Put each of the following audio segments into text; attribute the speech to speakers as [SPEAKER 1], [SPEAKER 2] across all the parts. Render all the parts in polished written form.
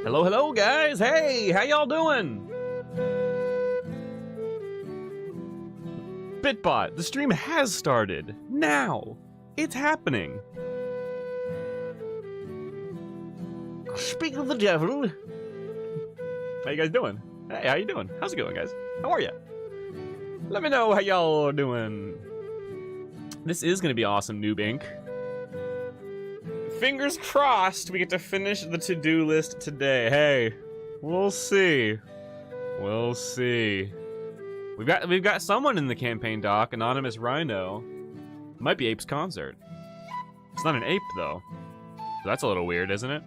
[SPEAKER 1] Hello, hello, guys. Hey, how y'all doing? Bitbot, the stream has started. Now. It's happening. Speak of the devil. How you guys doing? Hey, how you doing? How's it going, guys? How are ya? Let me know how y'all are doing. This is gonna be awesome, Noob Inc. Fingers crossed we get to finish the to-do list today. Hey, we'll see. We'll see. We've got someone in the campaign doc, Anonymous Rhino. It might be Ape's concert. It's not an ape though. So that's a little weird, isn't it?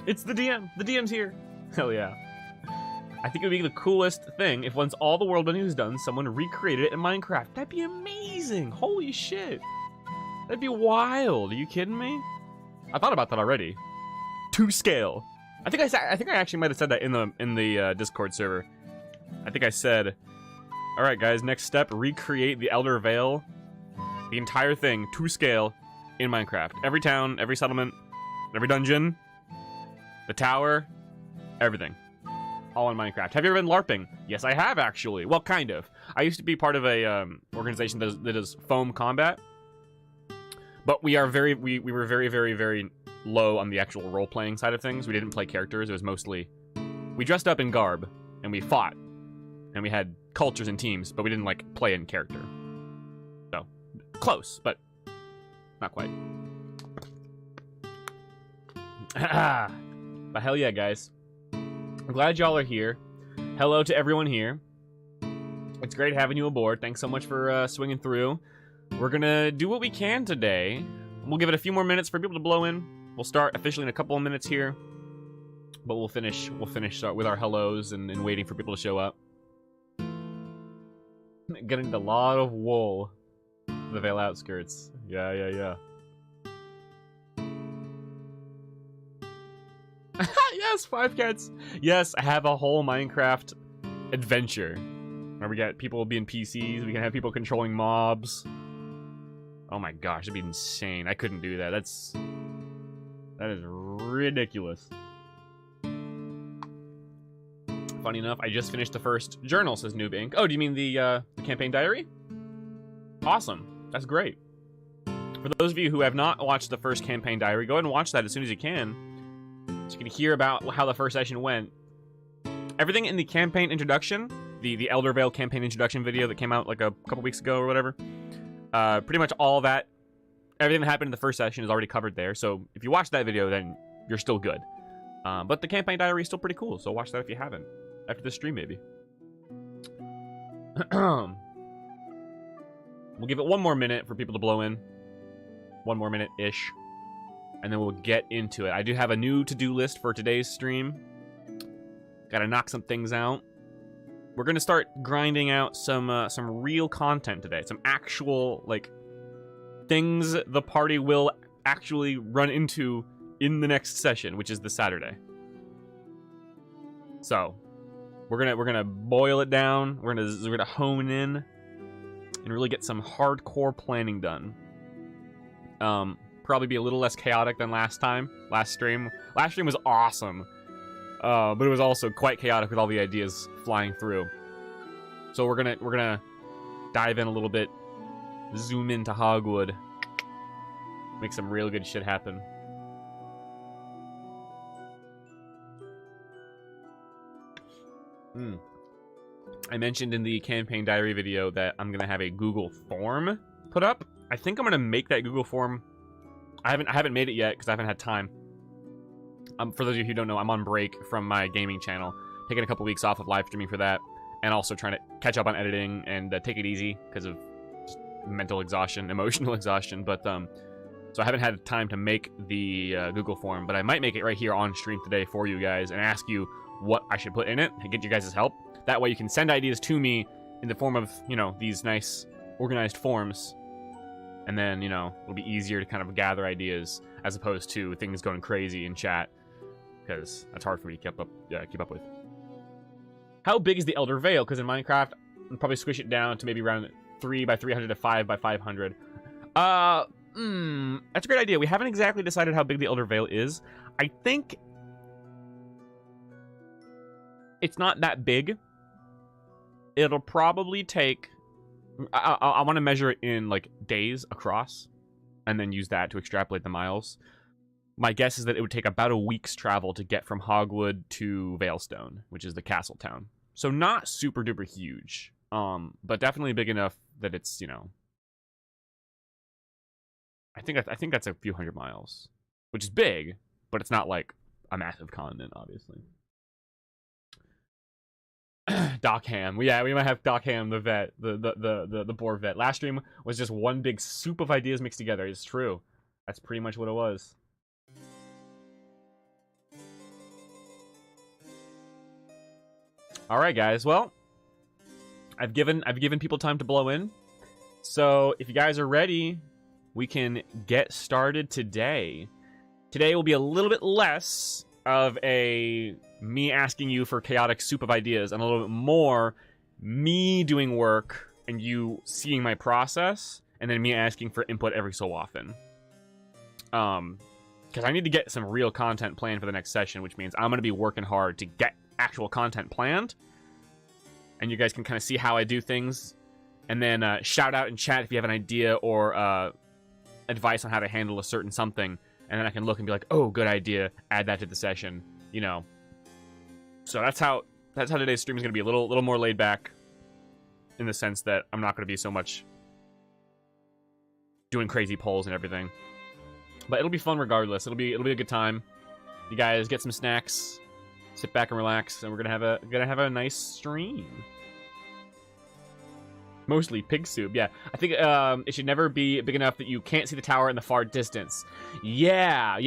[SPEAKER 1] It's the DM. The DM's here. Hell yeah. I think it would be the coolest thing if once all the world building is done, someone recreated it in Minecraft. That'd be amazing. Holy shit. That'd be wild. Are you kidding me? I thought about that already. To scale. I think I actually might have said that in the Discord server. I think I said, all right, guys, next step, recreate the Elder Vale, the entire thing to scale in Minecraft. Every town, every settlement, every dungeon, the tower, everything. All in Minecraft. Have you ever been LARPing? Yes, I have, actually. Well, kind of. I used to be part of a organization that does foam combat. But we were very, very low on the actual role-playing side of things. We didn't play characters. It was mostly... We dressed up in garb, and we fought. And we had cultures and teams, but we didn't, like, play in character. So, close, but not quite. But hell yeah, guys. I'm glad y'all are here. Hello to everyone here. It's great having you aboard. Thanks so much for swinging through. We're gonna do what we can today. We'll give it a few more minutes for people to blow in. We'll start officially in a couple of minutes here, but we'll finish with our hellos and waiting for people to show up. Gonna need a lot of wool for the Vale outskirts. Yeah. Yes, 5 cats. Yes, I have a whole Minecraft adventure where we got people being PCs. We can have people controlling mobs. Oh my gosh, it'd be insane. I couldn't do that. That is ridiculous. Funny enough, I just finished the first journal, says Noob Inc. Oh, do you mean the campaign diary? Awesome. That's great. For those of you who have not watched the first campaign diary, go ahead and watch that as soon as you can. So you can hear about how the first session went. Everything in the campaign introduction, the Elder Vale campaign introduction video that came out like a couple weeks ago or whatever, pretty much all that, everything that happened in the first session is already covered there. So if you watch that video, then you're still good. But the campaign diary is still pretty cool, so watch that if you haven't. After this stream, maybe. We'll give it one more minute for people to blow in. 1 more minute-ish. And then we'll get into it. I do have a new to-do list for today's stream. Gotta knock some things out. We're gonna start grinding out some real content today. Some actual, like, things the party will actually run into in the next session, which is the Saturday. So, we're gonna boil it down. We're gonna hone in and really get some hardcore planning done. Probably be a little less chaotic than last stream. Last stream was awesome, but it was also quite chaotic with all the ideas flying through. So we're gonna dive in a little bit, zoom into Hogwood, make some real good shit happen. I mentioned in the campaign diary video that I'm gonna have a Google form put up. I think I'm gonna make that Google form. I haven't made it yet because I haven't had time. For those of you who don't know, I'm on break from my gaming channel, taking a couple weeks off of live streaming for that, and also trying to catch up on editing and take it easy because of just mental exhaustion, emotional exhaustion. But so I haven't had time to make the Google form, but I might make it right here on stream today for you guys and ask you what I should put in it and get you guys' help. That way you can send ideas to me in the form of, you know, these nice organized forms. And then, you know, it'll be easier to kind of gather ideas as opposed to things going crazy in chat, because that's hard for me to keep up with. How big is the Elder Vale? Because in Minecraft, I'll probably squish it down to maybe around 3 by 300 to 5 by 500. That's a great idea. We haven't exactly decided how big the Elder Vale is. I think it's not that big. It'll probably take... I want to measure it in, like, days across, and then use that to extrapolate the miles. My guess is that it would take about a week's travel to get from Hogwood to Veilstone, which is the castle town. So not super duper huge, but definitely big enough that it's, you know... I think that's a few hundred miles, which is big, but it's not like a massive continent, obviously. Doc Ham. Yeah, we might have Doc Ham, the vet, the boar vet. Last stream was just one big soup of ideas mixed together. It's true. That's pretty much what it was. All right, guys. Well, I've given people time to blow in. So if you guys are ready, we can get started today. Today will be a little bit less of a me asking you for chaotic soup of ideas and a little bit more me doing work and you seeing my process and then me asking for input every so often. Because I need to get some real content planned for the next session, which means I'm going to be working hard to get actual content planned. And you guys can kind of see how I do things. And then shout out in chat if you have an idea or advice on how to handle a certain something. And then I can look and be like, oh, good idea. Add that to the session, you know. So that's how today's stream is going to be a little more laid back, in the sense that I'm not going to be so much doing crazy polls and everything. But it'll be fun regardless. It'll be a good time. You guys get some snacks, sit back and relax, and we're gonna have a nice stream. Mostly pig soup, yeah. I think it should never be big enough that you can't see the tower in the far distance. Yeah.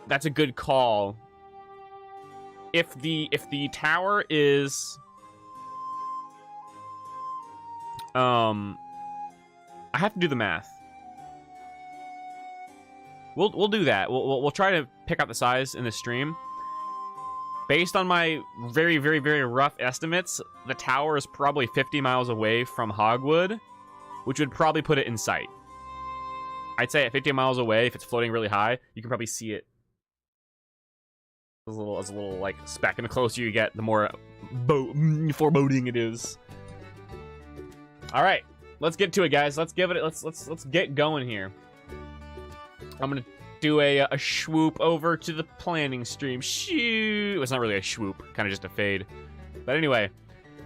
[SPEAKER 1] That's a good call. If the tower is I have to do the math. We'll do that. We'll try to pick out the size in the stream. Based on my very, very, very rough estimates, the tower is probably 50 miles away from Hogwood, which would probably put it in sight. I'd say at 50 miles away, if it's floating really high, you can probably see it as a little like speck. And the closer you get, the more foreboding it is. All right, let's get to it, guys. Let's get going here. I'm gonna do a swoop over to the planning stream. Shoo! It's not really a swoop, kind of just a fade. But anyway,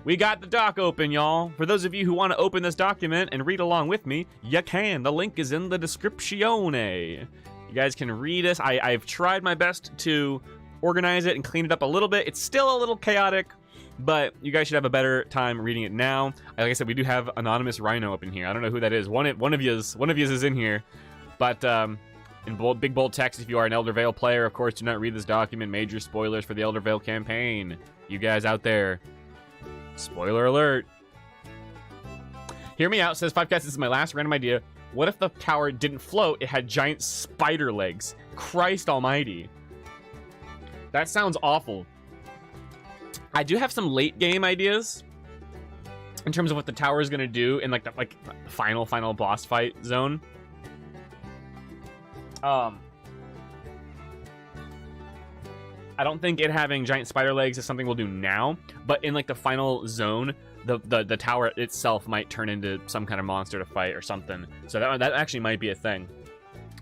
[SPEAKER 1] we got the doc open, y'all. For those of you who want to open this document and read along with me, you can. The link is in the descriptione. You guys can read this. I've tried my best to organize it and clean it up a little bit. It's still a little chaotic, but you guys should have a better time reading it now. Like I said, we do have Anonymous Rhino up in here. I don't know who that is. One of yous is in here, but in big bold text, if you are an Elder Vale player, of course, do not read this document. Major spoilers for the Elder Vale campaign. You guys out there, spoiler alert. Hear me out, says 5cats, this is my last random idea. What if the tower didn't float, it had giant spider legs? Christ almighty. That sounds awful. I do have some late game ideas in terms of what the tower is going to do in like the final boss fight zone. I don't think it having giant spider legs is something we'll do now, but in like the final zone, the tower itself might turn into some kind of monster to fight or something. So that actually might be a thing.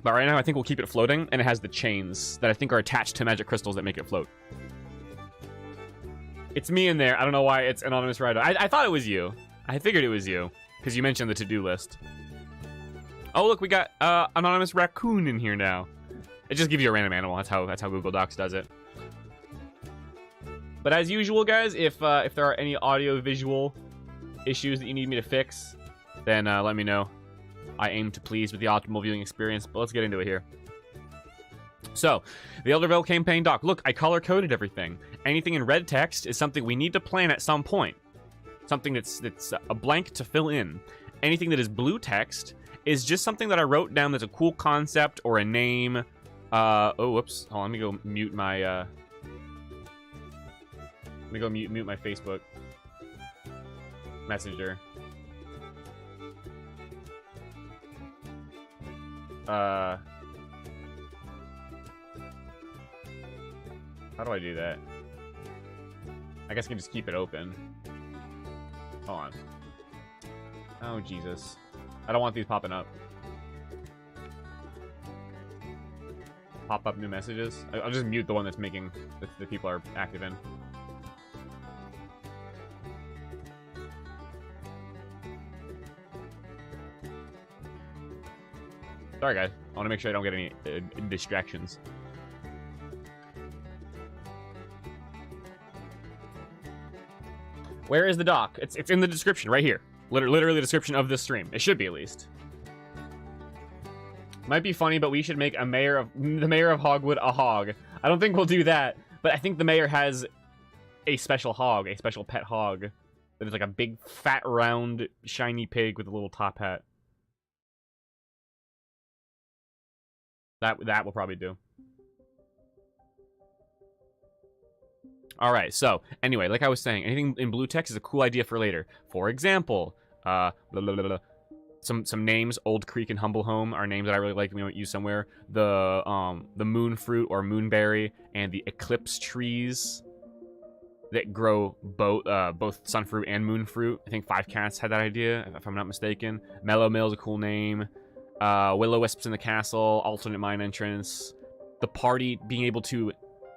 [SPEAKER 1] But right now, I think we'll keep it floating, and it has the chains that I think are attached to magic crystals that make it float. It's me in there. I don't know why it's Anonymous Rider. I thought it was you. I figured it was you, because you mentioned the to-do list. Oh, look, we got Anonymous Raccoon in here now. It just gives you a random animal. That's how Google Docs does it. But as usual, guys, if there are any audio-visual issues that you need me to fix, then let me know. I aim to please with the optimal viewing experience, but let's get into it here. So, the Elder Vale campaign doc. Look, I color-coded everything. Anything in red text is something we need to plan at some point. Something that's a blank to fill in. Anything that is blue text is just something that I wrote down that's a cool concept or a name. Oh, whoops. Hold on, let me go mute my, let me go mute my Facebook Messenger. How do I do that? I guess I can just keep it open. Hold on. Oh, Jesus. I don't want these popping up. Pop up new messages? I'll just mute the one that's making... that people are active in. Sorry, guys. I want to make sure I don't get any distractions. Where is the doc? It's in the description, right here. Literally the description of this stream. It should be, at least. Might be funny, but we should make the mayor of Hogwood a hog. I don't think we'll do that, but I think the mayor has a special hog, a special pet hog. That is like a big, fat, round, shiny pig with a little top hat. That will probably do. All right, so anyway, like I was saying, anything in blue text is a cool idea for later. For example, some names, Old Creek and Humble Home, are names that I really like and we might use somewhere. The moon fruit or moonberry and the eclipse trees that grow both sunfruit and moonfruit. I think Five Cats had that idea, if I'm not mistaken. Mellow Mill is a cool name. Will-O-Wisps in the castle, alternate mine entrance. The party being able to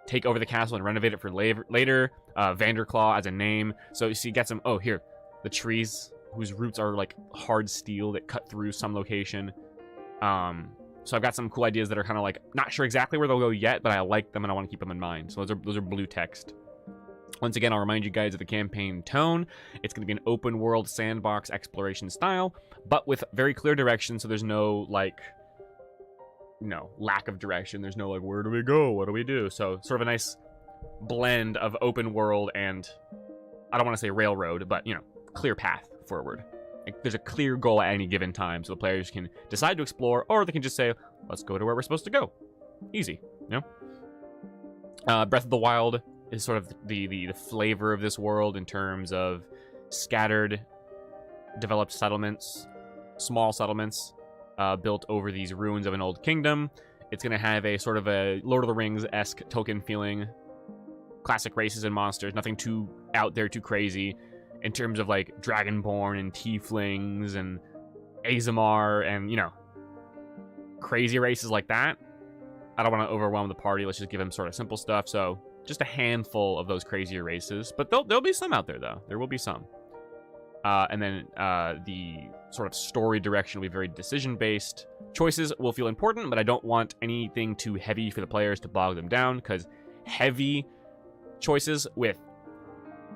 [SPEAKER 1] take over the castle and renovate it for later. Vanderclaw as a name. So you see, you got some... Oh, here. The trees whose roots are like hard steel that cut through some location. So I've got some cool ideas that are kind of like... Not sure exactly where they'll go yet, but I like them and I want to keep them in mind. So those are blue text. Once again, I'll remind you guys of the campaign tone. It's going to be an open world sandbox exploration style, but with very clear direction, so there's no, like, lack of direction. There's no, like, where do we go? What do we do? So, sort of a nice blend of open world and, I don't want to say railroad, but, clear path forward. Like, there's a clear goal at any given time, so the players can decide to explore, or they can just say, let's go to where we're supposed to go. Easy, Breath of the Wild is sort of the flavor of this world in terms of scattered, developed settlements, small settlements, built over these ruins of an old kingdom. It's going to have a sort of a Lord of the Rings-esque Tolkien feeling. Classic races and monsters, nothing too out there, too crazy. In terms of, like, Dragonborn and Tieflings and Azamar and, crazy races like that. I don't want to overwhelm the party. Let's just give them sort of simple stuff. So just a handful of those crazier races, but there'll be some out there though. There will be some. And then the sort of story direction will be very decision-based. Choices will feel important, but I don't want anything too heavy for the players to bog them down, because heavy choices with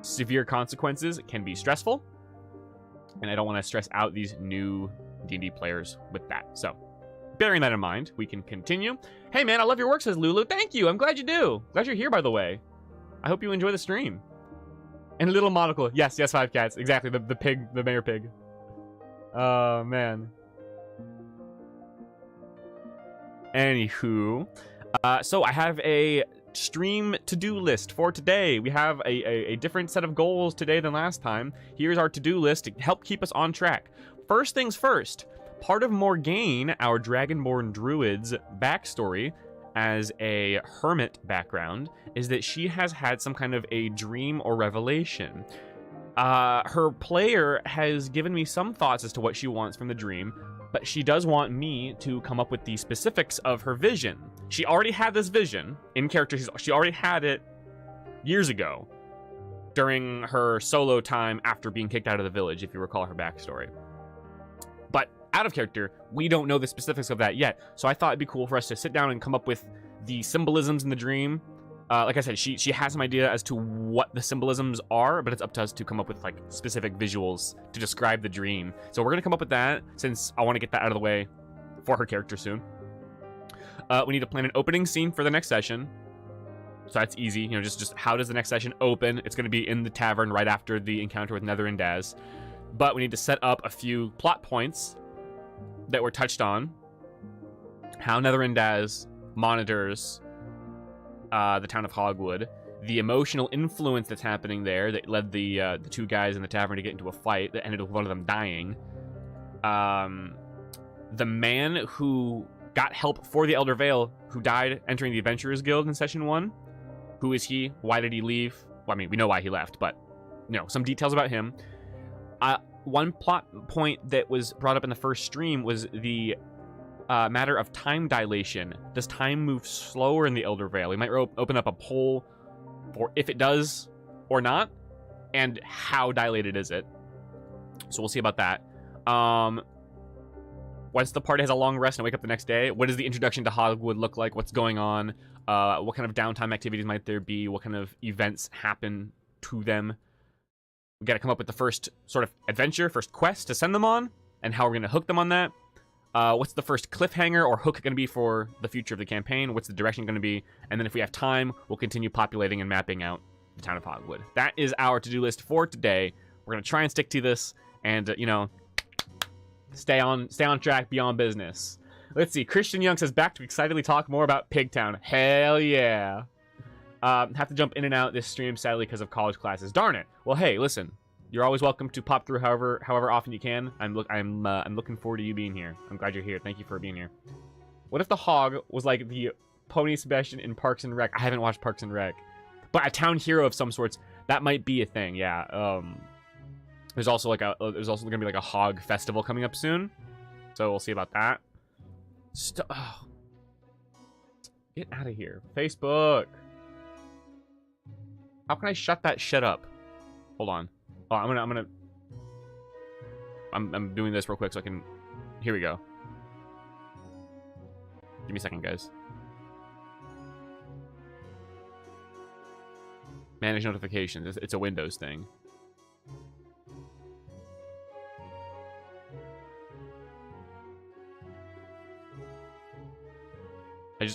[SPEAKER 1] severe consequences can be stressful, and I don't want to stress out these new D&D players with that. So, bearing that in mind, we can continue. Hey man, I love your work, says Lulu. Thank you. I'm glad you do. Glad you're here, by the way. I hope you enjoy the stream. And Little Monocle. Yes, Five Cats. Exactly. The pig, the mayor pig. Oh, man. Anywho. So I have a stream to-do list for today. We have a different set of goals today than last time. Here's our to-do list to help keep us on track. First things first. Part of Morgaine, our Dragonborn Druid's backstory as a hermit background, is that she has had some kind of a dream or revelation. Her player has given me some thoughts as to what she wants from the dream, but she does want me to come up with the specifics of her vision. She already had this vision in character. She already had it years ago during her solo time after being kicked out of the village, if you recall her backstory. But out of character, we don't know the specifics of that yet. So I thought it'd be cool for us to sit down and come up with the symbolisms in the dream. Like I said, she has some idea as to what the symbolisms are, but it's up to us to come up with like specific visuals to describe the dream. So we're gonna come up with that, since I want to get that out of the way for her character soon. We need to plan an opening scene for the next session. So that's easy, just how does the next session open? It's gonna be in the tavern right after the encounter with Nether and Daz. But we need to set up a few plot points that were touched on. How Nether and Daz monitors the town of Hogwood. The emotional influence that's happening there that led the two guys in the tavern to get into a fight that ended with one of them dying. The man who got help for the Elder Vale, who died entering the Adventurers Guild in Session 1. Who is he? Why did he leave? Well, I mean, we know why he left, but, you know, some details about him. One plot point that was brought up in the first stream was the matter of time dilation. Does time move slower in the Elder Vale? We might open up a poll for if it does or not, and how dilated is it. So we'll see about that. Once the party has a long rest and wake up the next day, what does the introduction to Hogwood look like? What's going on? What kind of downtime activities might there be? What kind of events happen to them? We got to come up with the first sort of adventure, first quest to send them on, and how we're going to hook them on that. What's the first cliffhanger or hook going to be for the future of the campaign? What's the direction going to be? And then if we have time, we'll continue populating and mapping out the town of Hogwood. That is our to-do list for today. We're going to try and stick to this and, you know, stay on track, be on business. Let's see. Christian Young says, back to excitedly talk more about Pigtown. Hell yeah. Have to jump in and out this stream, sadly, because of college classes. Darn it. Well, hey, listen. You're always welcome to pop through however often you can. I'm looking forward to you being here. I'm glad you're here. Thank you for being here. What if the hog was like the Pony Sebastian in Parks and Rec? I haven't watched Parks and Rec. But a town hero of some sorts, that might be a thing, yeah. There's also gonna be like a hog festival coming up soon, so we'll see about that. Oh. Get out of here, Facebook. How can I shut that shit up? Hold on. Oh, I'm doing this real quick so I can. Here we go. Give me a second, guys. Manage notifications. It's a Windows thing.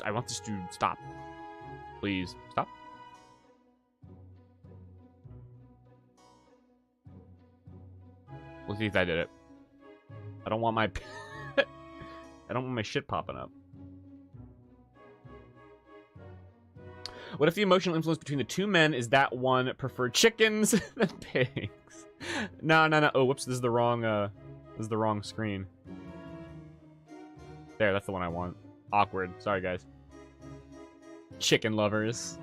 [SPEAKER 1] I want this to stop. Please, stop. We'll see if I did it. I don't want my... I don't want my shit popping up. What if the emotional influence between the two men is that one preferred chickens than pigs? No. Oh, whoops, this is the wrong screen. There, that's the one I want. Awkward. Sorry, guys. Chicken lovers.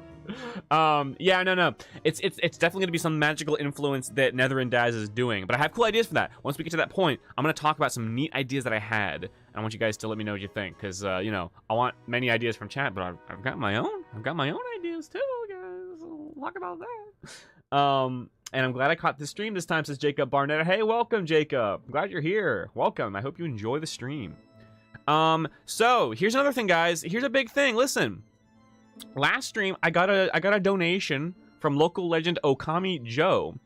[SPEAKER 1] Yeah, no. It's definitely gonna be some magical influence that Nether and Daz is doing. But I have cool ideas for that. Once we get to that point, I'm gonna talk about some neat ideas that I had. And I want you guys to let me know what you think, because you know, I want many ideas from chat, but I've got my own. I've got my own ideas too, guys. We'll talk about that. And I'm glad I caught the stream this time, says Jacob Barnett. Hey, welcome, Jacob. I'm glad you're here. Welcome. I hope you enjoy the stream. So here's another thing, guys. Here's a big thing. Listen, last stream I got a donation from local legend Okami Joe,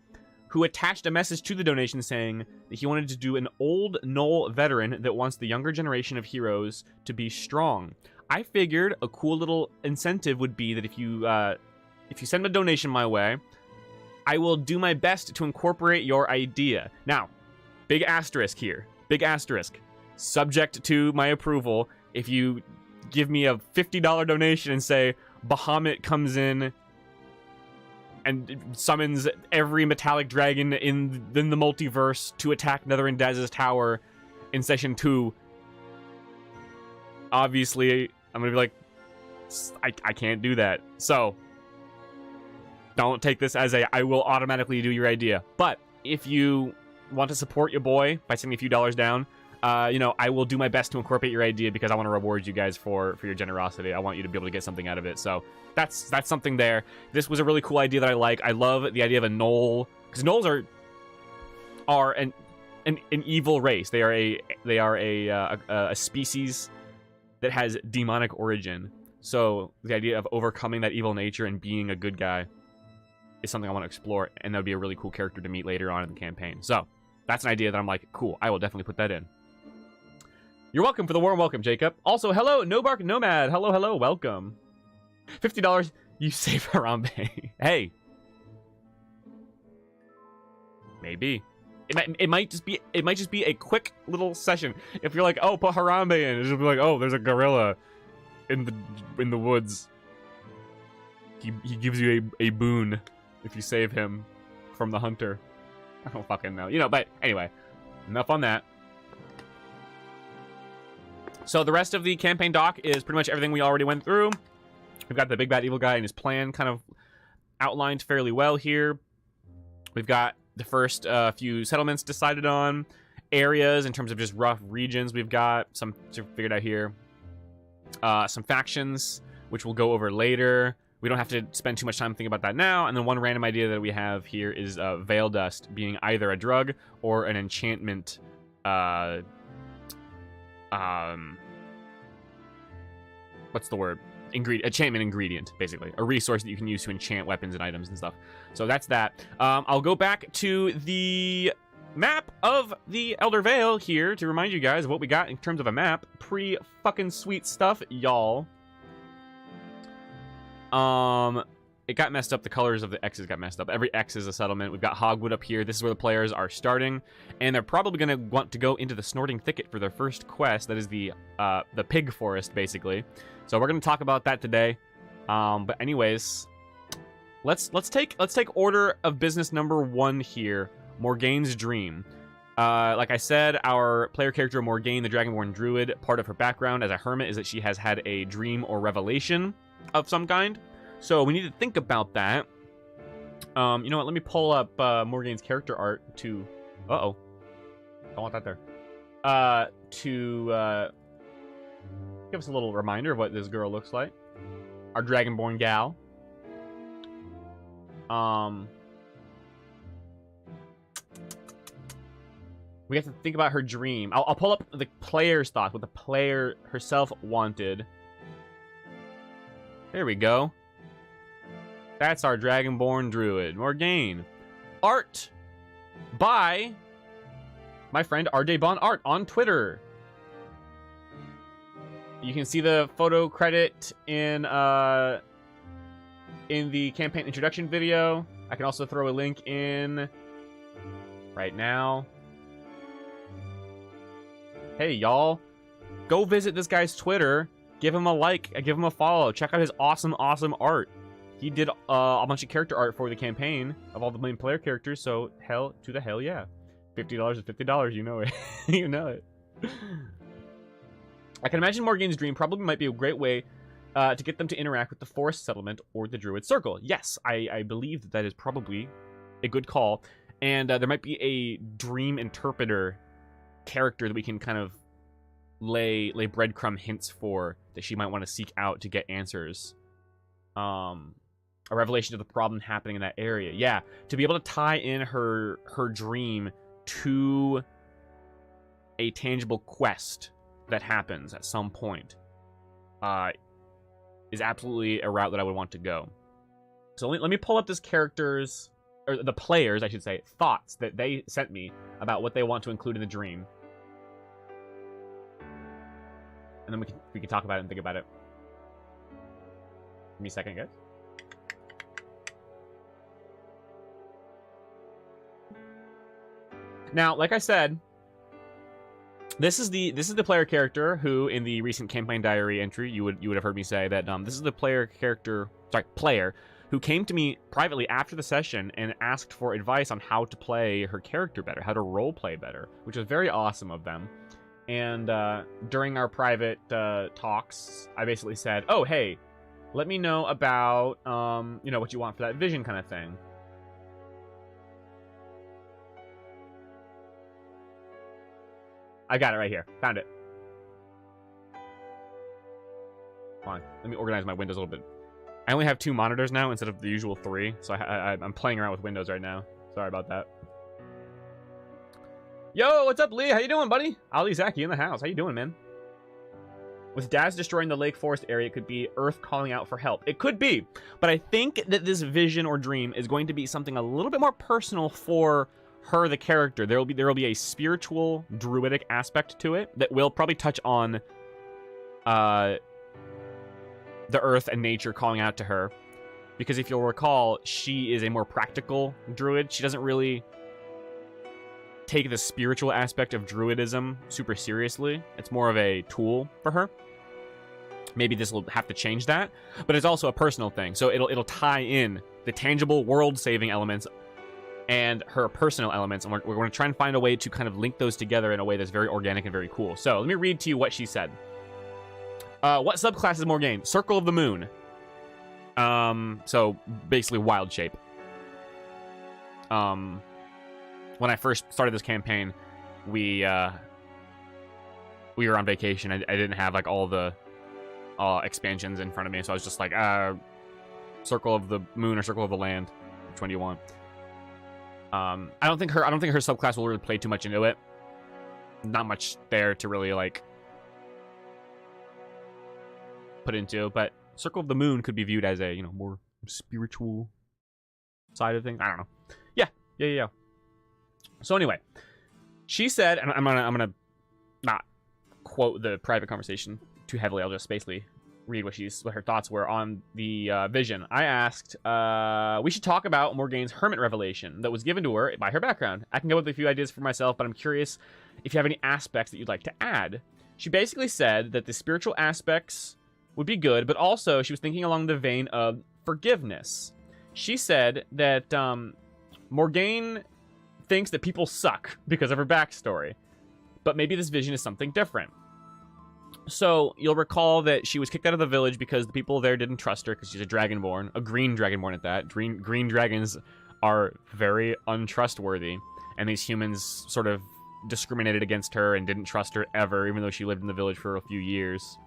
[SPEAKER 1] who attached a message to the donation saying that he wanted to do an old Knoll veteran that wants the younger generation of heroes to be strong. I figured a cool little incentive would be that if you send a donation my way, I will do my best to incorporate your idea. Now, big asterisk here. Big asterisk. Subject to my approval. If you give me a $50 donation and say Bahamut comes in and summons every metallic dragon in the multiverse to attack Nether and Daz's tower in session 2, obviously I'm gonna be like, I can't do that. So don't take this as I will automatically do your idea. But if you want to support your boy by sending a few dollars down, you know, I will do my best to incorporate your idea because I want to reward you guys for your generosity. I want you to be able to get something out of it. So that's something there. This was a really cool idea that I like. I love the idea of a Knoll, because Knolls are an evil race. They are a species that has demonic origin. So the idea of overcoming that evil nature and being a good guy is something I want to explore, and that would be a really cool character to meet later on in the campaign. So that's an idea that I'm like, cool, I will definitely put that in. You're welcome for the warm welcome, Jacob. Also, hello, No Bark Nomad. Hello, welcome. $50, you save Harambe. Hey. Maybe. It might just be a quick little session. If you're like, oh, put Harambe in, it'll be like, oh, there's a gorilla in the woods. He gives you a boon if you save him from the hunter. I don't fucking know. You know, but anyway, enough on that. So the rest of the campaign doc is pretty much everything we already went through. We've got the big bad evil guy and his plan kind of outlined fairly well here. We've got the first few settlements decided on, areas in terms of just rough regions. We've got some figured out here. Some factions, which we'll go over later. We don't have to spend too much time thinking about that now. And then one random idea that we have here is Veil Dust being either a drug or an enchantment. What's the word? Enchantment ingredient, basically. A resource that you can use to enchant weapons and items and stuff. So that's that. I'll go back to the map of the Elder Vale here to remind you guys of what we got in terms of a map. Pretty-fucking sweet stuff, y'all. It got messed up. The colors of the X's got messed up. Every X is a settlement. We've got Hogwood up here. This is where the players are starting. And they're probably going to want to go into the Snorting Thicket for their first quest. That is the pig forest, basically. So we're going to talk about that today. But anyways, let's take order of business number 1 here. Morgaine's Dream. Like I said, our player character Morgaine, the Dragonborn Druid, part of her background as a hermit is that she has had a dream or revelation of some kind. So we need to think about that. You know what? Let me pull up Morgaine's character art to... Uh-oh. Don't want that there. To give us a little reminder of what this girl looks like. Our Dragonborn gal. We have to think about her dream. I'll pull up the player's thoughts, what the player herself wanted. There we go. That's our Dragonborn Druid, Morgaine. Art by my friend RJBon Art on Twitter. You can see the photo credit in the campaign introduction video. I can also throw a link in right now. Hey, y'all. Go visit this guy's Twitter. Give him a like. Give him a follow. Check out his awesome, awesome art. He did a bunch of character art for the campaign of all the main player characters, so hell to the hell yeah. $50 is $50, you know it. You know it. I can imagine Morgaine's Dream probably might be a great way to get them to interact with the Forest Settlement or the Druid Circle. Yes, I believe that is probably a good call. And there might be a dream interpreter character that we can kind of lay breadcrumb hints for that she might want to seek out to get answers. A revelation of the problem happening in that area. Yeah, to be able to tie in her dream to a tangible quest that happens at some point is absolutely a route that I would want to go. So let me pull up this character's, or the players, I should say, thoughts that they sent me about what they want to include in the dream. And then we can talk about it and think about it. Give me a second, guys. Now, like I said, this is the player character who, in the recent campaign diary entry, you would have heard me say that this is the player who came to me privately after the session and asked for advice on how to play her character better, how to role play better, which was very awesome of them. And during our private talks, I basically said, "Oh, hey, let me know about you know, what you want for that vision kind of thing." I got it right here. Found it. Come on. Let me organize my windows a little bit. I only have 2 monitors now instead of the usual 3, so I'm playing around with Windows right now. Sorry about that. Yo, what's up, Lee? How you doing, buddy? Ali Zaki in the house. How you doing, man? With Daz destroying the Lake Forest area, it could be Earth calling out for help. It could be, but I think that this vision or dream is going to be something a little bit more personal for her, the character. There will be a spiritual, druidic aspect to it that will probably touch on the earth and nature calling out to her. Because if you'll recall, she is a more practical druid. She doesn't really take the spiritual aspect of druidism super seriously. It's more of a tool for her. Maybe this will have to change that, but it's also a personal thing. So it'll tie in the tangible world-saving elements and her personal elements, and we're going to try and find a way to kind of link those together in a way that's very organic and very cool. So let me read to you what she said. What subclass is Morgaine? Circle of the Moon. So basically wild shape. When I first started this campaign, we were on vacation. I didn't have like all the expansions in front of me, so I was just like, Circle of the Moon or Circle of the Land. Which one do you want? I don't think her subclass will really play too much into it. Not much there to really like put into, but Circle of the Moon could be viewed as a, you know, more spiritual side of things. I don't know. Yeah. So anyway, she said, and I'm gonna not quote the private conversation too heavily. I'll just basically read what her thoughts were on the vision. I asked, we should talk about Morgaine's hermit revelation that was given to her by her background. I can go with a few ideas for myself, but I'm curious if you have any aspects that you'd like to add. She basically said that the spiritual aspects would be good, but also she was thinking along the vein of forgiveness. She said that Morgaine thinks that people suck because of her backstory, but maybe this vision is something different. So, you'll recall that she was kicked out of the village because the people there didn't trust her because she's a dragonborn, a green dragonborn at that. Green dragons are very untrustworthy, and these humans sort of discriminated against her and didn't trust her ever, even though she lived in the village for a few years.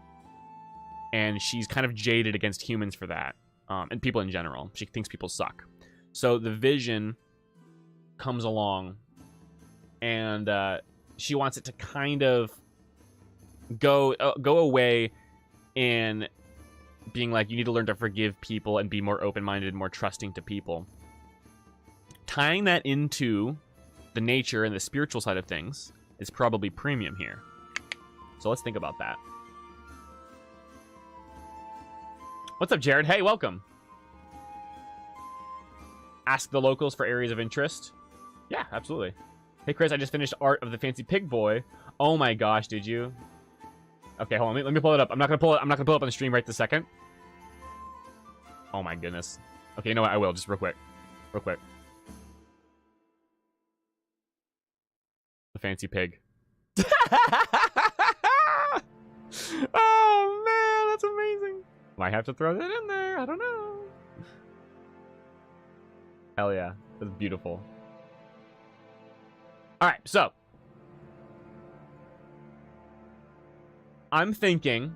[SPEAKER 1] And she's kind of jaded against humans for that, and people in general. She thinks people suck. So, the vision comes along, and she wants it to kind of go away in being like, you need to learn to forgive people and be more open-minded, more trusting to people. Tying that into the nature and the spiritual side of things is probably premium here. So let's think about that. What's up, Jared? Hey, welcome. Ask the locals for areas of interest. Yeah, absolutely. Hey, Chris, I just finished art of the fancy pig boy. Oh my gosh, did you? Okay, hold on. Let me pull it up. I'm not gonna pull it up on the stream right this second. Oh my goodness. Okay, you know what? I will, just real quick. The fancy pig. Oh man, that's amazing. Might have to throw that in there. I don't know. Hell yeah, that's beautiful. All right, so I'm thinking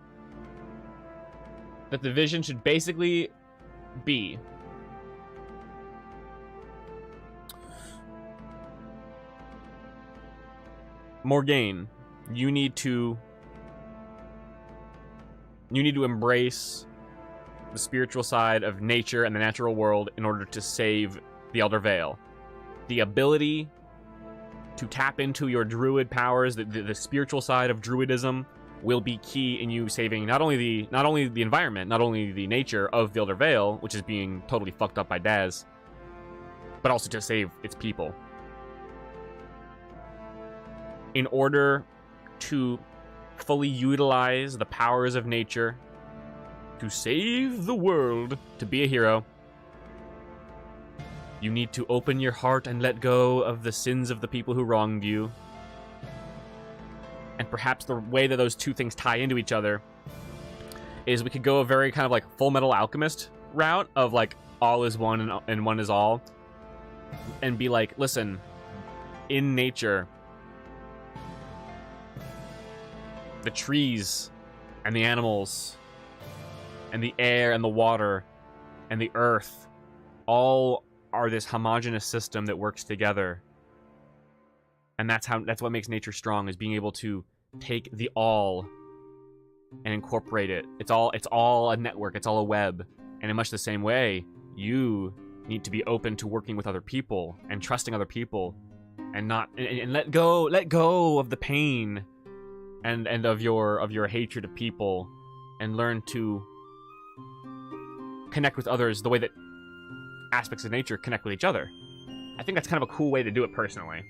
[SPEAKER 1] that the vision should basically be Morgaine, you need to embrace the spiritual side of nature and the natural world in order to save the Elder Vale. The ability to tap into your druid powers, the spiritual side of druidism, will be key in you saving not only the environment, not only the nature of the Elder Vale, which is being totally fucked up by Daz, but also to save its people. In order to fully utilize the powers of nature to save the world, to be a hero, you need to open your heart and let go of the sins of the people who wronged you. And perhaps the way that those two things tie into each other is we could go a very kind of like Full Metal Alchemist route of like all is one and one is all. And be like, listen, in nature, the trees and the animals and the air and the water and the earth all are this homogeneous system that works together. And that's what makes nature strong, is being able to take the all and incorporate it. It's all a network, it's all a web. And in much the same way, you need to be open to working with other people and trusting other people and not and let go of the pain and of your hatred of people, and learn to connect with others the way that aspects of nature connect with each other. I think that's kind of a cool way to do it personally.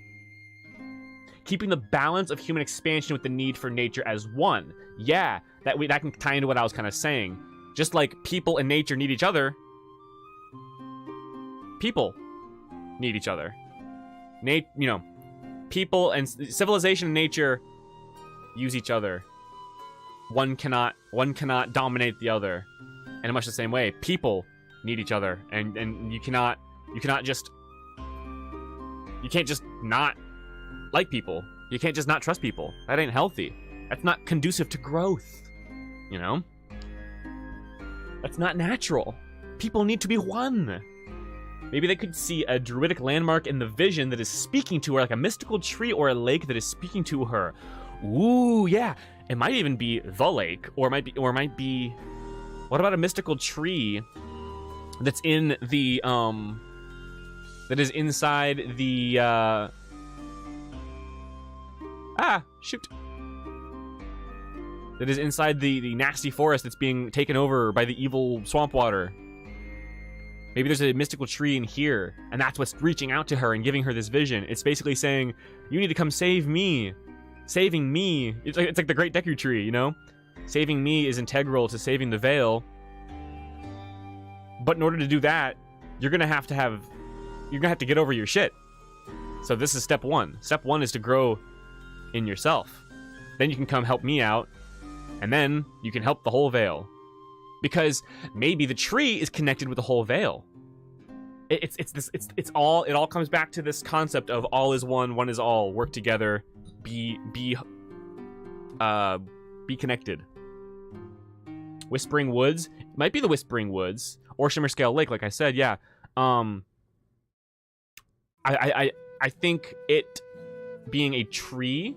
[SPEAKER 1] Keeping the balance of human expansion with the need for nature as one. Yeah, that can tie into what I was kind of saying. Just like people and nature need each other, people need each other. You know, people and civilization and nature use each other. One cannot dominate the other. And in much the same way, people need each other, and you can't just not like people. You can't just not trust people. That ain't healthy. That's not conducive to growth. You know? That's not natural. People need to be one. Maybe they could see a druidic landmark in the vision that is speaking to her, like a mystical tree or a lake that is speaking to her. Ooh, yeah. It might even be the lake, or it might be. What about a mystical tree that's in the that is inside the shoot. That is inside the nasty forest that's being taken over by the evil swamp water. Maybe there's a mystical tree in here, and that's what's reaching out to her and giving her this vision. It's basically saying, you need to come save me. Saving me. It's like the Great Deku Tree, you know? Saving me is integral to saving the Vale. But in order to do that, you're gonna have to get over your shit. So this is step one. Step one is to grow in yourself. Then you can come help me out, and then you can help the whole Vale. Because maybe the tree is connected with the whole Vale. It all comes back to this concept of all is one is all. Work together, be connected. Whispering Woods, it might be the Whispering Woods or Shimmerscale Lake, like I said. Yeah. I think it being a tree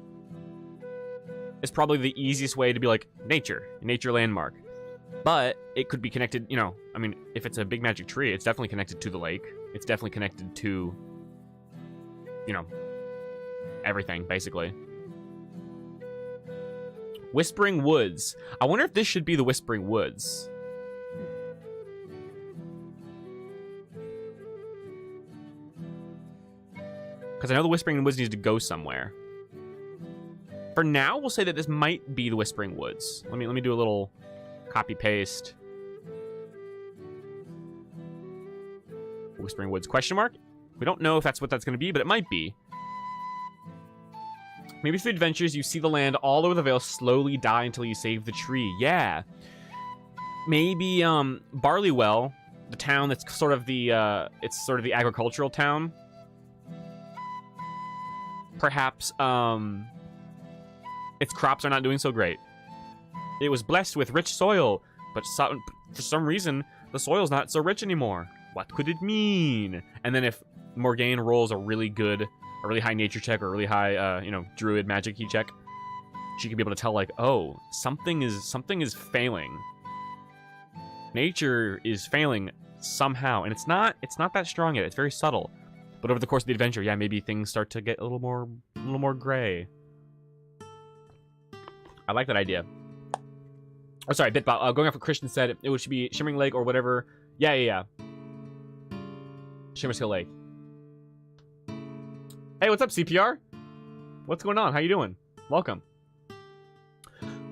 [SPEAKER 1] is probably the easiest way to be like nature landmark. But it could be connected, you know, I mean, if it's a big magic tree, it's definitely connected to the lake. It's definitely connected to, you know, everything, basically. Whispering Woods. I wonder if this should be the Whispering Woods. Because I know the Whispering Woods needs to go somewhere. For now, we'll say that this might be the Whispering Woods. Let me do a little copy paste. Whispering Woods question mark? We don't know if that's what that's going to be, but it might be. Maybe through adventures, you see the land all over the Vale slowly die until you save the tree. Yeah. Maybe Barleywell, the town that's sort of the agricultural town. Perhaps its crops are not doing so great. It was blessed with rich soil, but for some reason, the soil's not so rich anymore. What could it mean? And then if Morgane rolls a really high nature check or a really high, druid magic key check, she could be able to tell, like, oh, something is failing. Nature is failing somehow, and it's not that strong yet. It's very subtle. But over the course of the adventure, yeah, maybe things start to get a little more gray. I like that idea. Oh, sorry, Bitbot. Going off what Christian said, it should be Shimmering Lake or whatever. Yeah. Shimmerscale Lake. Hey, what's up, CPR? What's going on? How you doing? Welcome.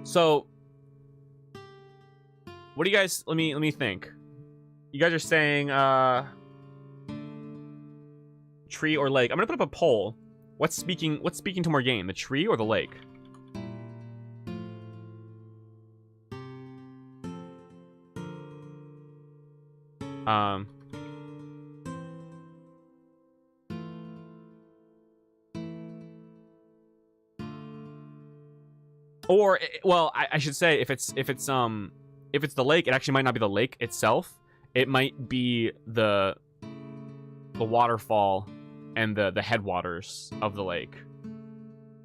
[SPEAKER 1] So, what do you guys? Let me think. You guys are saying tree or lake. I'm gonna put up a poll. What's speaking to Morgane? The tree or the lake? Or, well, I should say, if it's the lake, it actually might not be the lake itself. It might be the waterfall and the headwaters of the lake.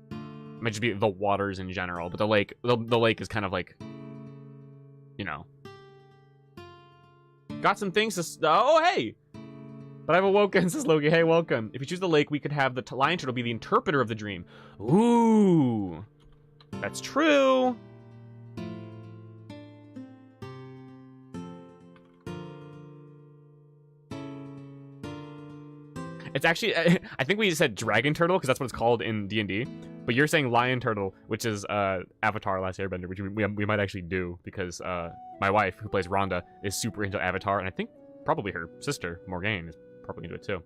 [SPEAKER 1] It might just be the waters in general, but the lake is kind of like, you know. Got some things to... Oh, hey! But I've awoken, says Loki. Hey, welcome. If you choose the lake, we could have the lion turtle be the interpreter of the dream. Ooh! That's true! It's actually... I think we said dragon turtle, because that's what it's called in D&D. But you're saying lion turtle, which is Avatar Last Airbender, which we might actually do, because my wife, who plays Rhonda, is super into Avatar, and I think probably her sister, Morgane, is probably into it too.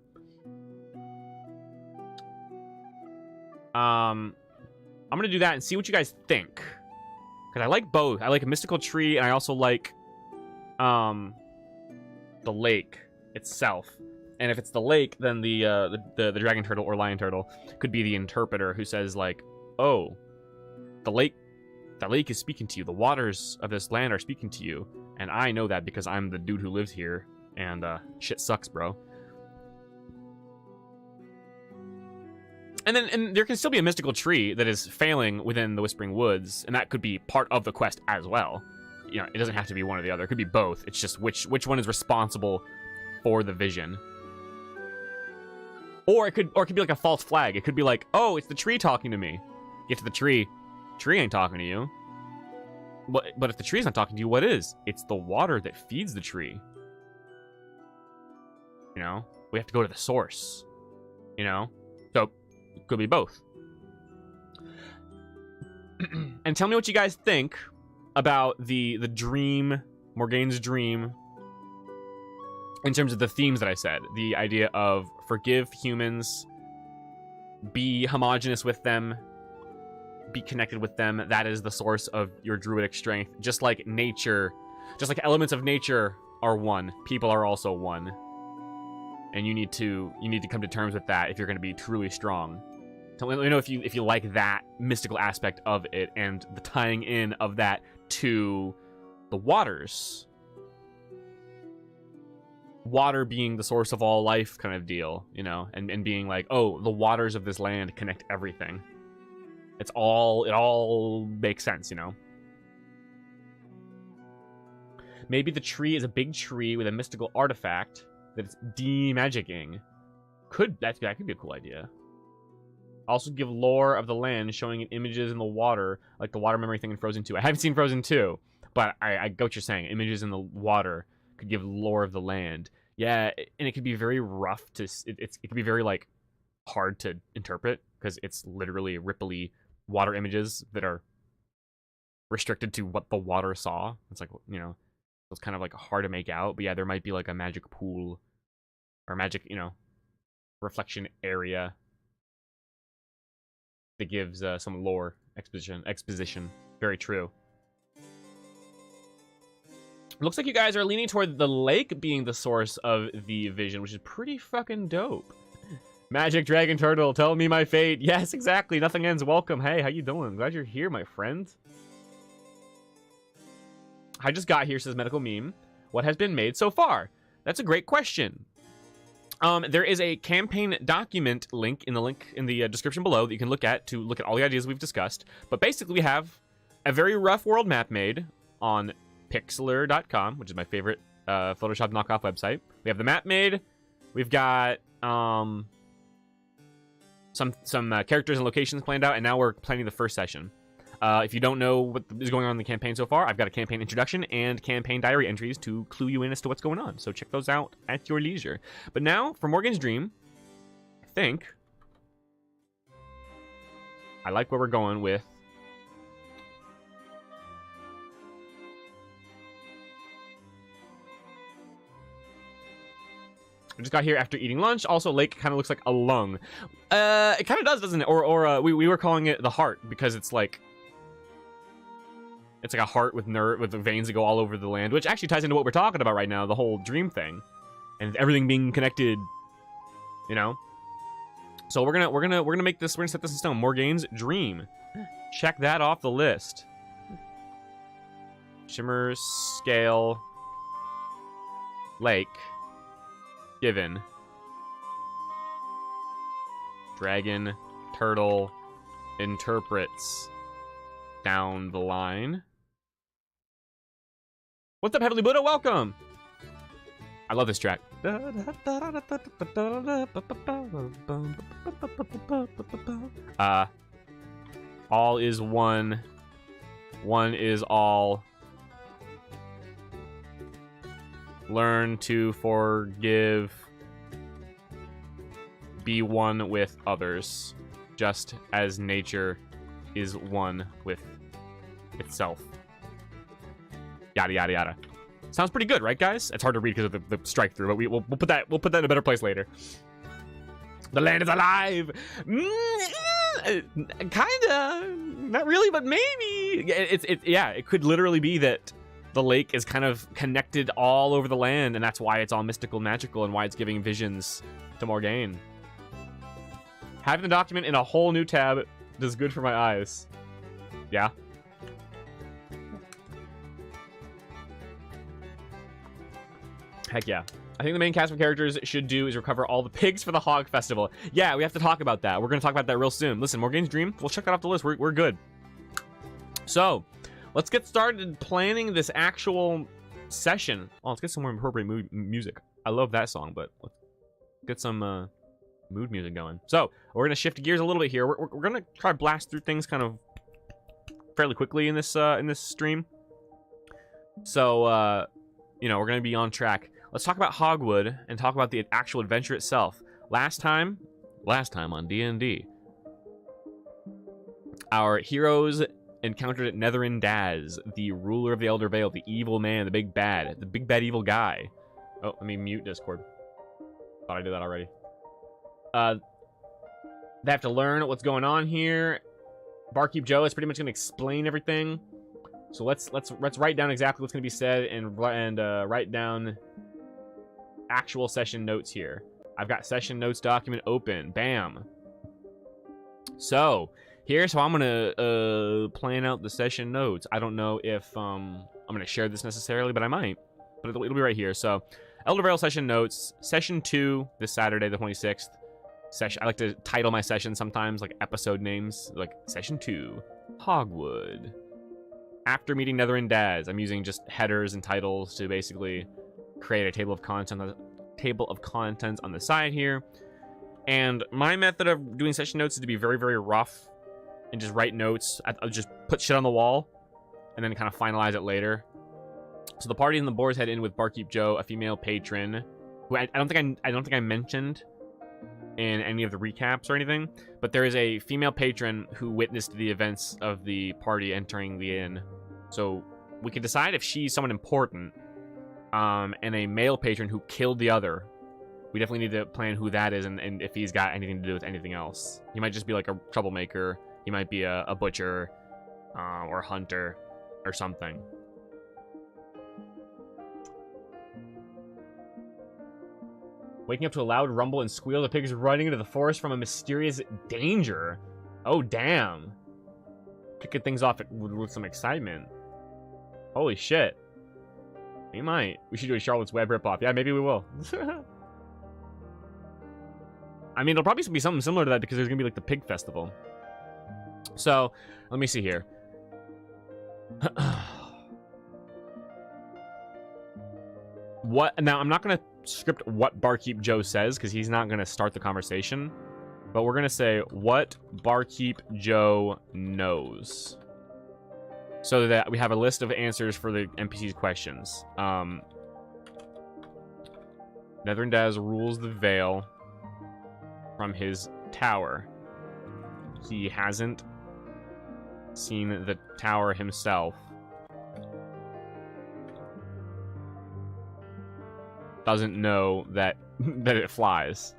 [SPEAKER 1] I'm gonna do that and see what you guys think. Because I like both. I like a mystical tree, and I also like the lake itself. And if it's the lake, then the dragon turtle or lion turtle could be the interpreter who says, like, oh, the lake is speaking to you. The waters of this land are speaking to you. And I know that because I'm the dude who lives here. And shit sucks, bro. And there can still be a mystical tree that is failing within the Whispering Woods, and that could be part of the quest as well. You know, it doesn't have to be one or the other. It could be both. It's just which one is responsible for the vision. Or it could be like a false flag. It could be like, oh, it's the tree talking to me. Get to the tree. Tree ain't talking to you. But if the tree's not talking to you, what is? It's the water that feeds the tree. You know? We have to go to the source. You know? So, it could be both. And tell me what you guys think about the dream, Morgaine's dream, in terms of the themes that I said. The idea of forgive humans, be homogenous with them, be connected with them. That is the source of your druidic strength. Just like nature, just like elements of nature are one, people are also one. And you need to come to terms with that if you're going to be truly strong. So let me know if you like that mystical aspect of it and the tying in of that to the waters. Water being the source of all life kind of deal, you know, and being like, oh, the waters of this land connect everything. It all makes sense, you know. Maybe the tree is a big tree with a mystical artifact that it's de-magicking. That could be a cool idea. Also give lore of the land, showing images in the water, like the water memory thing in Frozen 2. I haven't seen Frozen 2, but I get what you're saying. Images in the water could give lore of the land. Yeah, and it could be very rough to... It could be very, like, hard to interpret, because it's literally ripply water images that are restricted to what the water saw. It's like, you know, it's kind of, like, hard to make out. But yeah, there might be, like, a magic pool or magic, you know, reflection area that gives some lore exposition. Very true. Looks like you guys are leaning toward the lake being the source of the vision, which is pretty fucking dope. Magic Dragon Turtle, tell me my fate. Yes, exactly. Nothing ends. Welcome. Hey, how you doing? Glad you're here, my friend. I just got here, says Medical Meme. What has been made so far? That's a great question. There is a campaign document link in the description below that you can look at to look at all the ideas we've discussed. But basically, we have a very rough world map made on pixlr.com, which is my favorite Photoshop knockoff website. We have the map made. We've got some characters and locations planned out, and now we're planning the first session. If you don't know what is going on in the campaign so far, I've got a campaign introduction and campaign diary entries to clue you in as to what's going on. So check those out at your leisure. But now, for Morgaine's Dream, I think I like where we're going with I just got here after eating lunch. Also, lake kind of looks like a lung. It kind of does, doesn't it? Or we were calling it the heart because it's like a heart with the veins that go all over the land, which actually ties into what we're talking about right now, the whole dream thing, and everything being connected. You know. So we're gonna make this. We're gonna set this in stone. Morgaine's Dream. Check that off the list. Shimmer scale. Lake. Given. Dragon, turtle, interprets down the line. What's up, Heavenly Buddha? Welcome! I love this track. All is one. One is all. Learn to forgive. Be one with others, just as nature is one with itself. Yada yada yada. Sounds pretty good, right, guys? It's hard to read because of the strike through, but we'll put that in a better place later. The land is alive. Kinda. Not really, but maybe. Yeah, it could literally be that the lake is kind of connected all over the land, and that's why it's all mystical, magical, and why it's giving visions to Morgaine. Having the document in a whole new tab is good for my eyes. Yeah. Heck yeah. I think the main cast of characters should do is recover all the pigs for the Hog Festival. Yeah, we have to talk about that. We're going to talk about that real soon. Listen, Morgaine's Dream, we'll check that off the list. We're good. So, let's get started planning this actual session. Oh, let's get some more appropriate music. I love that song, but let's get some mood music going. So, we're going to shift gears a little bit here. We're going to try to blast through things kind of fairly quickly in this stream. So, you know, we're going to be on track. Let's talk about Hogwood and talk about the actual adventure itself. Last time on D&D, our heroes encountered Netherin Daz, the ruler of the Elder Vale, the evil man, the big bad evil guy. Oh, let me mute Discord. Thought I did that already. They have to learn what's going on here. Barkeep Joe is pretty much going to explain everything. So let's write down exactly what's going to be said and write down actual session notes here. I've got session notes document open. Bam. So here's how I'm gonna plan out the session notes. I don't know if I'm gonna share this necessarily, but I might. But it'll be right here. So Elder Vale session notes, session 2 this Saturday, the 26th. I like to title my session sometimes like episode names, like session 2, Hogwood. After meeting Netherin Daz, I'm using just headers and titles to basically create a table of contents on the side here. And my method of doing session notes is to be very, very rough and just write notes. I'll just put shit on the wall and then kind of finalize it later. So the party in the Boar's Head Inn with Barkeep Joe, a female patron, who I don't think I mentioned in any of the recaps or anything, but there is a female patron who witnessed the events of the party entering the inn. So we can decide if she's someone important, and a male patron who killed the other. We definitely need to plan who that is and if he's got anything to do with anything else. He might just be like a troublemaker. He might be a butcher or a hunter or something. Waking up to a loud rumble and squeal, the pigs running into the forest from a mysterious danger. Oh, damn. Kicking things off with some excitement. Holy shit. We might. We should do a Charlotte's Web ripoff. Yeah, maybe we will. I mean, it'll probably be something similar to that because there's going to be like the pig festival. So, let me see here. What? Now, I'm not going to script what Barkeep Joe says because he's not going to start the conversation. But we're going to say what Barkeep Joe knows. So that we have a list of answers for the NPC's questions. Netherin Daz rules the Vale from his tower. He hasn't seen the tower himself. Doesn't know that that it flies.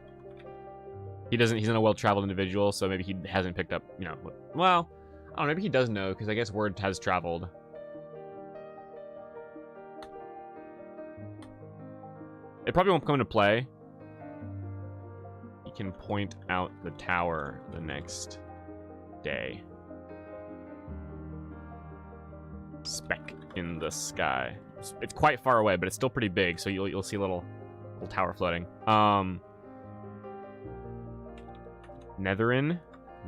[SPEAKER 1] He's not a well-traveled individual, so maybe he hasn't picked up, you know, well, I don't know, maybe he does know, because I guess word has traveled. It probably won't come into play. He can point out the tower the next day. Speck in the sky. It's quite far away, but it's still pretty big, so you'll see a little tower floating. Netherin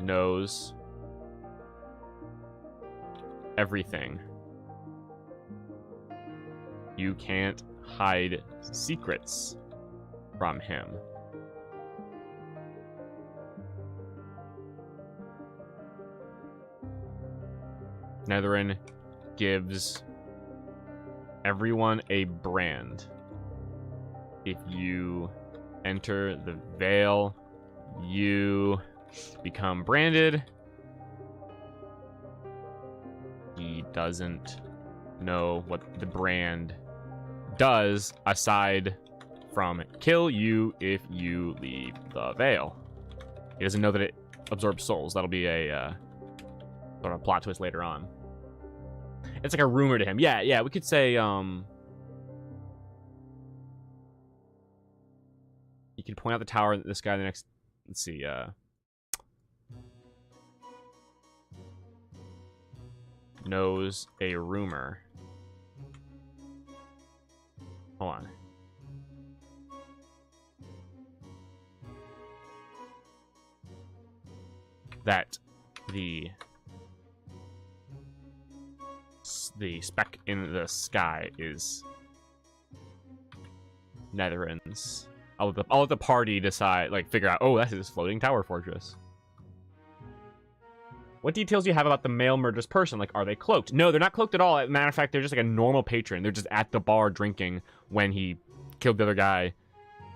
[SPEAKER 1] knows everything. You can't hide secrets from him. Netherin gives everyone a brand. If you enter the Vale, you become branded. He doesn't know what the brand does aside from kill you if you leave the Vale. He doesn't know that it absorb souls. That'll be a sort of plot twist later on. It's like a rumor to him. Yeah, we could say, you could point out the tower, this guy, the next, let's see, knows a rumor. Hold on. That the speck in the sky is Netherins. I'll let the party decide, like, figure out, oh, that's his floating tower fortress. What details do you have about the male murderous person? Like, are they cloaked? No, they're not cloaked at all. As a matter of fact, they're just like a normal patron. They're just at the bar drinking when he killed the other guy,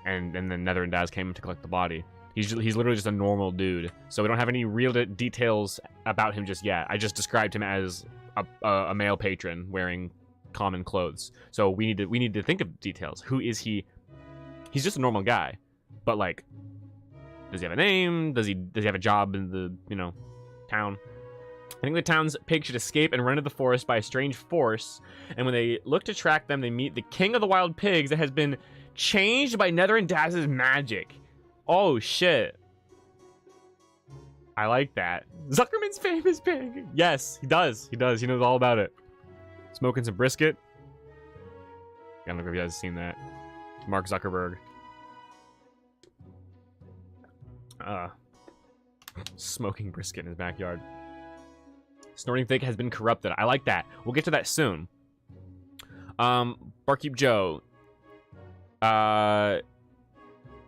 [SPEAKER 1] and then Netherin Daz came to collect the body. He's literally just a normal dude. So we don't have any real details about him just yet. I just described him as a male patron wearing common clothes. So we need to think of details. Who is he? He's just a normal guy, but like, does he have a name? Does he have a job in the, you know, town? I think the town's pigs should escape and run into the forest by a strange force, and when they look to track them, they meet the king of the wild pigs that has been changed by Netherin Daz's magic. Oh shit. I like that. Zuckerman's famous pig. Yes, he does. He knows all about it. Smoking some brisket. I don't know if you guys have seen that. Mark Zuckerberg. Smoking brisket in his backyard. Snorting Thick has been corrupted. I like that. We'll get to that soon. Barkeep Joe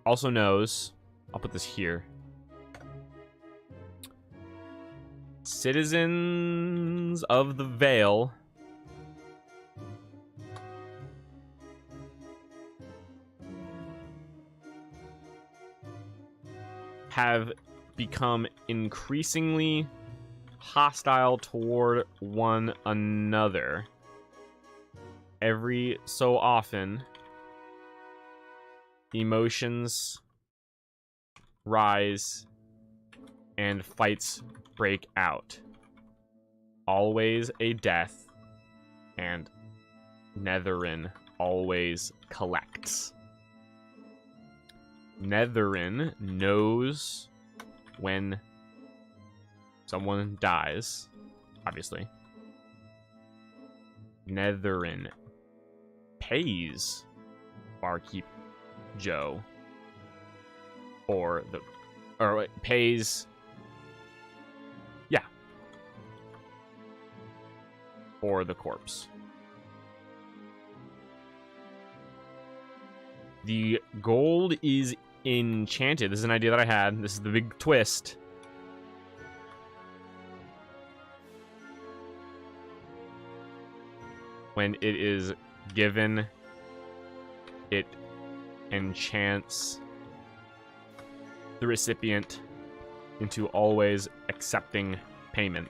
[SPEAKER 1] also knows, I'll put this here, citizens of the Vale have become increasingly hostile toward one another. Every so often, emotions rise and fights break out. Always a death, and Netherin always collects. Netherin knows when someone dies, obviously. Netherin pays Barkeep Joe pays, yeah, for the corpse. The gold is enchanted. This is an idea that I had. This is the big twist. When it is given, it enchants the recipient into always accepting payment.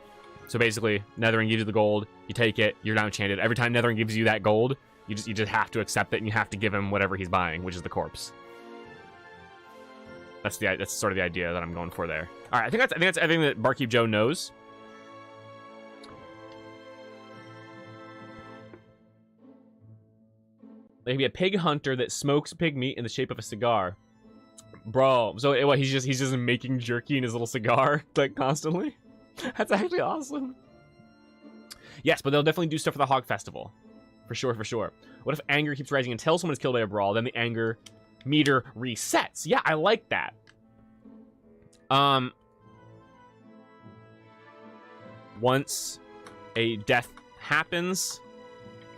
[SPEAKER 1] So basically, Netherin gives you the gold, you take it, you're now enchanted. Every time Netherin gives you that gold, you just have to accept it, and you have to give him whatever he's buying, which is the corpse. That's sort of the idea that I'm going for there. All right, I think that's everything that Barkeep Joe knows. There can be a pig hunter that smokes pig meat in the shape of a cigar. Bro, so what, he's just making jerky in his little cigar, like, constantly? That's actually awesome. Yes, but they'll definitely do stuff for the Hog Festival. For sure, for sure. What if anger keeps rising until someone is killed by a brawl, then the anger meter resets? Yeah, I like that. Once a death happens,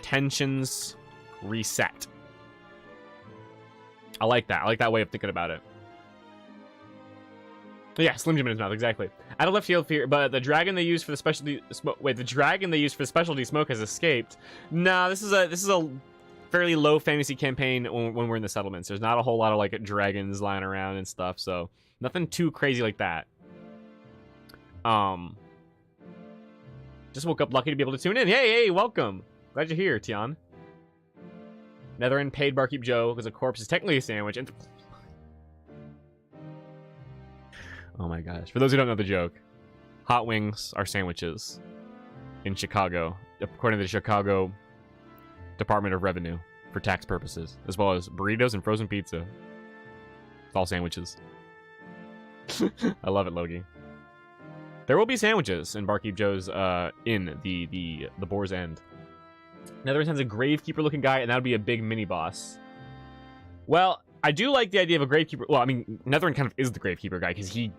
[SPEAKER 1] tensions reset. I like that. I like that way of thinking about it. But yeah, Slim Jim in his mouth, exactly. Out of left field fear, but the dragon they use for the specialty smoke. Wait, the dragon they use for the specialty smoke has escaped. Nah, this is a fairly low fantasy campaign when we're in the settlements. There's not a whole lot of like dragons lying around and stuff, so nothing too crazy like that. Just woke up lucky to be able to tune in. Hey, welcome. Glad you're here, Tian. Netherin paid Barkeep Joe because a corpse is technically a sandwich. And Oh my gosh. For those who don't know the joke, hot wings are sandwiches in Chicago, according to the Chicago Department of Revenue for tax purposes, as well as burritos and frozen pizza. It's all sandwiches. I love it, Logie. There will be sandwiches in Barkeep Joe's in the Boar's End. Netherlands has a gravekeeper looking guy, and that would be a big mini boss. Well, I do like the idea of a gravekeeper. Well, I mean, Netherland kind of is the gravekeeper guy because he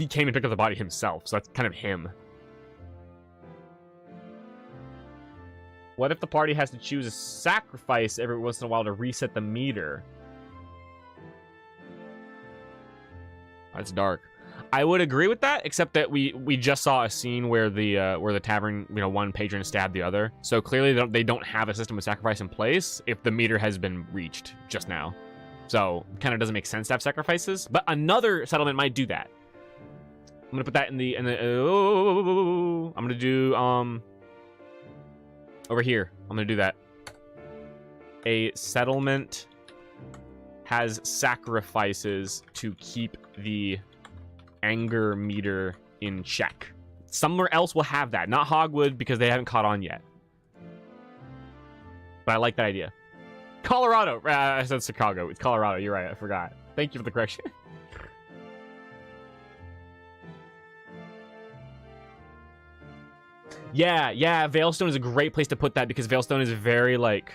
[SPEAKER 1] came and picked up the body himself, so that's kind of him. What if the party has to choose a sacrifice every once in a while to reset the meter? That's dark. I would agree with that, except that we just saw a scene where the tavern, one patron stabbed the other. So clearly they don't have a system of sacrifice in place if the meter has been reached just now. So kind of doesn't make sense to have sacrifices. But another settlement might do that. I'm gonna put that in the. I'm gonna do over here. I'm gonna do that. A settlement has sacrifices to keep the anger meter in check. Somewhere else will have that. Not Hogwood, because they haven't caught on yet. But I like that idea. Colorado. I said Chicago. It's Colorado. You're right. I forgot. Thank you for the correction. Yeah. Veilstone is a great place to put that because Veilstone is very, like...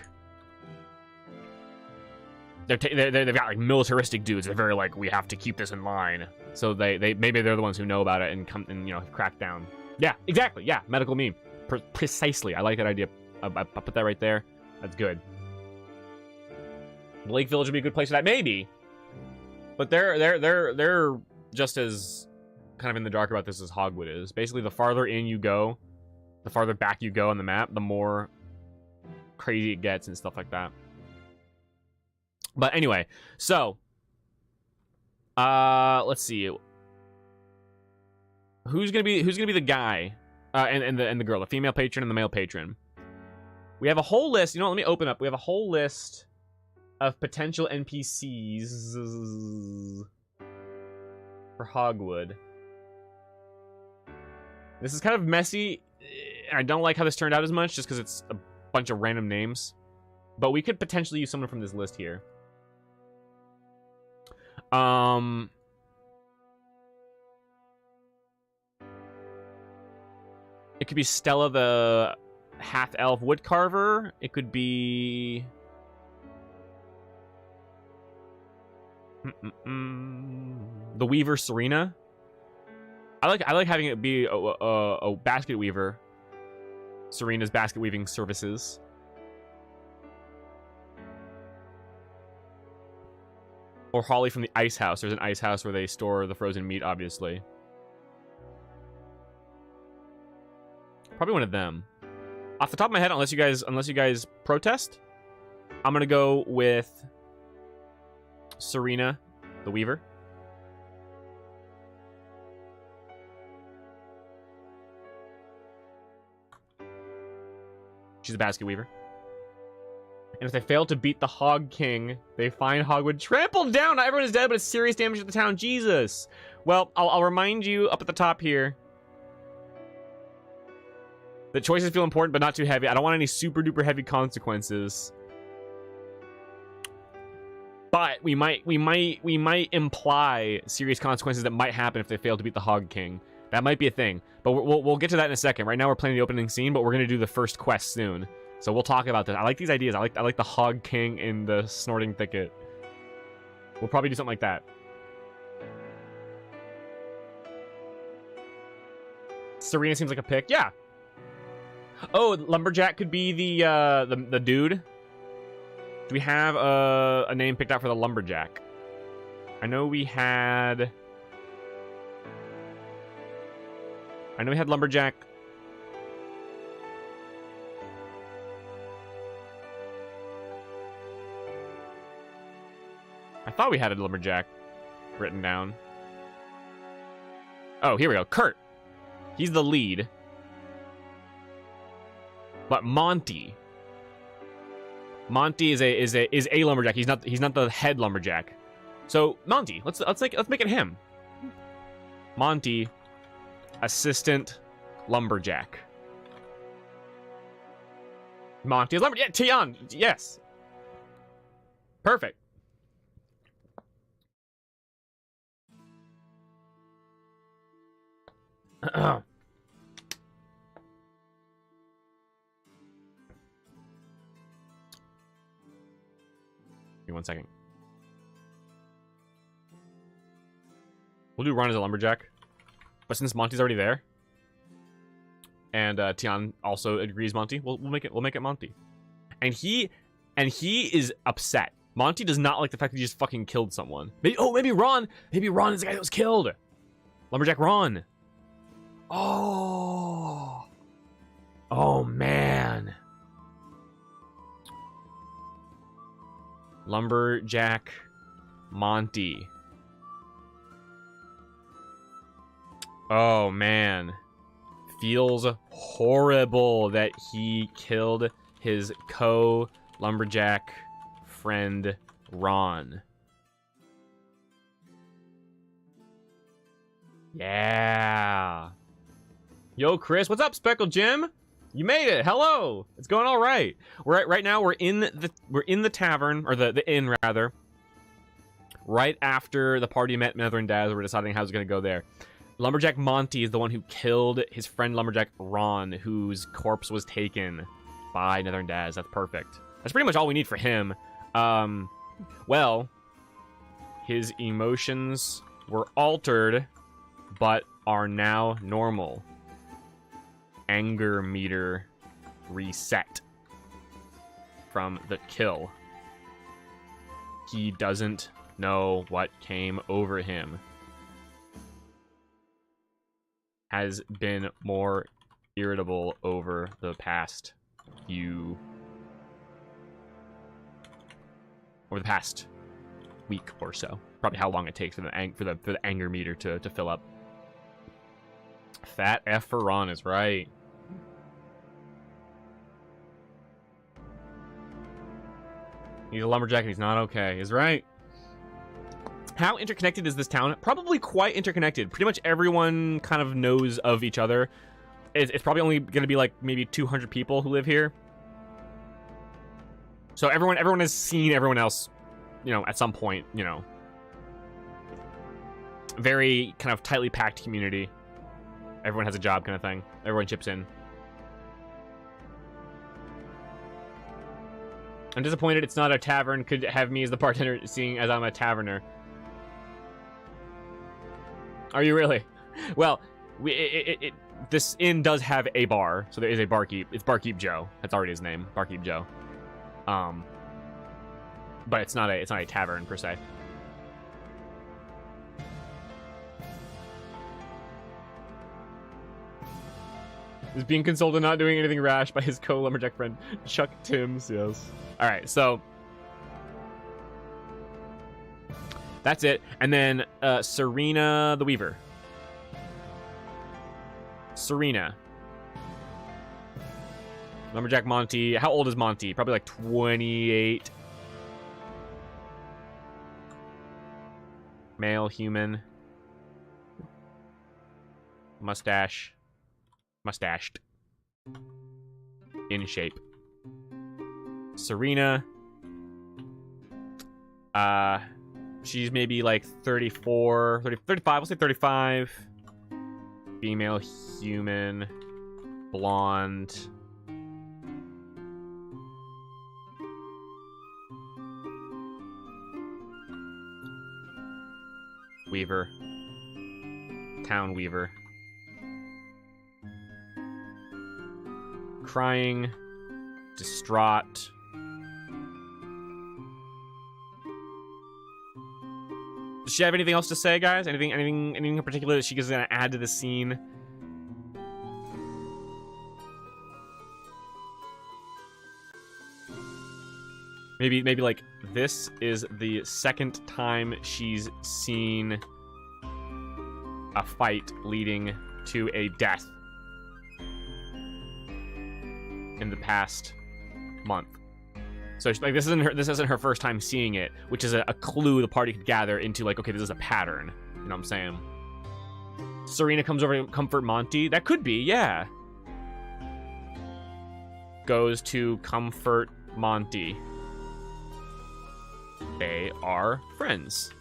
[SPEAKER 1] They've got, like, militaristic dudes. They're very, like, we have to keep this in line. So maybe they're the ones who know about it and come and, crack down. Yeah, exactly. Yeah, medical meme. Precisely. I like that idea. I'll put that right there. That's good. Lake Village would be a good place for that. Maybe. But they're just as kind of in the dark about this as Hogwood is. Basically, the farther in you go, the farther back you go on the map, the more crazy it gets and stuff like that. But anyway, so let's see. Who's gonna be the guy and the girl, the female patron and the male patron? We have a whole list. Let me open up. We have a whole list of potential NPCs for Hogwood. This is kind of messy. I don't like how this turned out as much just because it's a bunch of random names. But we could potentially use someone from this list here. It could be Stella the half-elf woodcarver. It could be... the Weaver Serena. I like having it be a basket weaver. Serena's basket weaving services. Or Holly from the ice house. There's an ice house where they store the frozen meat, obviously. Probably one of them. Off the top of my head, unless you guys protest, I'm gonna go with Serena, the Weaver. She's a basket weaver. And if they fail to beat the Hog King, they find Hogwood trampled down. Not everyone is dead, but it's serious damage to the town. Jesus. Well, I'll remind you up at the top here. The choices feel important, but not too heavy. I don't want any super duper heavy consequences. But we might imply serious consequences that might happen if they fail to beat the Hog King. That might be a thing. But we'll get to that in a second. Right now we're playing the opening scene, but we're gonna do the first quest soon. So we'll talk about this. I like these ideas. I like the Hog King in the Snorting Thicket. We'll probably do something like that. Serena seems like a pick. Yeah. Oh, Lumberjack could be the dude. Do we have a name picked out for the Lumberjack? I know we had Lumberjack. I thought we had a Lumberjack written down. Oh, here we go. Kurt. He's the lead. But Monty is a lumberjack. He's not the head lumberjack. So Monty, let's make it him. Monty, assistant lumberjack. Monty is lumberjack. Yeah, Tian. Yes. Perfect. Give me 1 second. We'll do Ron as a lumberjack, but since Monty's already there, and Tian also agrees Monty, we'll make it Monty, and he is upset. Monty does not like the fact that he just fucking killed someone. Maybe Ron is the guy that was killed. Lumberjack Ron. Oh man. Lumberjack Monty. Oh man. Feels horrible that he killed his co-lumberjack friend Ron. Yeah. Yo, Chris, what's up, Speckled Jim? You made it. Hello. It's going all right. Right now we're in the tavern, or the inn rather. Right after the party met Nether and Daz, we're deciding how it's gonna go there. Lumberjack Monty is the one who killed his friend Lumberjack Ron, whose corpse was taken by Nether and Daz. That's perfect. That's pretty much all we need for him. Well, his emotions were altered, but are now normal. Anger meter reset from the kill. He doesn't know what came over him. Has been more irritable over the past week or so. Probably how long it takes for the anger meter to fill up. Fat F for Ron is right. He's a lumberjack and he's not okay. He's right. How interconnected is this town? Probably quite interconnected. Pretty much everyone kind of knows of each other. It's probably only going to be like maybe 200 people who live here. So everyone has seen everyone else, you know, at some point, you know. Very kind of tightly packed community. Everyone has a job kind of thing. Everyone chips in. I'm disappointed it's not a tavern. Could have me as the bartender, seeing as I'm a taverner. Are you really? Well, this inn does have a bar, so there is a barkeep. It's Barkeep Joe. That's already his name, Barkeep Joe. But it's not a tavern per se. Is being consoled and not doing anything rash by his co-lumberjack friend Chuck Timms. Yes. All right, so that's it. And then Serena the Weaver. Serena. Lumberjack Monty. How old is Monty? Probably like 28. Male human. Mustache. Mustached. In shape. Serena. She's maybe like 34, 35, we'll say 35. Female human. Blonde. Weaver. Town Weaver. Crying. Distraught. Does she have anything else to say, guys? Anything in particular that she's gonna add to the scene? Maybe like this is the second time she's seen a fight leading to a death in the past month. So like this isn't her first time seeing it, which is a clue the party could gather into, like, okay, this is a pattern. You know what I'm saying? Serena comes over to comfort Monty. That could be, yeah. Goes to comfort Monty. They are friends.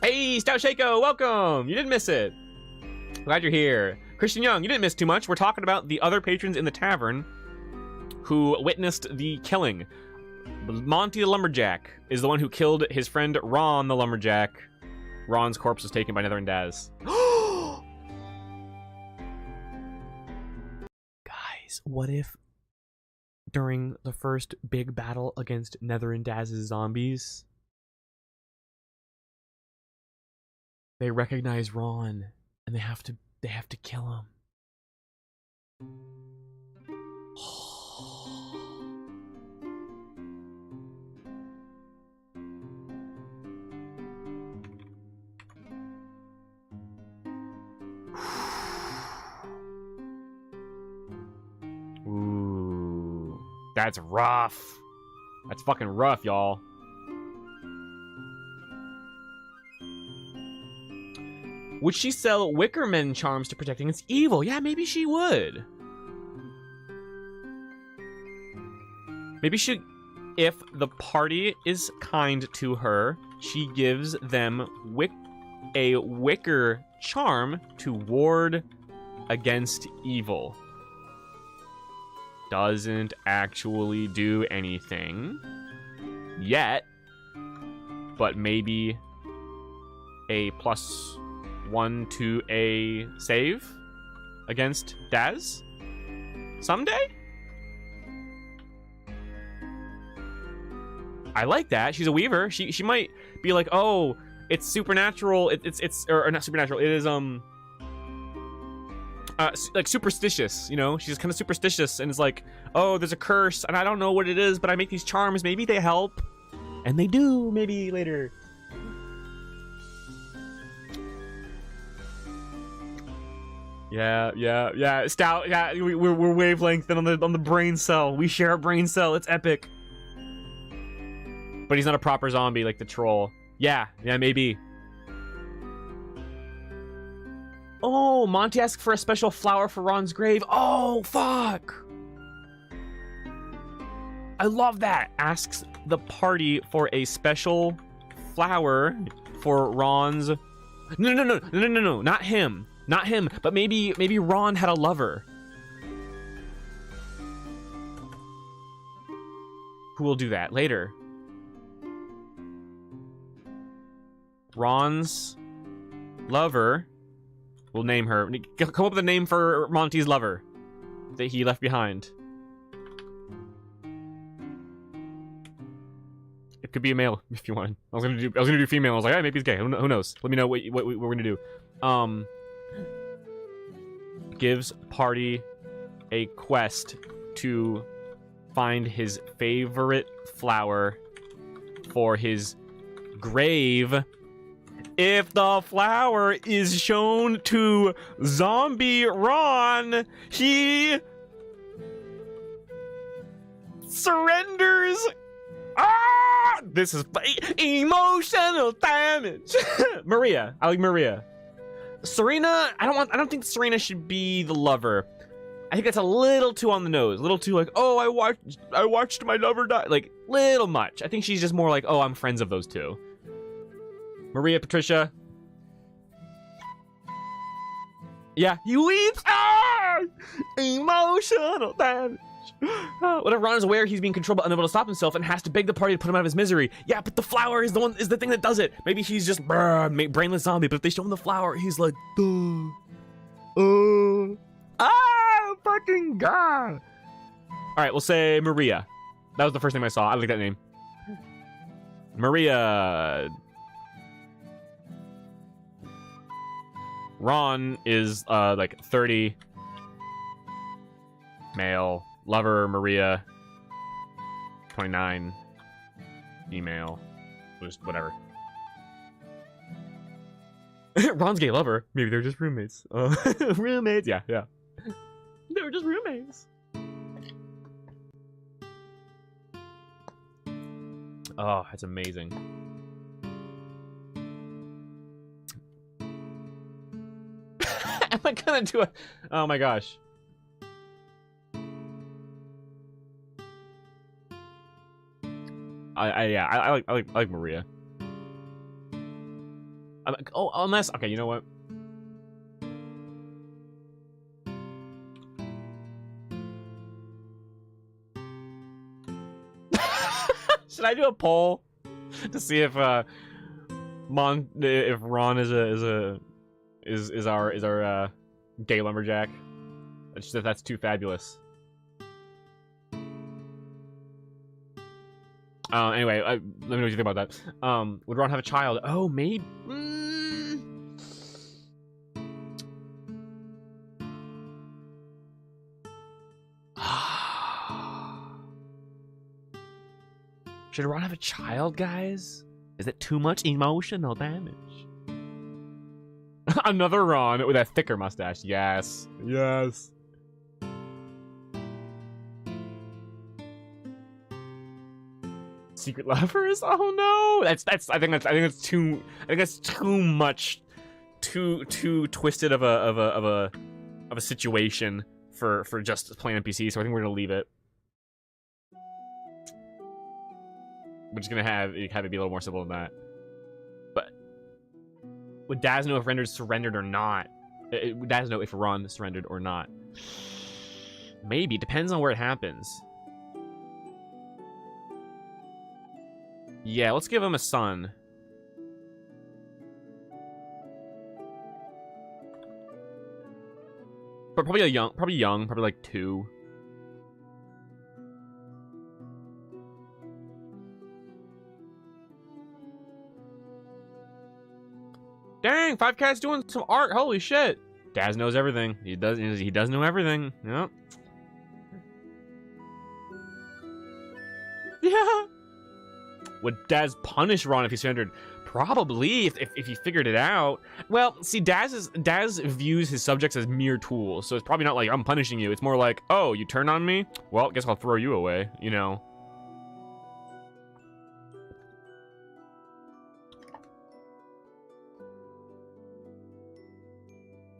[SPEAKER 1] Hey, Stout Shaco, welcome! You didn't miss it. Glad you're here. Christian Young, you didn't miss too much. We're talking about the other patrons in the tavern who witnessed the killing. Monty the Lumberjack is the one who killed his friend Ron the Lumberjack. Ron's corpse was taken by Nether and Daz. Guys, what if during the first big battle against Nether and Daz's zombies, they recognize Ron and they have to kill him? Ooh, that's rough. That's fucking rough, y'all. Would she sell Wickerman charms to protect against evil? Yeah, maybe she would. Maybe she, if the party is kind to her, she gives them a wicker charm to ward against evil. Doesn't actually do anything yet, but maybe a +1 to a save against Daz someday? I like that. She's a weaver. She might be like, oh, it's supernatural. It's or not supernatural. It is like superstitious, you know? She's kind of superstitious and it's like, oh, there's a curse and I don't know what it is, but I make these charms. Maybe they help. And they do, maybe later. Yeah. Stout, yeah, we're wavelength on the brain cell. We share a brain cell. It's epic. But he's not a proper zombie like the troll. Yeah, maybe. Oh, Monty asked for a special flower for Ron's grave. Oh, fuck. I love that. Asks the party for a special flower for Ron's... No, not him. Not him, but maybe Ron had a lover. Who will do that later? Ron's lover. We'll name her. Come up with a name for Monty's lover that he left behind. It could be a male if you want. I was gonna do female. I was like, hey, maybe he's gay. Who knows? Let me know what we're gonna do. Gives party a quest to find his favorite flower for his grave. If the flower is shown to zombie Ron, he surrenders. Ah! This is emotional damage. Maria. I like Maria. Serena, I don't think Serena should be the lover. I think that's a little too on the nose. A little too like, oh, I watched my lover die. Like, little much. I think she's just more like, oh, I'm friends of those two. Maria, Patricia. Yeah, he weeps. Ah! Emotional damage. Whenever Ron is aware he's being controlled but unable to stop himself and has to beg the party to put him out of his misery. Yeah, but the flower is the thing that does it. Maybe he's just brainless zombie, but if they show him the flower, he's like, fucking God. Alright, we'll say Maria. That was the first name I saw. I like that name. Maria. Ron is like 30. Male. Lover, Maria. 29. Female. Just whatever. Ron's gay lover. Maybe they're just roommates. Roommates. Yeah. They were just roommates. Oh, that's amazing. Am I gonna do a... Oh my gosh. Yeah, I like Maria. Oh, unless... Okay, you know what? Should I do a poll to see if Ron is our gay lumberjack? That's too fabulous. Anyway, let me know what you think about that. Would Ron have a child? Oh, maybe. Should Ron have a child, guys? Is it too much emotional damage? Another Ron with a thicker mustache. Yes. Yes. Secret lovers? Oh no! I think that's too much, too twisted of a situation for just plain NPC. So I think we're gonna leave it. We're just gonna have it be a little more simple than that. But would Daz know if Rendered surrendered or not? Would Daz know if Ron surrendered or not? Maybe. Depends on where it happens. Yeah, let's give him a son. But probably young, probably like 2. Dang, 5Cat's doing some art. Holy shit. Daz knows everything. He does know everything. Yep. Yeah. Would Daz punish Ron if he surrendered? Probably, if he figured it out. Well, see, Daz views his subjects as mere tools, so it's probably not like, I'm punishing you. It's more like, oh, you turned on me? Well, guess I'll throw you away, you know?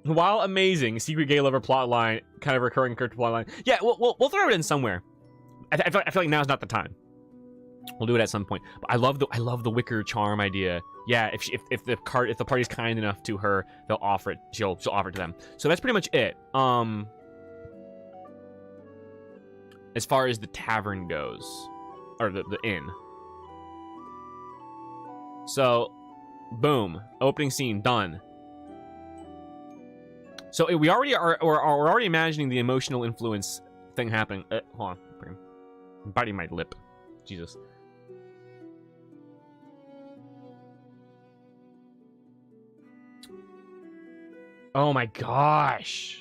[SPEAKER 1] While amazing, secret gay lover plotline, kind of recurring character plotline. Yeah, we'll throw it in somewhere. I feel like now's not the time. We'll do it at some point. But I love the wicker charm idea. Yeah, if the party's kind enough to her, they'll offer it. She'll offer it to them. So that's pretty much it. As far as the tavern goes, or the inn. So, boom, opening scene done. So we already are. We're already imagining the emotional influence thing happening. Hold on, I'm biting my lip. Jesus. Oh my gosh.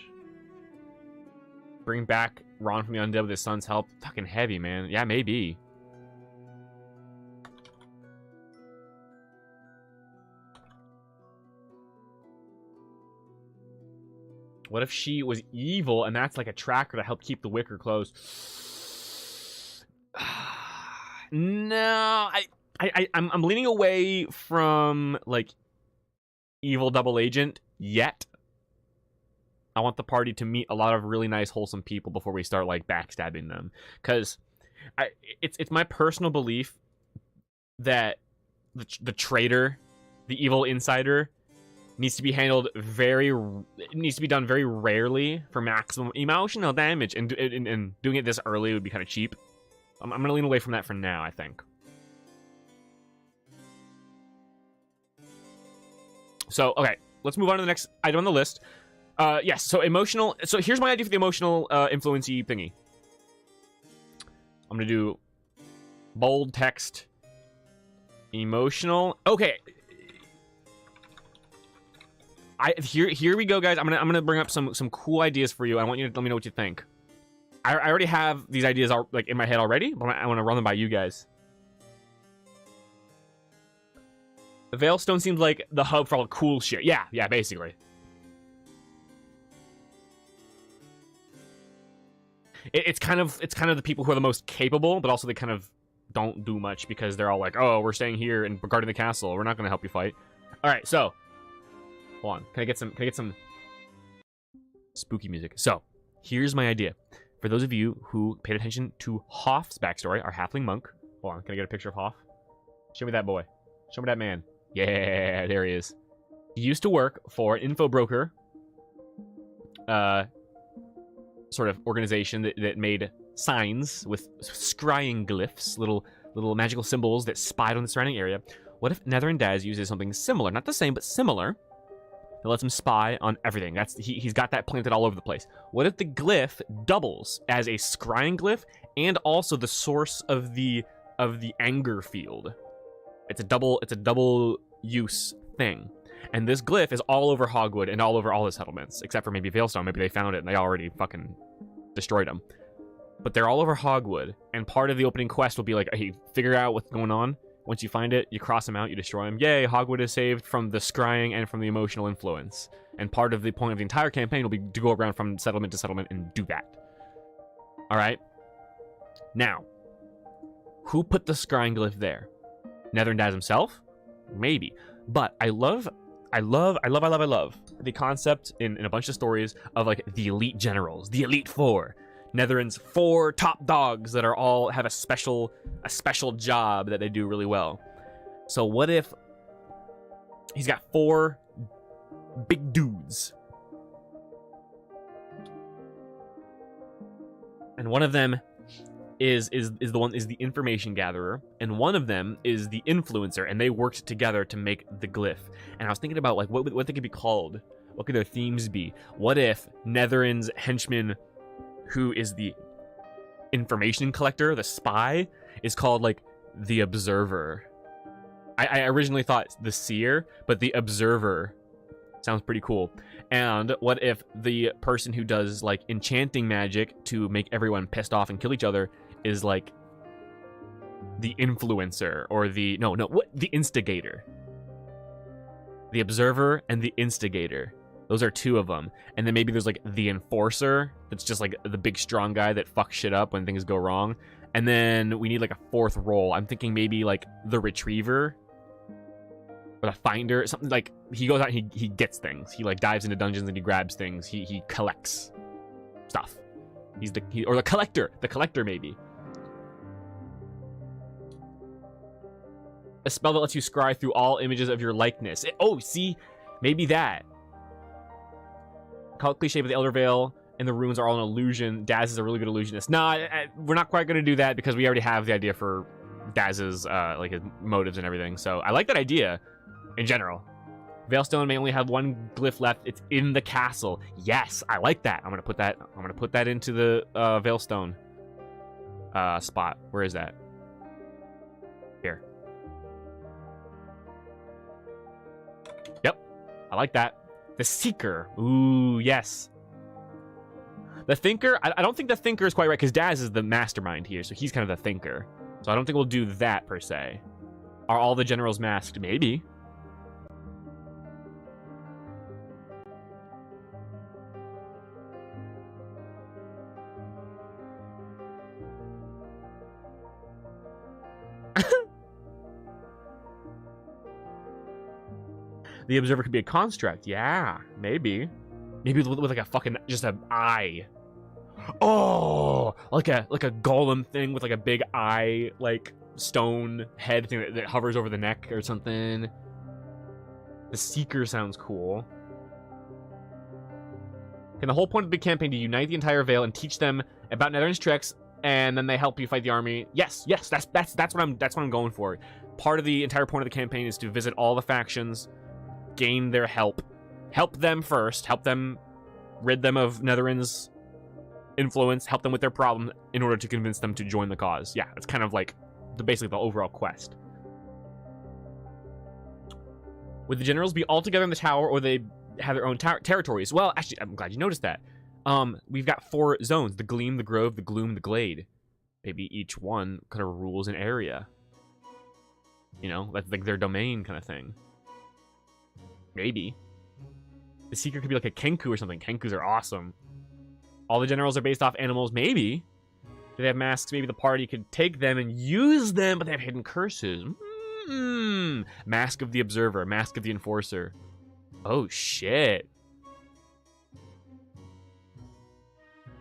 [SPEAKER 1] Bring back Ron from the undead with his son's help. Fucking heavy, man. Yeah, maybe. What if she was evil and that's like a tracker to help keep the wicker closed? No, I'm leaning away from like evil double agent yet. I want the party to meet a lot of really nice, wholesome people before we start like backstabbing them. Because it's my personal belief that the traitor, the evil insider, needs to be handled it needs to be done very rarely for maximum emotional damage, and doing it this early would be kind of cheap. I'm gonna lean away from that for now, I think. So, okay, let's move on to the next item on the list. Yes, so emotional. So here's my idea for the emotional influence-y thingy. I'm gonna do bold text, emotional. Okay. Here we go, guys. I'm gonna bring up some cool ideas for you. I want you to let me know what you think. I already have these ideas like in my head already, but I want to run them by you guys. The Veilstone seems like the hub for all the cool shit. Yeah, basically. It's kind of the people who are the most capable, but also they kind of don't do much because they're all like, oh, we're staying here and guarding the castle. We're not going to help you fight. All right, so hold on. Can I get some spooky music? So here's my idea. For those of you who paid attention to Hoff's backstory, our halfling monk. Hold on, can I get a picture of Hoff? Show me that boy. Show me that man. Yeah, there he is. He used to work for an info broker sort of organization that made signs with scrying glyphs, little magical symbols that spied on the surrounding area. What if Netherin Daz uses something similar, not the same, but similar, that lets him spy on everything? He's got that planted all over the place. What if the glyph doubles as a scrying glyph and also the source of the anger field? It's a double use thing. And this glyph is all over Hogwood and all over all the settlements, except for maybe Veilstone. Maybe they found it and they already fucking destroyed them. But they're all over Hogwood, and part of the opening quest will be like, hey, figure out what's going on. Once you find it, you cross them out, you destroy them. Yay, Hogwood is saved from the scrying and from the emotional influence. And part of the point of the entire campaign will be to go around from settlement to settlement and do that. Alright? Now, who put the scrying glyph there? Netherin Daz himself? Maybe. But I love the concept in a bunch of stories of like the elite generals, the elite four. Netherin's 4 top dogs that are all have a special job that they do really well. So what if he's got 4 big dudes, and one of them is the information gatherer, and one of them is the influencer, and they worked together to make the glyph. And I was thinking about like what they could be called. What could their themes be? What if Netherin's henchman, who is the information collector, the spy, is called like the observer? I originally thought the seer, but the observer sounds pretty cool. And what if the person who does like enchanting magic to make everyone pissed off and kill each other is like the influencer, or the the instigator? The observer and the instigator. Those are 2 of them. And then maybe there's like the enforcer, that's just like the big strong guy that fucks shit up when things go wrong. And then we need like a 4th role. I'm thinking maybe like the retriever or the finder, something like he goes out and he gets things. He like dives into dungeons and he grabs things. He collects stuff. He's or the collector. The collector maybe. A spell that lets you scry through all images of your likeness. See, maybe that. Call it cliche, but the Elder Veil and the runes are all an illusion. Daz is a really good illusionist. Nah, we're not quite going to do that because we already have the idea for Daz's like his motives and everything. So I like that idea in general. Veilstone may only have 1 glyph left. It's in the castle. Yes, I like that. I'm gonna put that into the Veilstone spot. Where is that? Here. Yep, I like that. The Seeker. Ooh, yes. The Thinker, I don't think the Thinker is quite right, because Daz is the mastermind here, so he's kind of the Thinker. So I don't think we'll do that, per se. Are all the generals masked? Maybe. The Observer could be a construct. Yeah, maybe. Maybe with like a fucking, just an eye. Oh, like a golem thing with like a big eye, like stone head thing that hovers over the neck or something. The Seeker sounds cool. And the whole point of the big campaign to unite the entire Vale and teach them about Netherin's tricks, and then they help you fight the army. Yes, that's what I'm going for. Part of the entire point of the campaign is to visit all the factions, gain their help them first, help them rid them of Netherin's influence, help them with their problem in order to convince them to join the cause. Yeah, it's kind of like basically the overall quest. Would the generals be all together in the tower, or they have their own territories? Well, actually, I'm glad you noticed that. We've got 4 zones: the Gleam, the Grove, the Gloom, the Glade. Maybe each one kind of rules an area. You know, that's like their domain kind of thing. Maybe. The Seeker could be like a Kenku or something. Kenkus are awesome. All the generals are based off animals. Maybe. they have masks, maybe the party could take them and use them, but they have hidden curses. Mask of the Observer, Mask of the Enforcer. Oh, shit.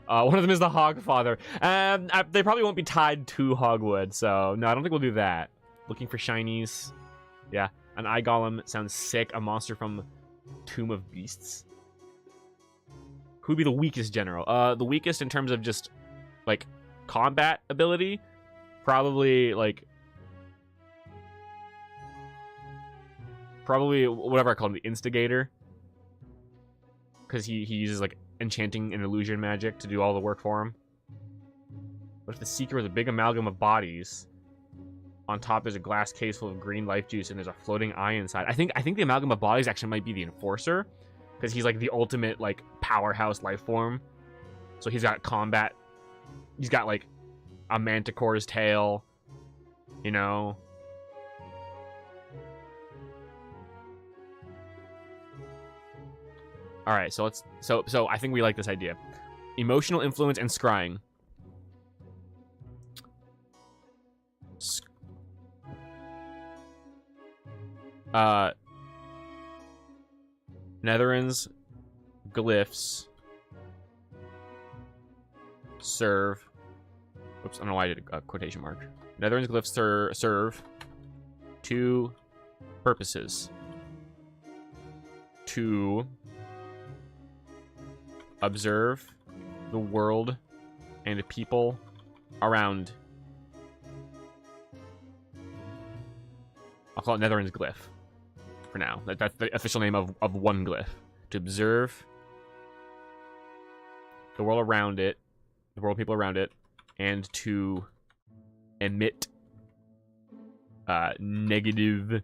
[SPEAKER 1] One of them is the Hogfather. They probably won't be tied to Hogwood, so no, I don't think we'll do that. Looking for shinies. Yeah, an Eye Golem sounds sick. A monster from Tomb of Beasts. Who'd be the weakest general? The weakest in terms of just, like, combat ability? Probably, like... Probably, whatever I call him, the Instigator. Because he uses, like, enchanting and illusion magic to do all the work for him. What if the Seeker was a big amalgam of bodies? On top there's a glass case full of green life juice and there's a floating eye inside. I think the amalgam of bodies actually might be the Enforcer. Because he's like the ultimate like powerhouse life form. So he's got combat. He's got like a manticore's tail. You know. Alright, so let's so I think we like this idea. Emotional influence and scrying. Netherins, glyphs, serve. Oops, I don't know why I did a quotation mark. Netherins, glyphs serve two purposes. To observe the world and people around. I'll call it Netherins glyph for now. That's the official name of one glyph. To observe the world around it, the world people around it, and to emit negative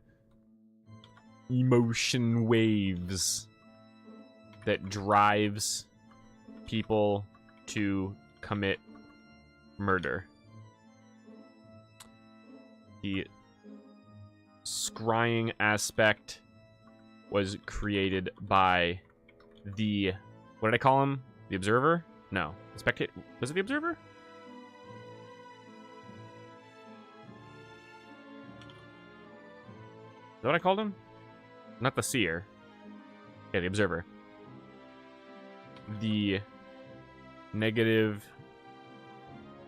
[SPEAKER 1] emotion waves that drives people to commit murder. The scrying aspect was created by the... What did I call him? The Observer? No. The Spectator? Was it the Observer? Is that what I called him? Not the Seer. Yeah, the Observer. The negative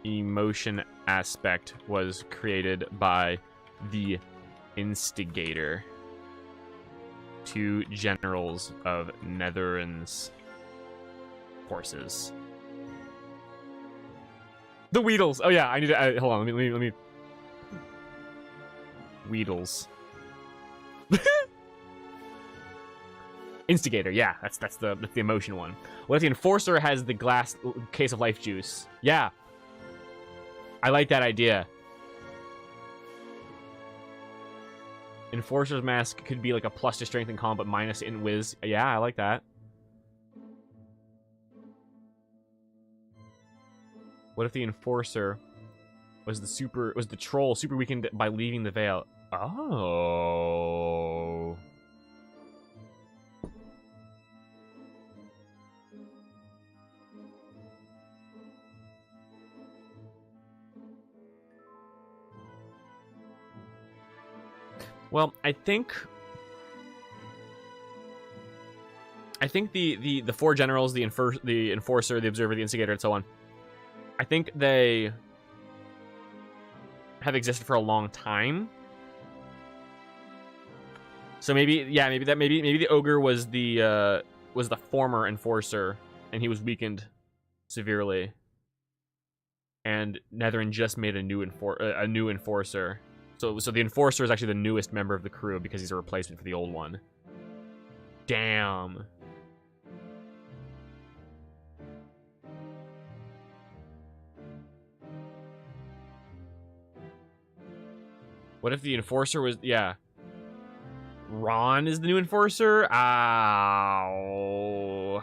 [SPEAKER 1] emotion aspect was created by the Instigator. Two generals of Netherins forces. The Weedles. Oh yeah, I need to hold on. Let me. Weedles. Instigator. Yeah, that's the emotion one. What if the Enforcer has the glass case of life juice? Yeah, I like that idea. Enforcer's mask could be like a plus to strength and calm, but minus in whiz. Yeah, I like that. What if the Enforcer was the troll super weakened by leaving the veil? Oh. Well, I think the four generals, the Enforcer, the Observer, the Instigator, and so on, I think they have existed for a long time. So maybe the Ogre was the former Enforcer, and he was weakened severely. And Netherin just made a new Enforcer. So the Enforcer is actually the newest member of the crew because he's a replacement for the old one. Damn. What if the Enforcer was... Yeah. Ron is the new Enforcer? Ow.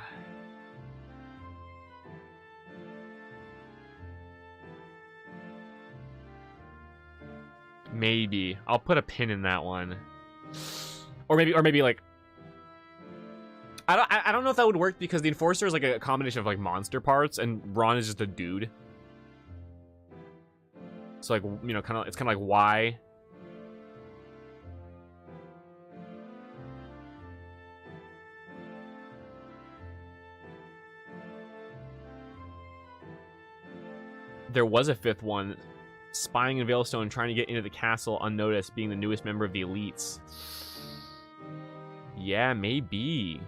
[SPEAKER 1] Maybe. I'll put a pin in that one. Or maybe like... I don't know if that would work because the Enforcer is like a combination of like monster parts and Ron is just a dude. So like, you know, it's kind of like Y. There was a fifth one, spying in Veilstone, trying to get into the castle unnoticed, being the newest member of the elites. Yeah, maybe.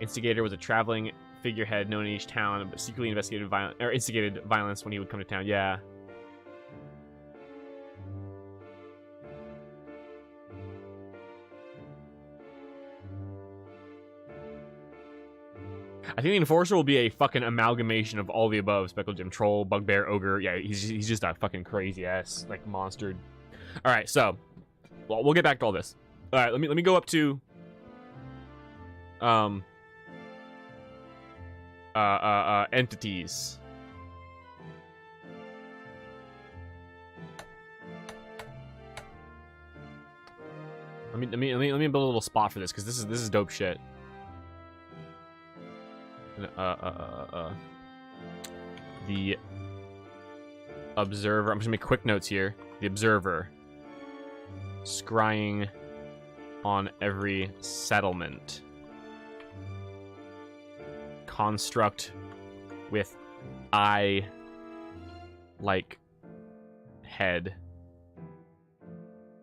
[SPEAKER 1] Instigator was a traveling figurehead known in each town, but secretly instigated violence when he would come to town. Yeah. I think the Enforcer will be a fucking amalgamation of all the above. Speckled Gem, Troll, Bugbear, Ogre. Yeah, he's just a fucking crazy-ass, like, monster. Alright, so... Well, we'll get back to all this. Alright, let me go up to... entities. Let me build a little spot for this, because this is dope shit. The Observer. I'm just gonna make quick notes here. The Observer. Scrying on every settlement. Construct with eye like head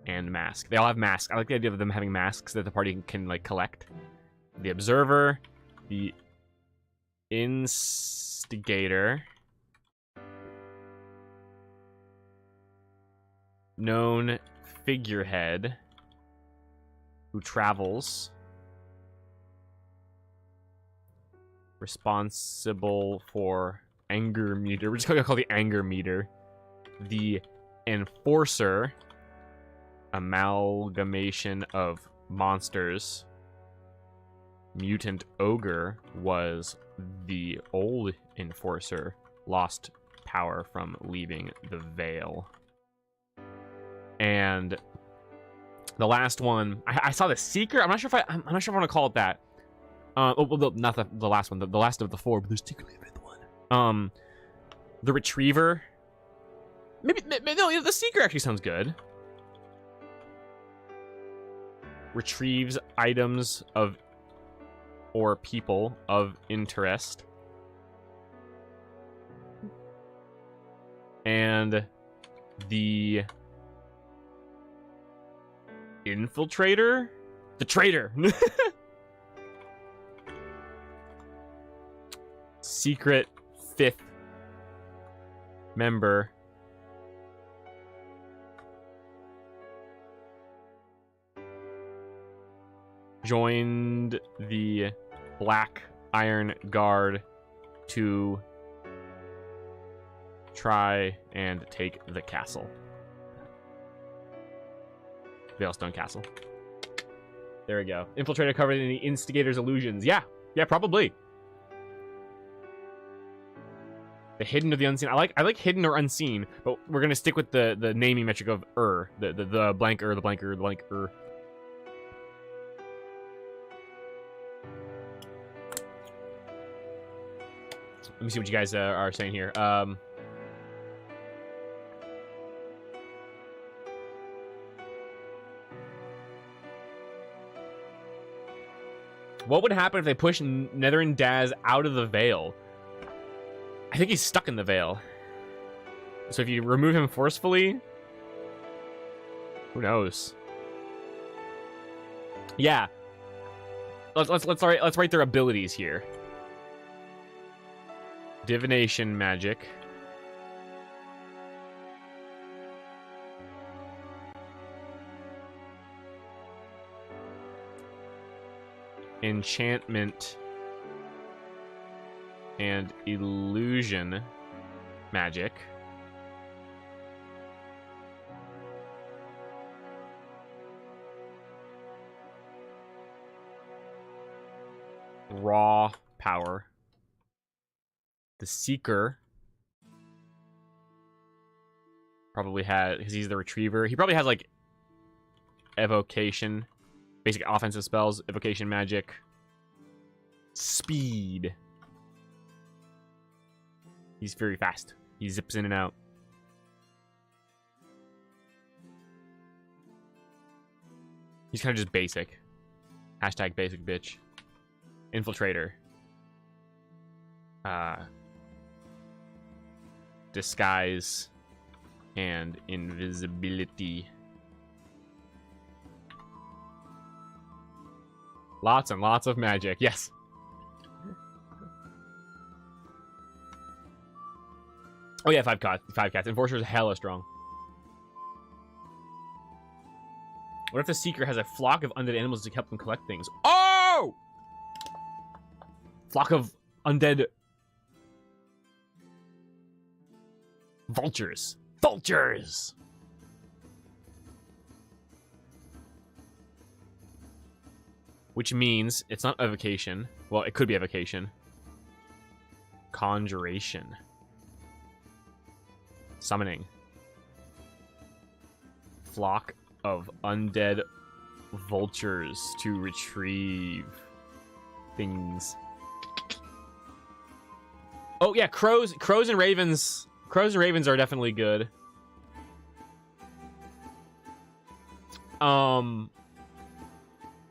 [SPEAKER 1] and mask. They all have masks. I like the idea of them having masks that the party can like collect. The Observer, the Instigator, known figurehead who travels, responsible for anger meter. We're just gonna call the anger meter. The Enforcer, amalgamation of monsters. Mutant Ogre was the old Enforcer, lost power from leaving the Vale. And the last one, I saw the Seeker. I'm not sure if I want to call it that. Well, not the last one, the last of the four, but there's technically a fifth one. The Retriever. Maybe no, the Seeker actually sounds good. Retrieves items of or people of interest. And the Infiltrator? The Traitor! Secret fifth member. Joined the Black Iron Guard to try and take the castle. Veilstone Castle. There we go. Infiltrator covered in the Instigator's illusions. Yeah, probably. The hidden or the unseen. I like hidden or unseen, but we're gonna stick with the naming metric of the blank the blank the blank Let me see what you guys are saying here. What would happen if they push Netherin Daz out of the Vale? I think he's stuck in the Vale. So if you remove him forcefully, who knows? Yeah. Let's write their abilities here. Divination magic. Enchantment and illusion magic. Raw power. The Seeker probably had, because he's the Retriever, he probably has like evocation, basic offensive spells, evocation magic, speed. He's very fast. He zips in and out. He's kind of just basic. Hashtag basic bitch. Infiltrator. Disguise. And invisibility. Lots and lots of magic. Yes. Oh yeah, 5 cats. Enforcer's hella strong. What if the Seeker has a flock of undead animals to help them collect things? Oh! Flock of undead... vultures. Vultures! Which means it's not evocation. Well, it could be evocation. Conjuration. Summoning. Flock of undead vultures to retrieve things. Oh yeah, crows and ravens. Crows and ravens are definitely good.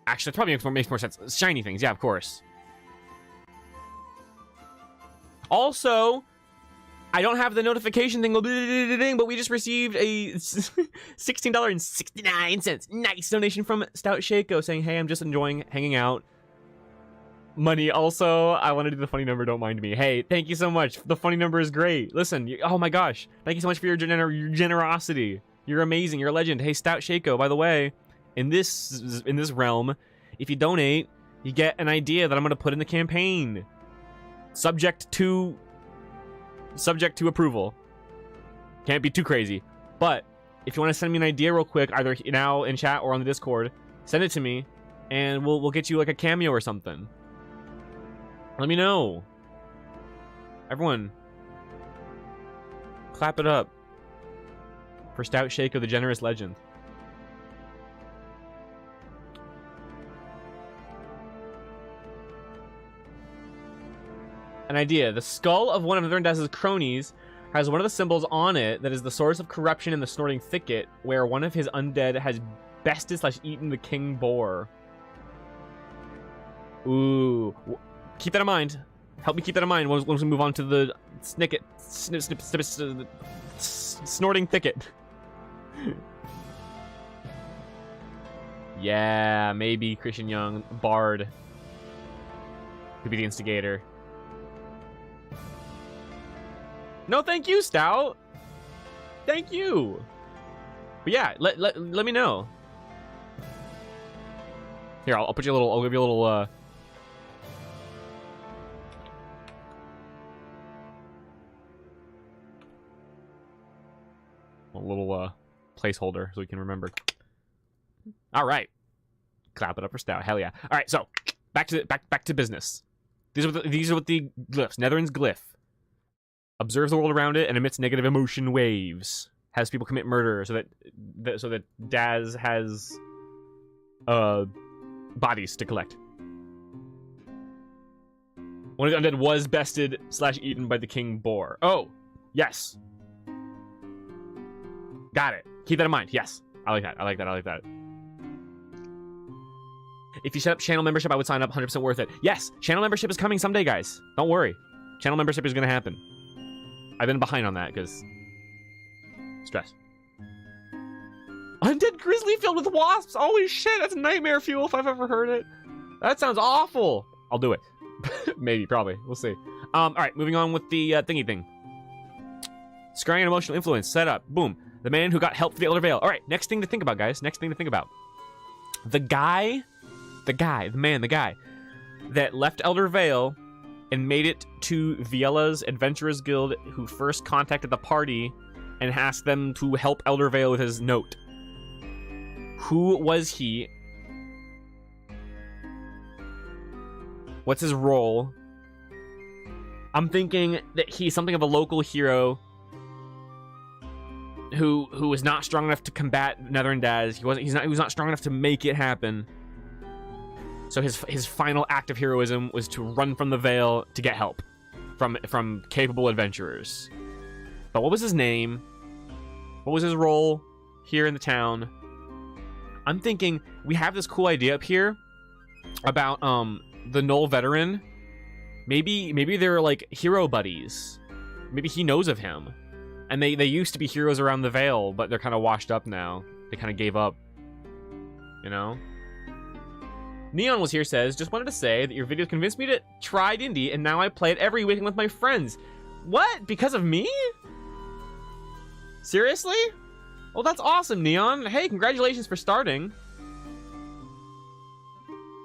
[SPEAKER 1] Actually, that probably makes more sense. Shiny things, yeah, of course. Also, I don't have the notification thing, but we just received a $16.69 nice donation from Stout Shaco saying, hey, I'm just enjoying hanging out. Money. Also, I want to do the funny number, don't mind me. Hey, thank you so much. The funny number is great. Listen, oh my gosh. Thank you so much for your generosity. You're amazing. You're a legend. Hey, Stout Shaco, by the way, in this realm, if you donate, you get an idea that I'm going to put in the campaign. Subject to approval. Can't be too crazy. But if you want to send me an idea real quick, either now in chat or on the Discord, send it to me, and we'll get you like a cameo or something. Let me know. Everyone, clap it up for Stout Shaco, the generous legend. An idea. The skull of one of Nthernda's cronies has one of the symbols on it that is the source of corruption in the Snorting Thicket, where one of his undead has bested/eaten the king boar. Ooh. Keep that in mind. Help me keep that in mind once we move on to the Snorting Thicket. Yeah, maybe Christian Young. Bard. Could be the instigator. No, thank you, Stout. Thank you. But yeah, let me know. Here, I'll put you a little. I'll give you a little. A little placeholder so we can remember. All right, clap it up for Stout. Hell yeah! All right, so back to business. These are what the glyphs. Netherin's glyph. Observes the world around it and emits negative emotion waves. Has people commit murder so that Daz has bodies to collect. One of the undead was bested/eaten by the king boar. Oh, yes. Got it. Keep that in mind. Yes. I like that. I like that. I like that. If you set up channel membership, I would sign up. 100% worth it. Yes. Channel membership is coming someday, guys. Don't worry. Channel membership is going to happen. I've been behind on that because stress. Undead grizzly filled with wasps. Holy shit, that's nightmare fuel if I've ever heard it. That sounds awful. I'll do it. Maybe, probably. We'll see. All right, moving on with the thingy thing. Scrying and emotional influence. Set up. Boom. The man who got help for the Elder Vale. All right, next thing to think about, guys. Next thing to think about. The guy that left Elder Vale and made it to Viela's Adventurers Guild, who first contacted the party and asked them to help Elder Vale with his note. Who was he? What's his role? I'm thinking that he's something of a local hero who was not strong enough to combat Nthernda's. He was not strong enough to make it happen. So his final act of heroism was to run from the Vale to get help from capable adventurers. But what was his name? What was his role here in the town? I'm thinking we have this cool idea up here about the Knoll veteran. Maybe they're like hero buddies. Maybe he knows of him. And they used to be heroes around the Vale, but they're kind of washed up now. They kind of gave up. You know? Neon was here, says, just wanted to say that your videos convinced me to try D&D, and now I play it every weekend with my friends. What? Because of me? Seriously? Well, that's awesome, Neon. Hey, congratulations for starting.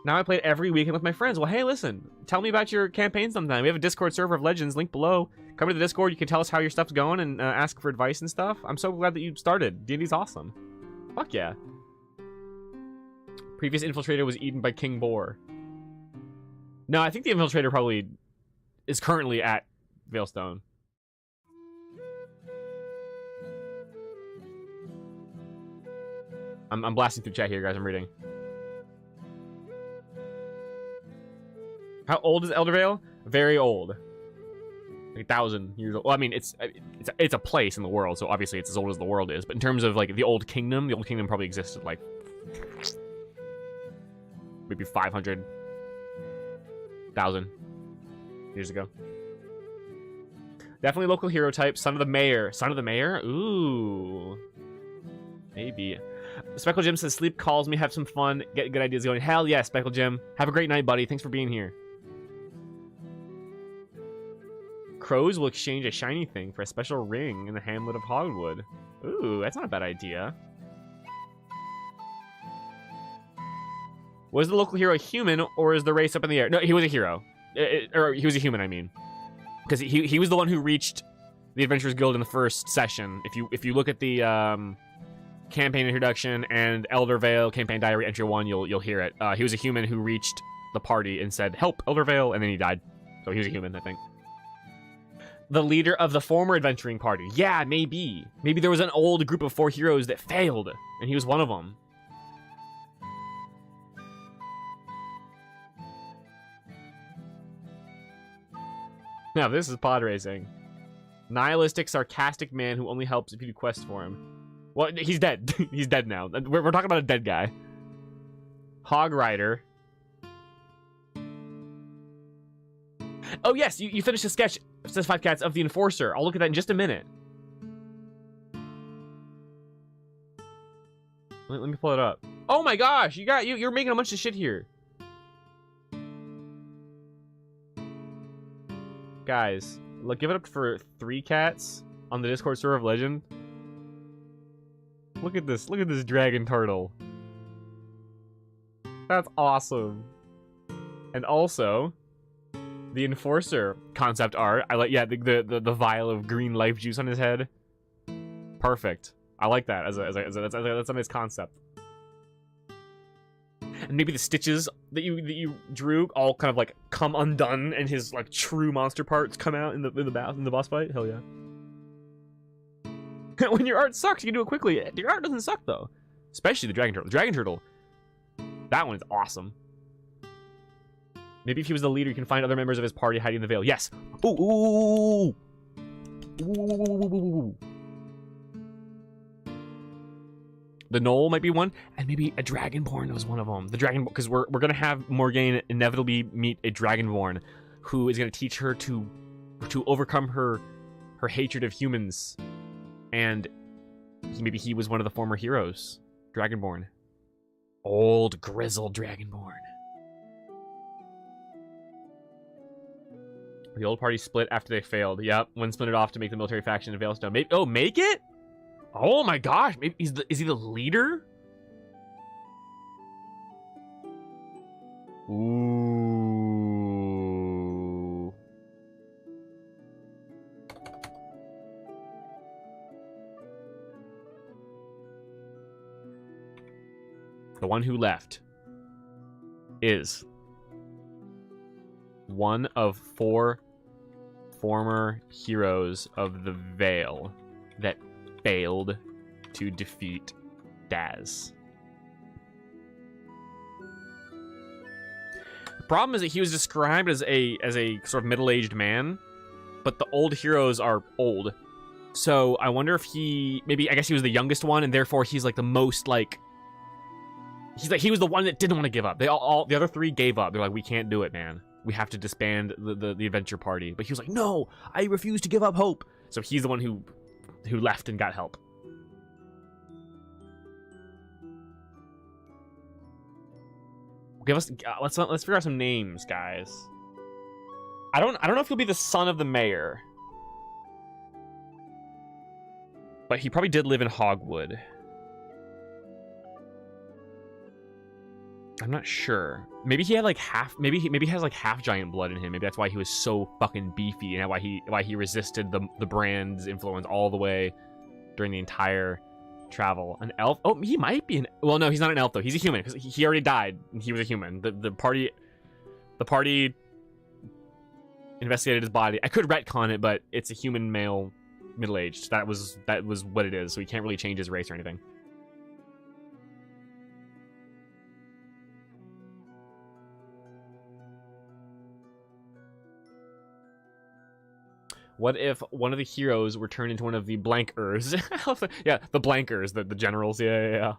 [SPEAKER 1] Now I play it every weekend with my friends. Well, hey, listen. Tell me about your campaign sometime. We have a Discord server of Legends, link below. Come to the Discord. You can tell us how your stuff's going and ask for advice and stuff. I'm so glad that you started. D&D's awesome. Fuck yeah. Previous infiltrator was eaten by King Boar. No, I think the infiltrator probably is currently at Veilstone. I'm blasting through chat here, guys. I'm reading. How old is Eldervale? Very old. Like 1,000 years old. Well, I mean, it's a place in the world, so obviously it's as old as the world is. But in terms of like the Old Kingdom probably existed like maybe 500,000 years ago. Definitely local hero type. Son of the mayor. Son of the mayor? Ooh. Maybe. Speckle Jim says, sleep calls me, have some fun, get good ideas going. Hell yeah, Speckle Jim. Have a great night, buddy. Thanks for being here. Crows will exchange a shiny thing for a special ring in the hamlet of Hogwood. Ooh, that's not a bad idea. Was the local hero a human, or is the race up in the air? No, he was a hero. Or he was a human, I mean. Because he was the one who reached the Adventurers Guild in the first session. If you look at the campaign introduction and Eldervale campaign diary entry 1, you'll hear it. He was a human who reached the party and said, "Help, Eldervale," and then he died. So he was a human, I think. The leader of the former adventuring party. Yeah, maybe. Maybe there was an old group of 4 heroes that failed, and he was one of them. Now, this is pod racing. Nihilistic, sarcastic man who only helps if you do quests for him. Well, he's dead. He's dead now. We're talking about a dead guy. Hog Rider. Oh, yes, you finished a sketch, says 5 Cats, of the Enforcer. I'll look at that in just a minute. Let me pull it up. Oh my gosh, you're making a bunch of shit here. Guys, look, give it up for 3 Cats on the Discord server of Legend. Look at this dragon turtle. That's awesome. And also, the Enforcer concept art. I like, yeah, the vial of green life juice on his head. Perfect. I like that that's a nice concept. And maybe the stitches that you drew all kind of like come undone, and his like true monster parts come out in the boss fight. Hell yeah. When your art sucks, you can do it quickly. Your art doesn't suck though, especially the dragon turtle. The dragon turtle, that one is awesome. Maybe if he was the leader, you can find other members of his party hiding in the Vale. Yes. Ooh. Ooh. The Knoll might be one, and maybe a Dragonborn was one of them. The Dragon, because we're gonna have Morgane inevitably meet a Dragonborn, who is gonna teach her to overcome her hatred of humans, and maybe he was one of the former heroes. Dragonborn, old grizzled Dragonborn. The old party split after they failed. Yep, one splintered off to make the military faction in Veilstone. Make it? Oh my gosh, maybe is he the leader? Ooh. The one who left is one of 4 former heroes of the Vale that failed to defeat Daz. The problem is that he was described as a sort of middle-aged man, but the old heroes are old. So I wonder if I guess he was the youngest one, and therefore he's like the most like He's like, he was the one that didn't want to give up. They all the other 3 gave up. They're like, we can't do it, man. We have to disband the adventure party. But he was like, no, I refuse to give up hope. So he's the one who left and got help. Give us let's figure out some names, guys. I don't know if he'll be the son of the mayor. But he probably did live in Hogwood. I'm not sure. Maybe he had like half. Maybe he has like half giant blood in him. Maybe that's why he was so fucking beefy, and why he resisted the brand's influence all the way during the entire travel. An elf? Oh, he might be an. Well, no, he's not an elf though. He's a human because he already died. And he was a human. The party investigated his body. I could retcon it, but it's a human male, middle-aged. That was what it is. So he can't really change his race or anything. What if one of the heroes were turned into one of the blankers? Yeah, the blankers, the generals. Yeah.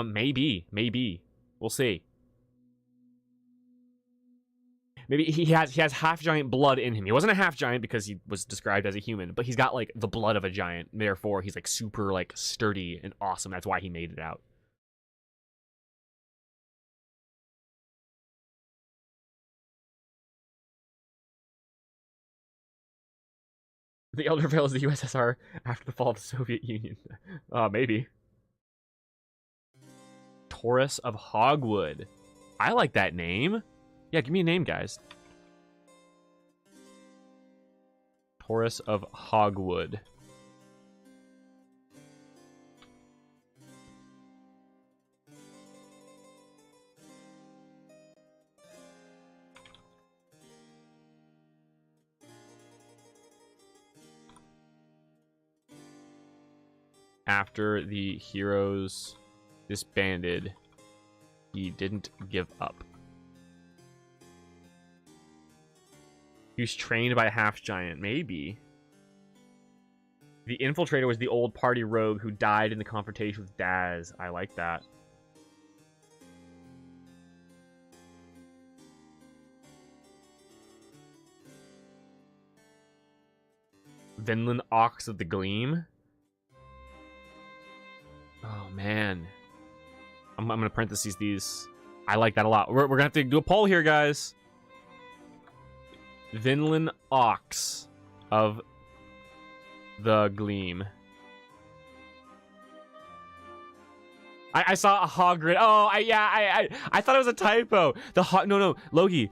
[SPEAKER 1] Maybe. We'll see. Maybe he has half giant blood in him. He wasn't a half giant because he was described as a human, but he's got like the blood of a giant. Therefore, he's like super like sturdy and awesome. That's why he made it out. The Elder Vale is the USSR after the fall of the Soviet Union. Maybe. Taurus of Hogwood. I like that name. Yeah, give me a name, guys. Taurus of Hogwood. After the heroes disbanded, he didn't give up. He was trained by a half-giant, maybe. The infiltrator was the old party rogue who died in the confrontation with Daz. I like that. Vinland Ox of the Gleam. Oh, man. I'm going to parentheses these. I like that a lot. We're going to have to do a poll here, guys. Vinland Ox of the Gleam. I saw a Hagrid. Oh, I thought it was a typo. No, Loki.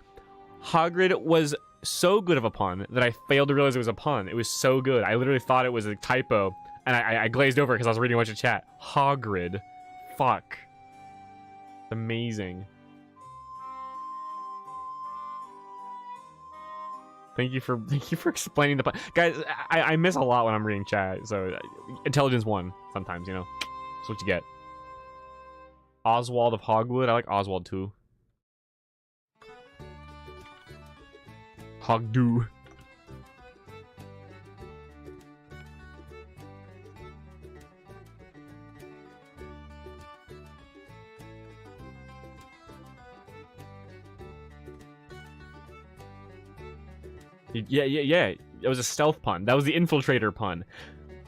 [SPEAKER 1] Hagrid was so good of a pun that I failed to realize it was a pun. It was so good. I literally thought it was a typo. And I glazed over because I was reading a bunch of chat. Hagrid. Fuck. Amazing. Thank you for explaining the... Guys, I miss a lot when I'm reading chat, so... Intelligence 1, sometimes, you know? That's what you get. Oswald of Hogwood. I like Oswald, too. Hogdo. Yeah. It was a stealth pun. That was the infiltrator pun.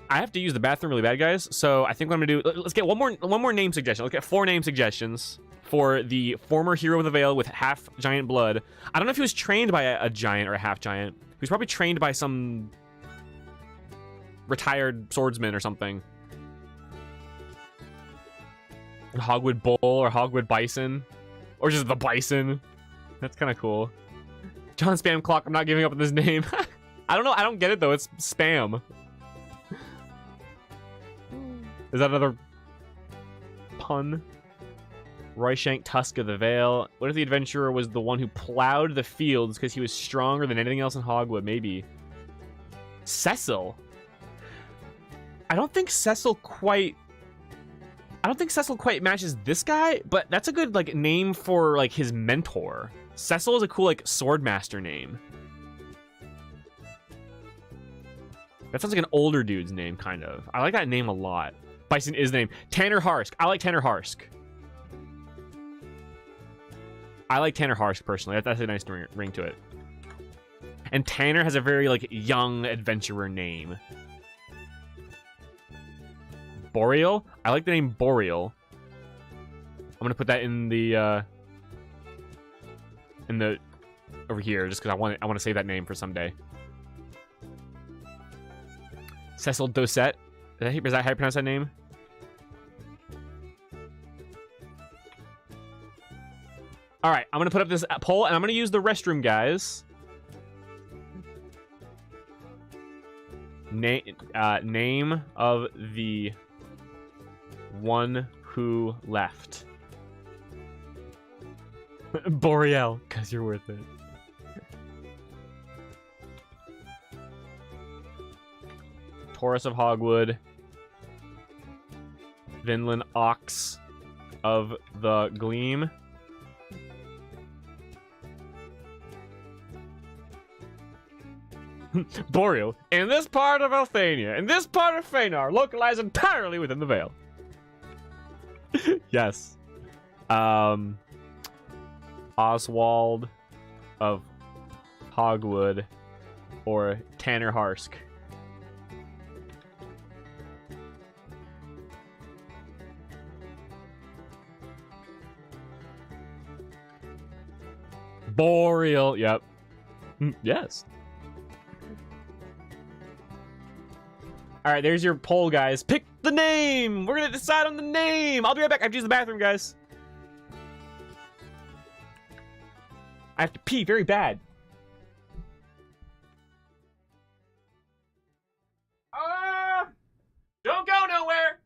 [SPEAKER 1] I have to use the bathroom really bad, guys. So I think what I'm gonna do. Let's get one more name suggestion. Let's get 4 name suggestions for the former hero of the Vale with half giant blood. I don't know if he was trained by a giant or a half giant. He was probably trained by some retired swordsman or something. Hogwood Bull or Hogwood Bison, or just the Bison. That's kind of cool. John Spam Clock, I'm not giving up on this name. I don't know, I don't get it though, it's spam. Is that another pun? Royshank Tusk of the Vale. What if the adventurer was the one who plowed the fields because he was stronger than anything else in Hogwood? Maybe. Cecil? I don't think Cecil quite matches this guy, but that's a good like name for like his mentor. Cecil is a cool, like, swordmaster name. That sounds like an older dude's name, kind of. I like that name a lot. Bison is the name. Tanner Harsk. I like Tanner Harsk. I like Tanner Harsh personally. That's a nice ring to it. And Tanner has a very like young adventurer name. Boreal? I like the name Boreal. I'm gonna put that in the over here just because I want to say that name for someday. Cecil Dosset. Is that how you pronounce that name? All right, I'm gonna put up this poll and I'm gonna use the restroom guys. Name of the one who left. Boreal, because you're worth it. Taurus of Hogwood. Vinland Ox of the Gleam. Boreal, in this part of Elthania, in this part of Feanor, localized entirely within the Vale. Yes. Oswald of Hogwood or Tanner Harsk. Boreal, yep. Yes. All right, there's your poll, guys. Pick the name. We're gonna decide on the name. I'll be right back. I have to use the bathroom, guys. I have to pee very bad. Don't go nowhere.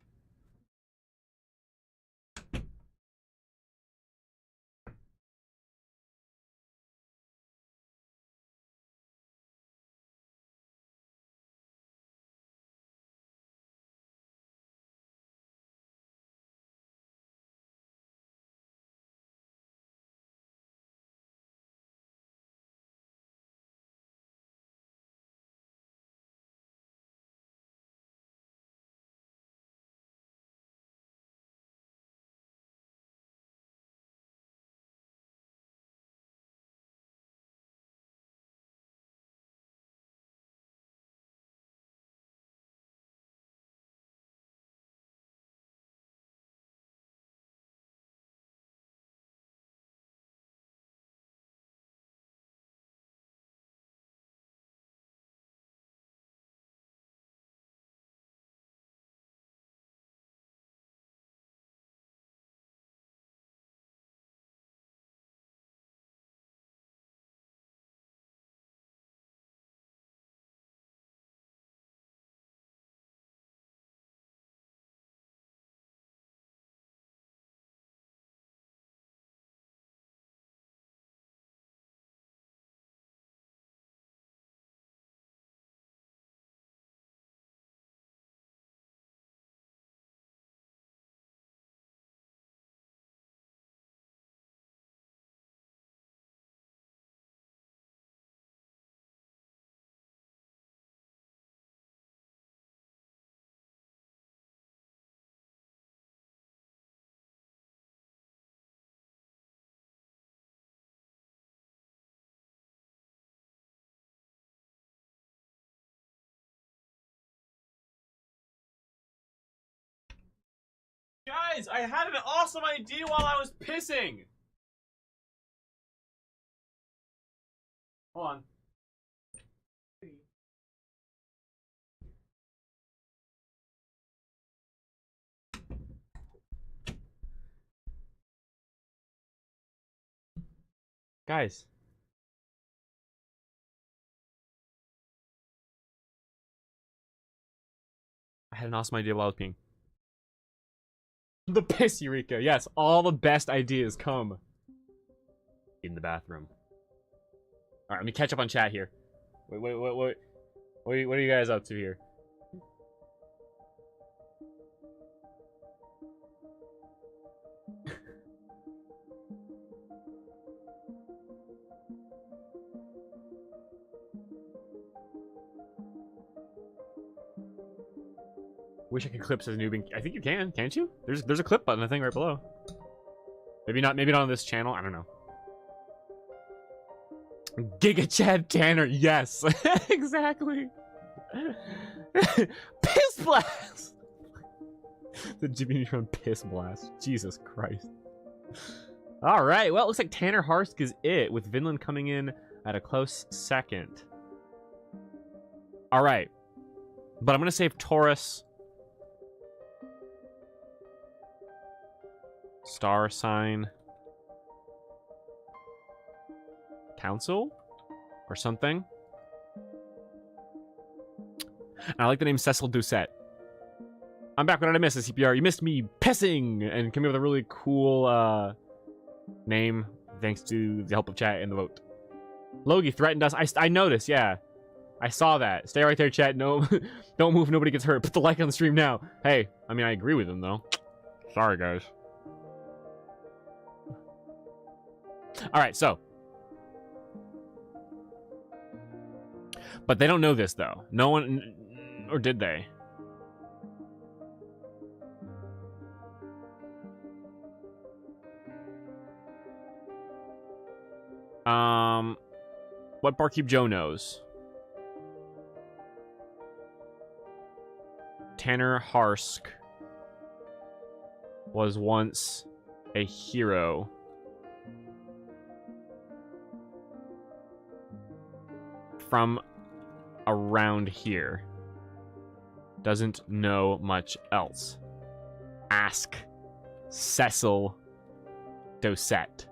[SPEAKER 1] Guys, I had an awesome idea while I was pissing. Hold on. Guys. I had an awesome idea while I was peeing. The piss Eureka. Yes, all the best ideas come in the bathroom. All right, let me catch up on chat here. Wait. What are you guys up to here? Wish I could clip says noobing. I think you can't you? There's a clip button, I think, right below. Maybe not on this channel. I don't know. Giga Chad Tanner, yes. Exactly. Piss Blast! The Jimmy Neutron Piss Blast. Jesus Christ. Alright, well, it looks like Tanner Harsk is it, with Vinland coming in at a close second. Alright. But I'm going to save Taurus. Star sign. Council? Or something. And I like the name Cecil Doucette. I'm back. What did I miss in CPR? You missed me pissing! And came up with a really cool name, thanks to the help of chat and the vote. Logie threatened us. I noticed, yeah. I saw that. Stay right there, chat. No, don't move. Nobody gets hurt. Put the like on the stream now. Hey, I mean, I agree with him, though. Sorry, guys. Alright, so. But they don't know this, though. No one... Or did they? What Barkeep Joe knows. Tanner Harsk was once a hero. From around here. Doesn't know much else. Ask Cecil Doucette.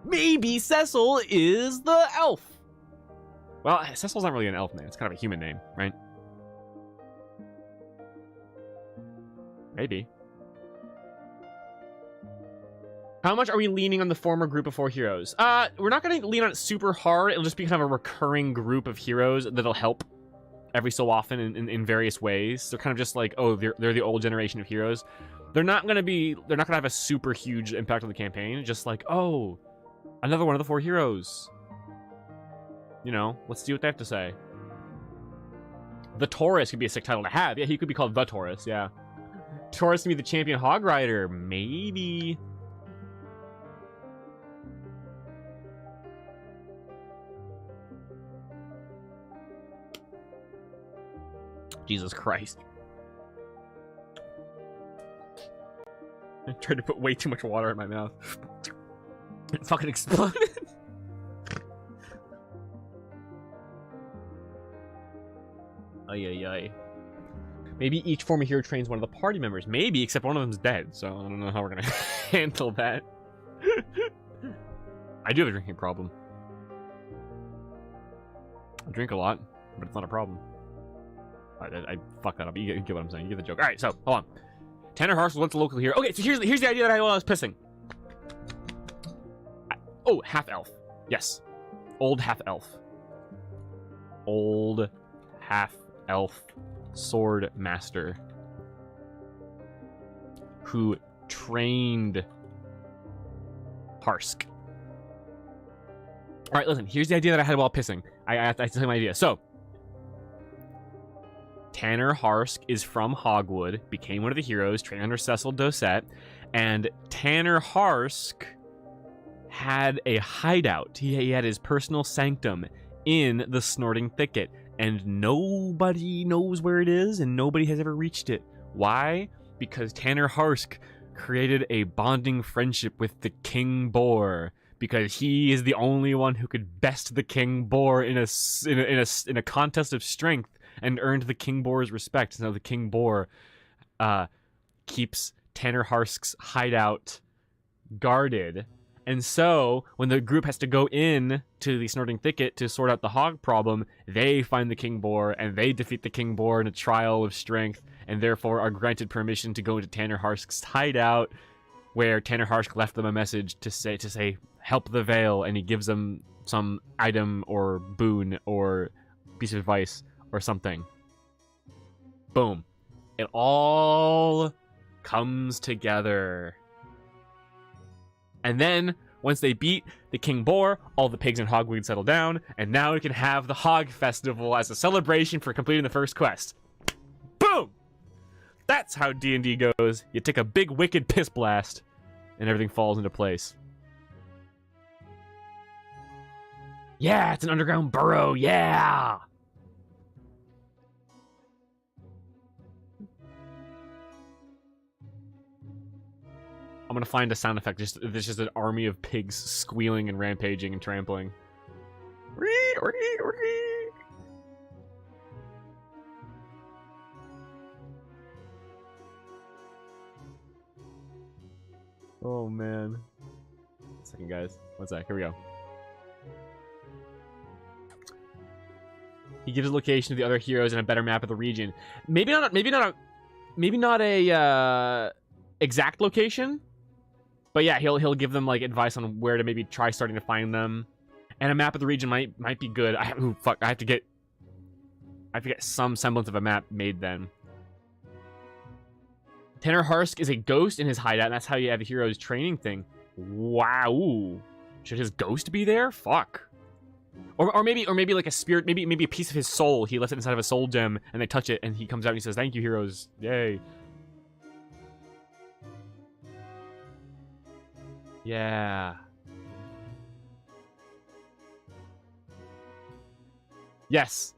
[SPEAKER 1] Maybe Cecil is the elf. Well, Cecil's not really an elf name. It's kind of a human name, right? Maybe. How much are we leaning on the former group of 4 heroes? We're not going to lean on it super hard. It'll just be kind of a recurring group of heroes that'll help every so often in various ways. They're kind of just like, oh, they're the old generation of heroes. They're not going to have a super huge impact on the campaign. Just like, oh, another one of the 4 heroes. You know, let's see what they have to say. The Taurus could be a sick title to have. Yeah, he could be called The Taurus, yeah. Taurus can be the champion hog rider. Maybe. Jesus Christ. I tried to put way too much water in my mouth. It fucking exploded. Ay, ay, ay. Maybe each former hero trains one of the party members. Maybe, except one of them's dead, so I don't know how we're gonna handle that. I do have a drinking problem. I drink a lot, but it's not a problem. I fucked that up. You get what I'm saying. You get the joke. Alright, so, hold on. Tanner Harsk was once a local hero. Okay, so here's the idea that I had while I was pissing. Oh, half-elf. Yes. Old half-elf. Old half-elf sword master. Who trained Harsk. Alright, listen. Here's the idea that I had while pissing. I have to tell you my idea. So, Tanner Harsk is from Hogwood, became one of the heroes, trained under Cecil Doucette, and Tanner Harsk had a hideout. He had his personal sanctum in the Snorting Thicket, and nobody knows where it is, and nobody has ever reached it. Why? Because Tanner Harsk created a bonding friendship with the King Boar, because he is the only one who could best the King Boar in a contest of strength, and earned the King Boar's respect. So the King Boar keeps Tanner Harsk's hideout guarded. And so, when the group has to go in to the Snorting Thicket to sort out the hog problem, they find the King Boar, and they defeat the King Boar in a trial of strength, and therefore are granted permission to go into Tanner Harsk's hideout, where Tanner Harsk left them a message to say, help the Vale, and he gives them some item or boon or piece of advice or something. Boom. It all comes together. And then, once they beat the King Boar, all the pigs in Hogweed settle down, and now we can have the Hog Festival as a celebration for completing the first quest. Boom! That's how D&D goes. You take a big wicked piss blast, and everything falls into place. Yeah, it's an underground burrow. Yeah. I'm gonna find a sound effect. There's just an army of pigs squealing and rampaging and trampling. Oh man. 1 second, guys. 1 sec. Here we go. He gives a location to the other heroes and a better map of the region. Maybe not a exact location. But yeah, he'll give them like advice on where to maybe try starting to find them. And a map of the region might be good. I have to get some semblance of a map made then. Tanner Harsk is a ghost in his hideout, and that's how you have the hero's training thing. Wow. Should his ghost be there? Fuck. Or maybe like a spirit, maybe a piece of his soul. He left it inside of a soul gem, and they touch it, and he comes out and he says, "Thank you, heroes. Yay." Yeah. Yes.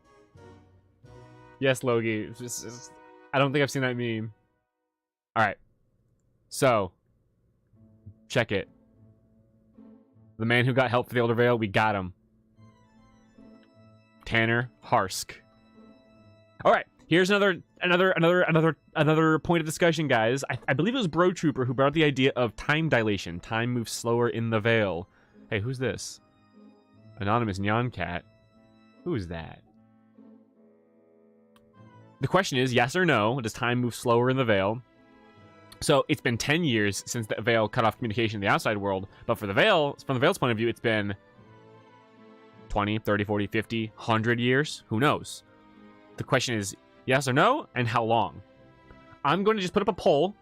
[SPEAKER 1] Yes, Logie. I don't think I've seen that meme. Alright. So. Check it. The man who got help for the Elder Vale, we got him. Tanner Harsk. Alright. Here's another point of discussion, guys. I believe it was Bro Trooper who brought up the idea of time dilation. Time moves slower in the Vale. Hey, who's this? Anonymous Nyan Cat. Who is that? The question is, yes or no, does time move slower in the Vale? So, it's been 10 years since the Vale cut off communication in the outside world, but for the Vale, from the Vale's point of view, it's been 20, 30, 40, 50, 100 years? Who knows? The question is, yes or no, and how long? I'm going to just put up a poll.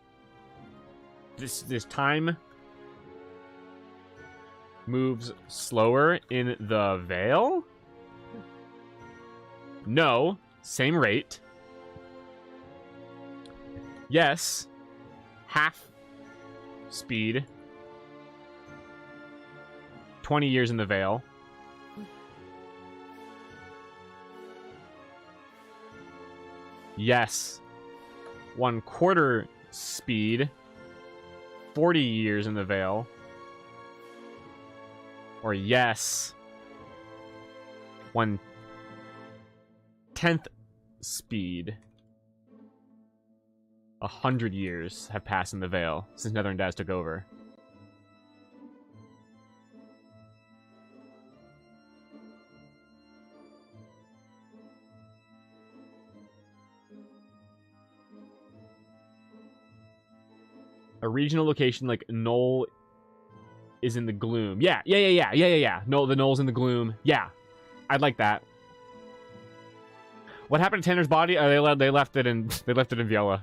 [SPEAKER 1] This time moves slower in the Vale? No, same rate. Yes, half speed. 20 years in the Vale. Yes, 1/4 speed. 40 years in the Vale. Or yes, 1/10 speed. 100 years have passed in the Vale since Nether and Daz took over. A regional location like Knoll is in the gloom. Yeah. No, the Knoll's in the gloom. Yeah, I'd like that. What happened to Tanner's body? They left it in Viella.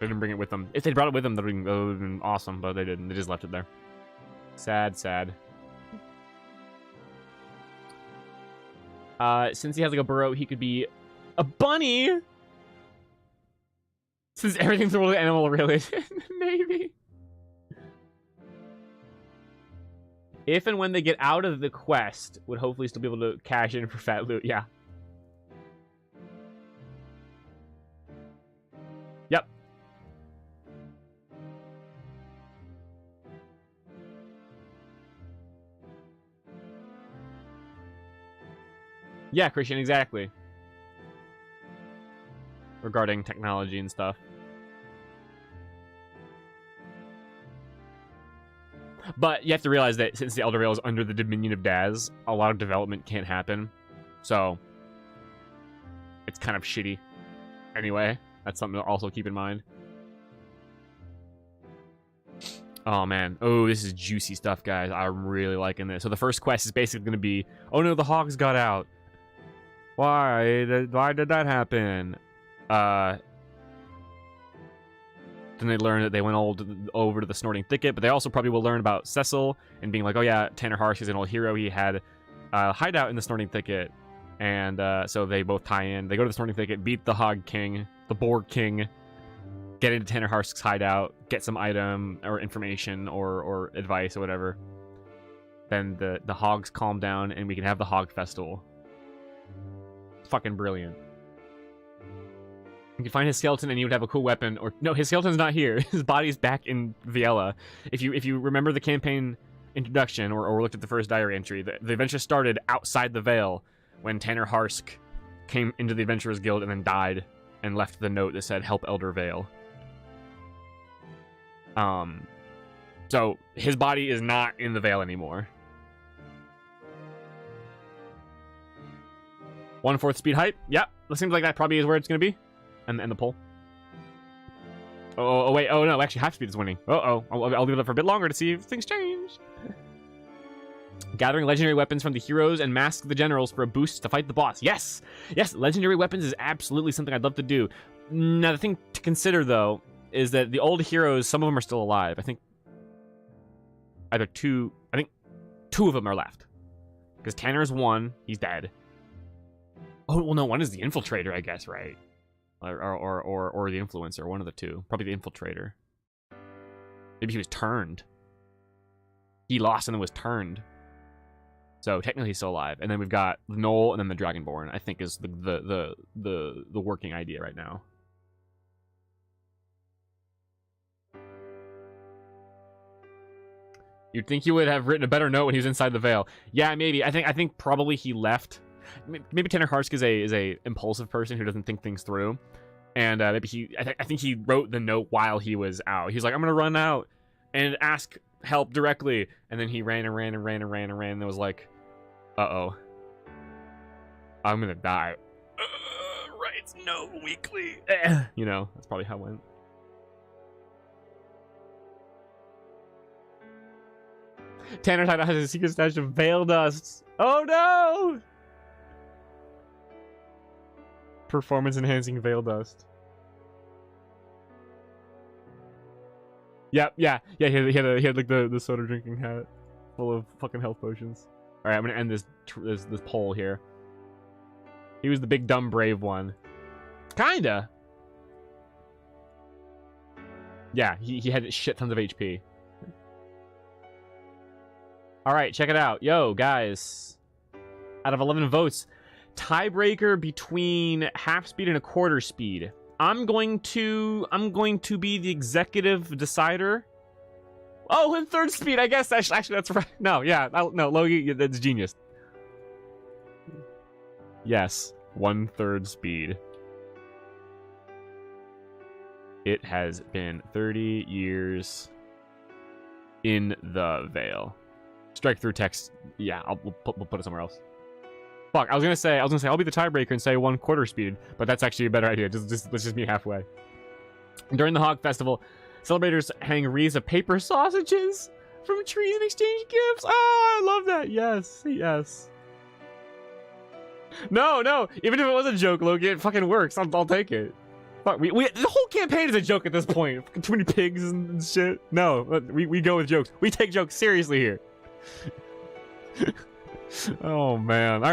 [SPEAKER 1] They didn't bring it with them. If they brought it with them, that would have been awesome, but they didn't. They just left it there. Sad, sad. Since he has like a burrow, he could be a bunny. Since everything's a really animal related, maybe. If and when they get out of the quest, would hopefully still be able to cash in for fat loot. Yeah. Yep. Yeah, Christian, exactly. Regarding technology and stuff. But you have to realize that since the Elder Vale is under the dominion of Daz, a lot of development can't happen. So, it's kind of shitty. Anyway, that's something to also keep in mind. Oh, man. Oh, this is juicy stuff, guys. I'm really liking this. So the first quest is basically going to be, oh no, the hogs got out. Why did that happen? Then they learn that they went over to the Snorting Thicket, but they also probably will learn about Cecil and being like, oh yeah, Tanner Harsh is an old hero. He had a hideout in the Snorting Thicket. And so they both tie in. They go to the Snorting Thicket, beat the Hog King, the Borg King, get into Tanner Harsk's hideout, get some item or information or advice or whatever. then the hogs calm down and we can have the hog festival. Fucking brilliant. You could find his skeleton and he would have a cool weapon. Or no, his skeleton's not here. His body's back in Viela. If you remember the campaign introduction or looked at the first diary entry, the adventure started outside the Vale when Tanner Harsk came into the Adventurers Guild and then died and left the note that said "Help Elder Vale." So his body is not in the Vale anymore. 1/4 speed height. Yep, it seems like that probably is where it's gonna be. And the pole. Oh, wait. Oh, no. Actually, half speed is winning. Uh-oh. I'll leave it up for a bit longer to see if things change. Gathering legendary weapons from the heroes and mask the generals for a boost to fight the boss. Yes! Yes, legendary weapons is absolutely something I'd love to do. Now, the thing to consider, though, is that the old heroes, some of them are still alive. I think two of them are left. Because Tanner's one. He's dead. Oh, well, no. One is the infiltrator, I guess, right? Or the influencer, one of the two. Probably the infiltrator. Maybe he was turned. He lost and then was turned. So technically he's still alive. And then we've got Noel and then the Dragonborn, I think is the working idea right now. You'd think he would have written a better note when he was inside the Vale. Yeah, maybe. I think probably he left. Maybe Tanner Harsk is a impulsive person who doesn't think things through, and maybe I think he wrote the note while he was out. He's like, I'm gonna run out and ask help directly, and then he ran and it was like, uh-oh, I'm gonna die. Writes note weekly. You know, that's probably how it went. Tanner Title has a secret stash of veil dust. Oh no! Performance enhancing veil dust. Yep, yeah. He had like the soda drinking hat full of fucking health potions. All right, I'm gonna end this poll here. He was the big dumb brave one. Kinda. Yeah, he had shit tons of HP. All right, check it out. Yo, guys. Out of 11 votes, tiebreaker between half speed and a quarter speed. I'm going to be the executive decider. Oh, and third speed, I guess. Actually, that's right. No, yeah, no, Logie, that's genius. Yes, 1/3 speed. It has been 30 years in the Vale. Strike through text. Yeah, we'll put it somewhere else. Fuck, I was gonna say I'll be the tiebreaker and say 1/4 speed, but that's actually a better idea. Let's just meet halfway. During the Hog Festival, celebrators hang wreaths of paper sausages from trees and exchange gifts. Oh, I love that. Yes, yes. No. Even if it was a joke, Loki, it fucking works. I'll take it. Fuck, the whole campaign is a joke at this point. Too many pigs and shit. No, we go with jokes. We take jokes seriously here. Oh man. All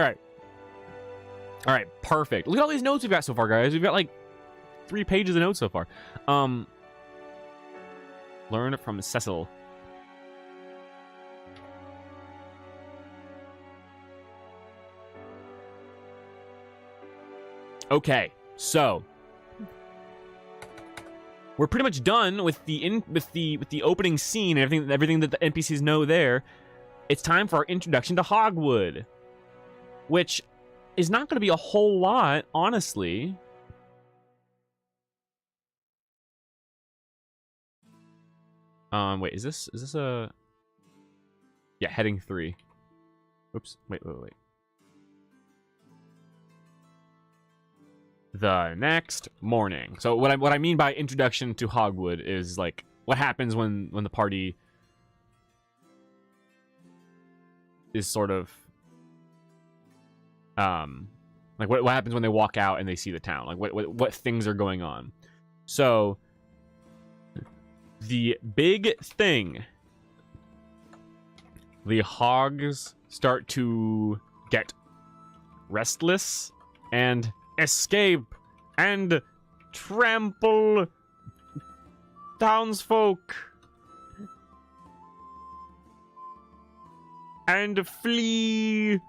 [SPEAKER 1] right, perfect. Look at all these notes we've got so far, guys. We've got like 3 pages of notes so far. Learn from Cecil. Okay, so we're pretty much done with the opening scene and everything that the NPCs know there. It's time for our introduction to Hogwood, which is not going to be a whole lot, honestly. Wait, is this a... Yeah, heading 3. Oops, wait. The next morning. So what I mean by introduction to Hogwood is like what happens when the party is sort of like what happens when they walk out and they see the town, like what things are going on. So the big thing, the hogs start to get restless and escape and trample townsfolk. and flee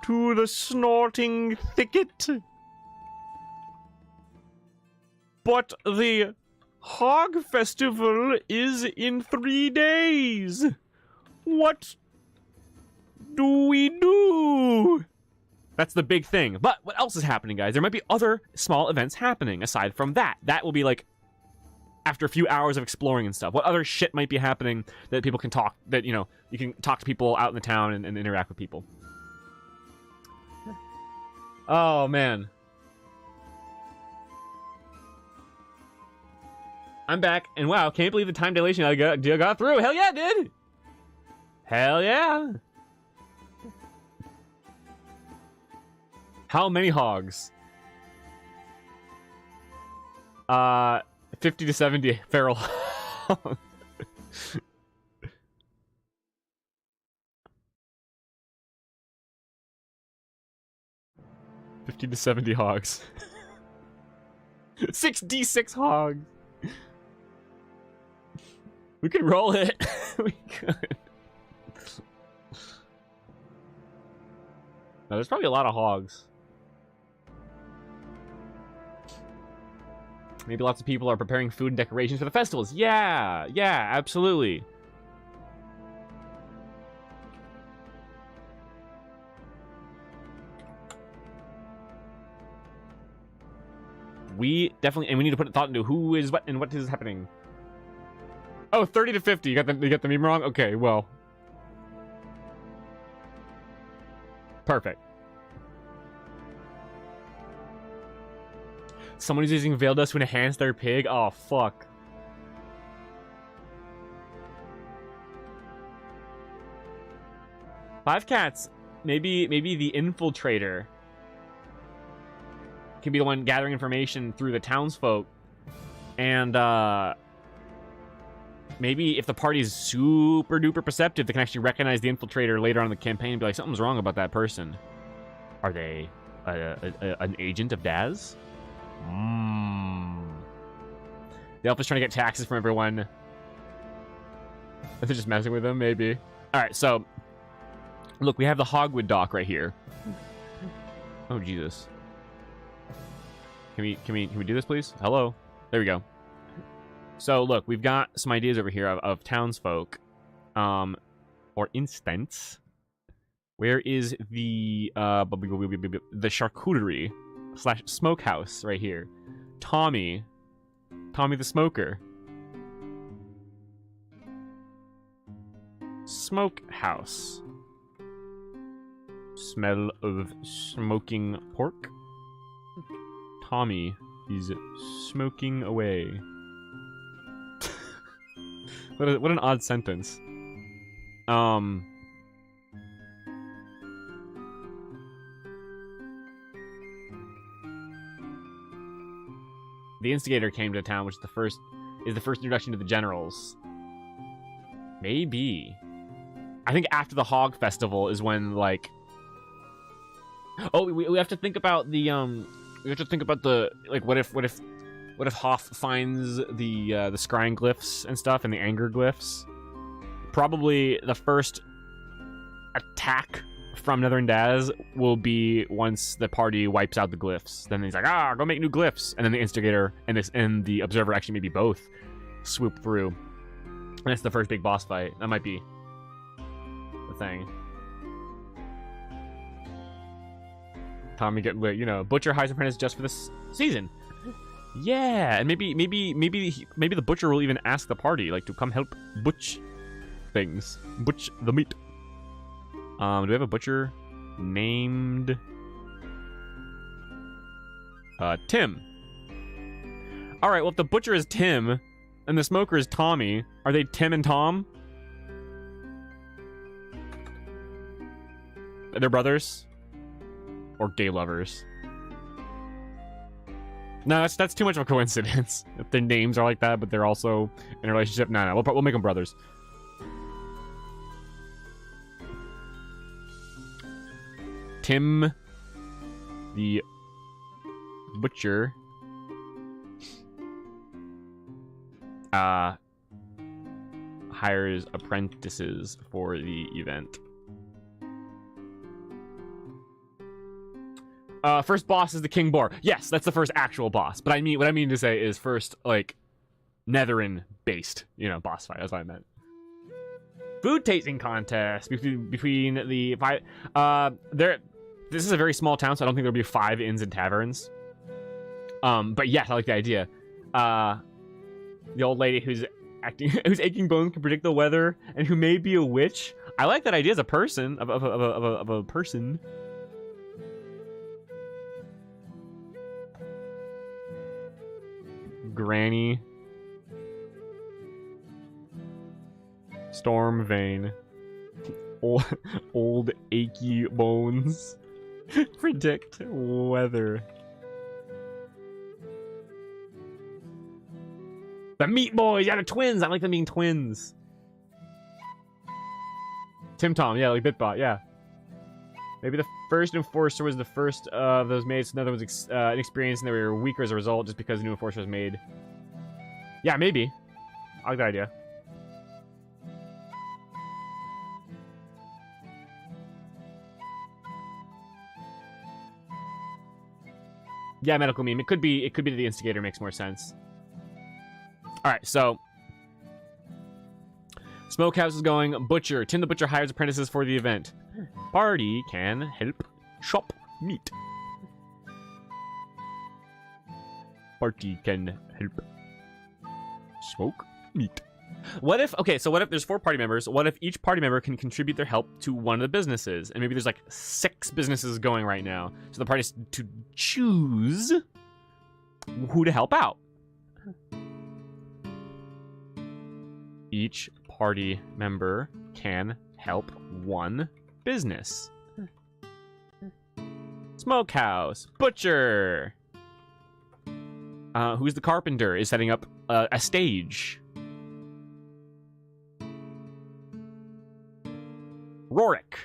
[SPEAKER 1] to the snorting thicket. But the Hog Festival is in 3 days. What do we do? That's the big thing. But what else is happening, guys? There might be other small events happening aside from that. That will be like after a few hours of exploring and stuff. What other shit might be happening that people can talk, that, you know, you can talk to people out in the town and interact with people. Oh, man. I'm back, and wow, can't believe the time dilation I got through. Hell yeah, dude! Hell yeah! How many hogs? 50 to 70 feral hogs. $50 to 70 hogs. 6d6 hogs. We could roll it. We could. No, there's probably a lot of hogs. Maybe lots of people are preparing food and decorations for the festivals. Yeah, yeah, absolutely. We definitely, and we need to put thought into who is what and what is happening. Oh, 30 to 50. You got the meme wrong? Okay, well. Perfect. Someone who's using Veil Dust to enhance their pig? Oh, fuck. Five cats. Maybe the infiltrator can be the one gathering information through the townsfolk. And, maybe if the party is super duper perceptive, they can actually recognize the infiltrator later on in the campaign and be like, something's wrong about that person. Are they an agent of Daz? The elf is trying to get taxes from everyone. They're just messing with them, maybe. Alright, so look, we have the Hogwood dock right here. Oh Jesus. Can we do this, please? Hello? There we go. So look, we've got some ideas over here of townsfolk. For instance, where is the charcuterie / smokehouse right here? Tommy the smoker. Smokehouse. Smell of smoking pork. Tommy is smoking away. What an odd sentence. The instigator came to town, which is the first introduction to the generals. Maybe. I think after the Hog Festival is when, like... Oh, we have to think about the, we have to think about the, like, what if Hoff finds the scrying glyphs and stuff and the anger glyphs? Probably the first attack from Nether and Daz will be once the party wipes out the glyphs. Then he's like, go make new glyphs. And then the instigator and the observer actually maybe both swoop through. And that's the first big boss fight. That might be the thing. Tommy get lit, you know, Butcher hires apprentice just for this season. Yeah, and maybe the butcher will even ask the party like to come help butch things, butch the meat. Do we have a butcher named Tim? All right, well if the butcher is Tim and the smoker is Tommy, are they Tim and Tom? Are they brothers or gay lovers? No, that's too much of a coincidence. If their names are like that, but they're also in a relationship. No, we'll make them brothers. Tim, the butcher, hires apprentices for the event. First boss is the King Boar. Yes, that's the first actual boss. But what I mean to say is first, like, Netherin-based, boss fight. That's what I meant. Food tasting contest between the five. This is a very small town, so I don't think there'll be 5 inns and taverns. But yes, I like the idea. The old lady whose aching bones can predict the weather and who may be a witch. I like that idea as a person of a person. Granny. Storm Vein. Old achy bones. Predict weather. The Meat Boys! Yeah, the twins! I like them being twins. Tim Tom, yeah, like Bitbot, yeah. Maybe the first Enforcer was the first of those made, so another was inexperienced and they were weaker as a result just because the new Enforcer was made. Yeah, maybe. I like that idea. Yeah, medical meme. It could be that the instigator makes more sense. Alright, so Smokehouse is going butcher. Tim the Butcher hires apprentices for the event. Party can help chop meat. Party can help smoke meat. What if there's 4 party members? What if each party member can contribute their help to one of the businesses? And maybe there's like 6 businesses going right now. So the party has to choose who to help out. Each party member can help one business. Smokehouse. Butcher. Who's the carpenter is setting up a stage. Rorik.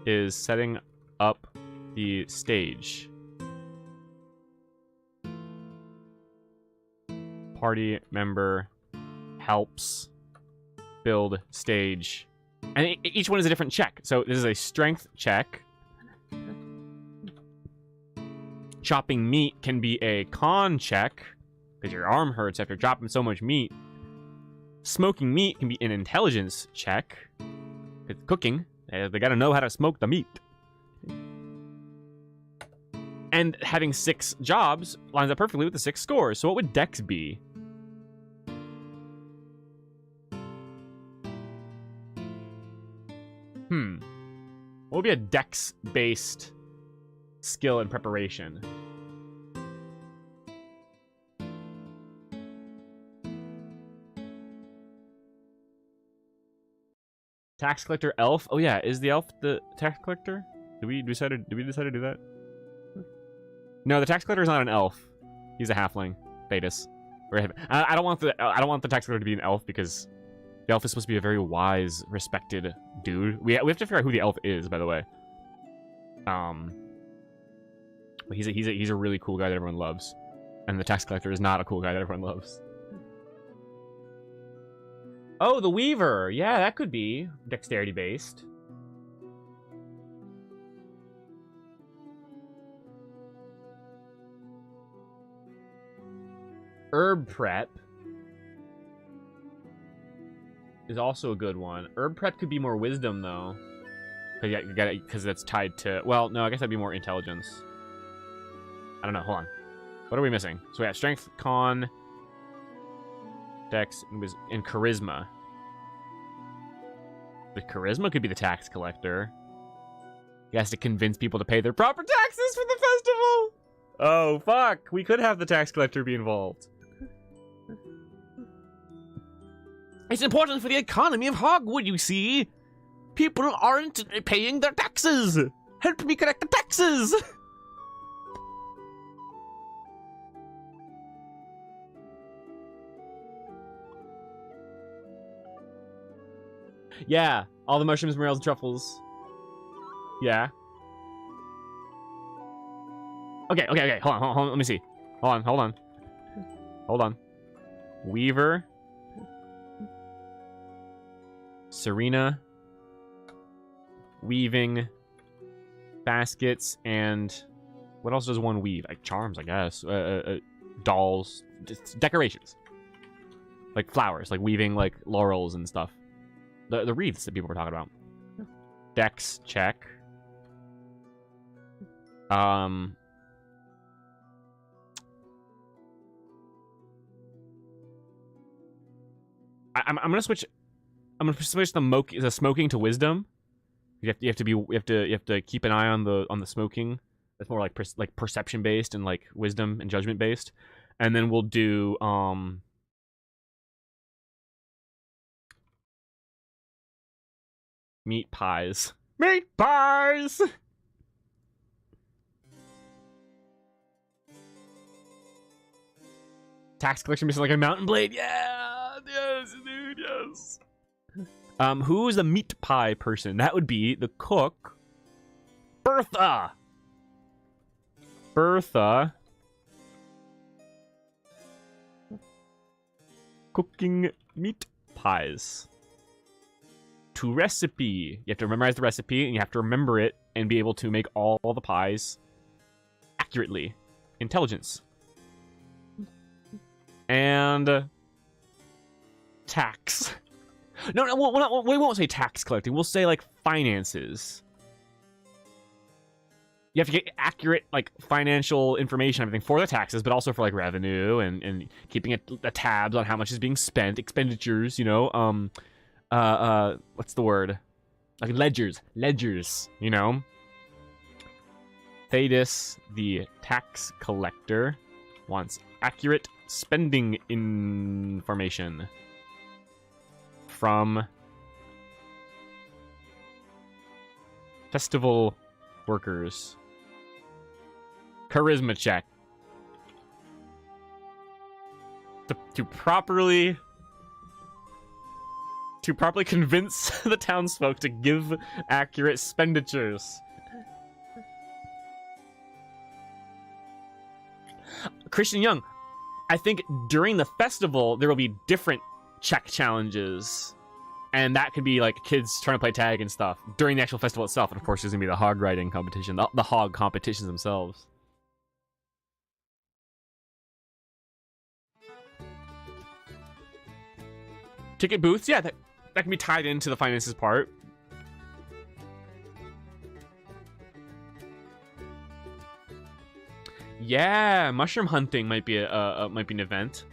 [SPEAKER 1] Is setting up the stage. Party member helps build stage. And each one is a different check. So this is a strength check. Chopping meat can be a con check, because your arm hurts after chopping so much meat. Smoking meat can be an intelligence check. It's cooking. They gotta know how to smoke the meat. And having 6 jobs lines up perfectly with the 6 scores. So what would Dex be? What would be a Dex-based skill and preparation? Tax collector elf? Oh yeah, is the elf the tax collector? Did we decide to do that? No, the tax collector is not an elf. He's a halfling. Betis. I don't want the tax collector to be an elf because the elf is supposed to be a very wise, respected dude. We have to figure out who the elf is, by the way. But he's a really cool guy that everyone loves. And the tax collector is not a cool guy that everyone loves. Oh, the Weaver. Yeah, that could be dexterity based. Herb prep is also a good one. Herb prep could be more wisdom though. Because that's tied to, well, no, I guess that'd be more intelligence. I don't know, hold on. What are we missing? So we have strength, con, dex, and charisma. The charisma could be the tax collector. He has to convince people to pay their proper taxes for the festival. Oh, fuck. We could have the tax collector be involved. It's important for the economy of Hogwood, you see. People aren't paying their taxes. Help me collect the taxes. Yeah, all the mushrooms, morels, and truffles. Yeah. Okay. Hold on. Let me see. Hold on. Weaver. Serena. Weaving. Baskets. And what else does one weave? Like charms, I guess. Dolls. Decorations. Like flowers. Like weaving like laurels and stuff. The wreaths that people were talking about. Dex, check. I'm gonna switch. I'm gonna switch the smoking to wisdom. You have to keep an eye on the smoking. That's more like perception based and like wisdom and judgment based. And then we'll do meat pies. Meat pies. Tax collection missing like a mountain blade. Yeah, yes, dude, yes. Who is the meat pie person? That would be the cook, Bertha. Bertha. Cooking meat pies. To recipe. You have to memorize the recipe, and you have to remember it and be able to make all the pies accurately. Intelligence. And tax. No, we won't say tax collecting. We'll say like finances. You have to get accurate like financial information, everything for the taxes, but also for like revenue and keeping a tabs on how much is being spent, expenditures. You know, what's the word? Like ledgers, you know. Thadis, the tax collector, wants accurate spending information from festival workers. Charisma check. To properly convince the townsfolk to give accurate expenditures. Christian Young, I think during the festival there will be different check challenges, and that could be like kids trying to play tag and stuff during the actual festival itself. And of course there's gonna be the hog riding competition, the hog competitions themselves. Ticket booths, yeah, that can be tied into the finances part. Yeah, mushroom hunting might be might be an event.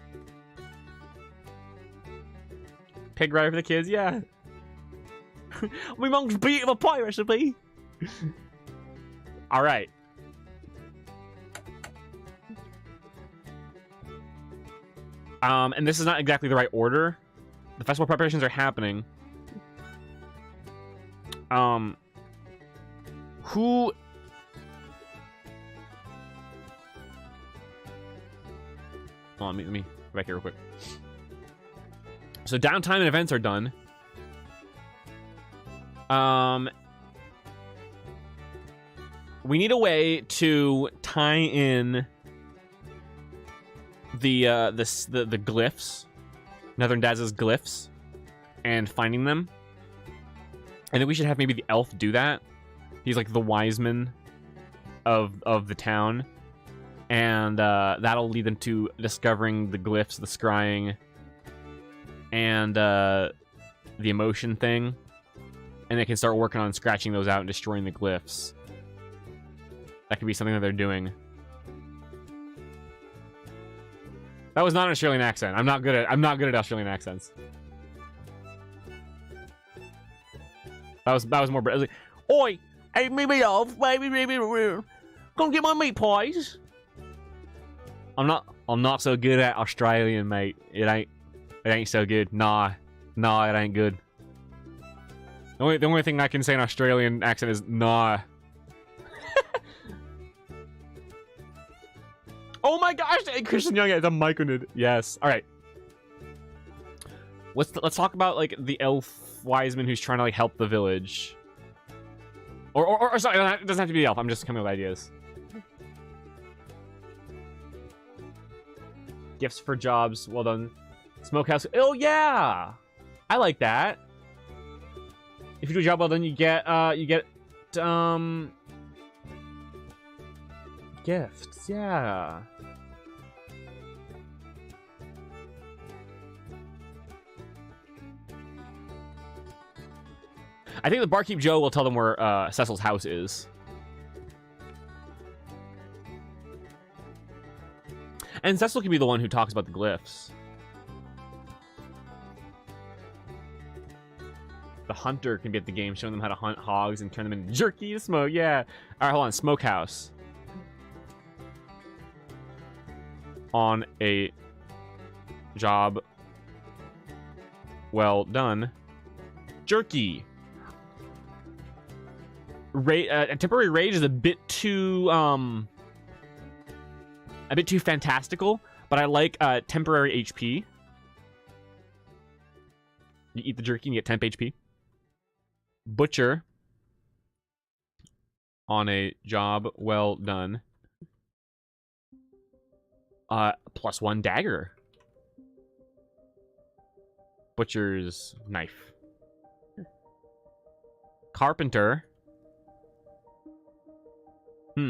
[SPEAKER 1] Pig rider for the kids, yeah. My mom's beat of a pie recipe. All right. And this is not exactly the right order. The festival preparations are happening. Who? Hold on, let me go back here real quick. So downtime and events are done. We need a way to tie in the glyphs, Northern Daz's glyphs, and finding them. I think we should have maybe the elf do that. He's like the wise man of the town, and that'll lead them to discovering the glyphs, the scrying, and the emotion thing, and they can start working on scratching those out and destroying the glyphs. That could be something that they're doing. That was not an Australian accent. I'm not good at Australian accents. That was more. Like, oi, hey, me off, baby, come get my meat pies. I'm not so good at Australian, mate. It ain't so good. Nah, it ain't good. The only thing I can say in Australian accent is nah. Oh my gosh, Christian Young has a Myconid. Yes. All right. Let's talk about like the elf wiseman who's trying to like help the village. Or sorry, it doesn't have to be the elf. I'm just coming up with ideas. Gifts for jobs. Well done. Smokehouse. Oh yeah, I like that. If you do a job well done, you get gifts. Yeah. I think the barkeep Joe will tell them where Cecil's house is. And Cecil can be the one who talks about the glyphs. The hunter can be at the game, showing them how to hunt hogs and turn them into jerky to smoke. Yeah. All right, hold on. Smokehouse. On a job well done. Jerky. Temporary rage is a bit too fantastical, but I like temporary HP. You eat the jerky and you get temp HP. Butcher on a job well done. +1 dagger. Butcher's knife. Carpenter. I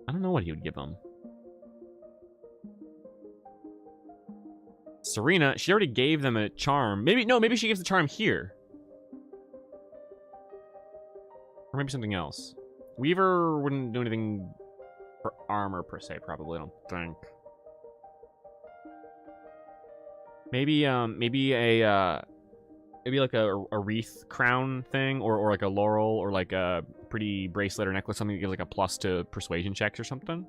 [SPEAKER 1] don't know what he would give him. Serena, she already gave them a charm. Maybe she gives the charm here. Or maybe something else. Weaver wouldn't do anything for armor per se, probably, I don't think. Maybe like a wreath crown thing, or like a laurel, or like a pretty bracelet or necklace, something that gives like a plus to persuasion checks or something.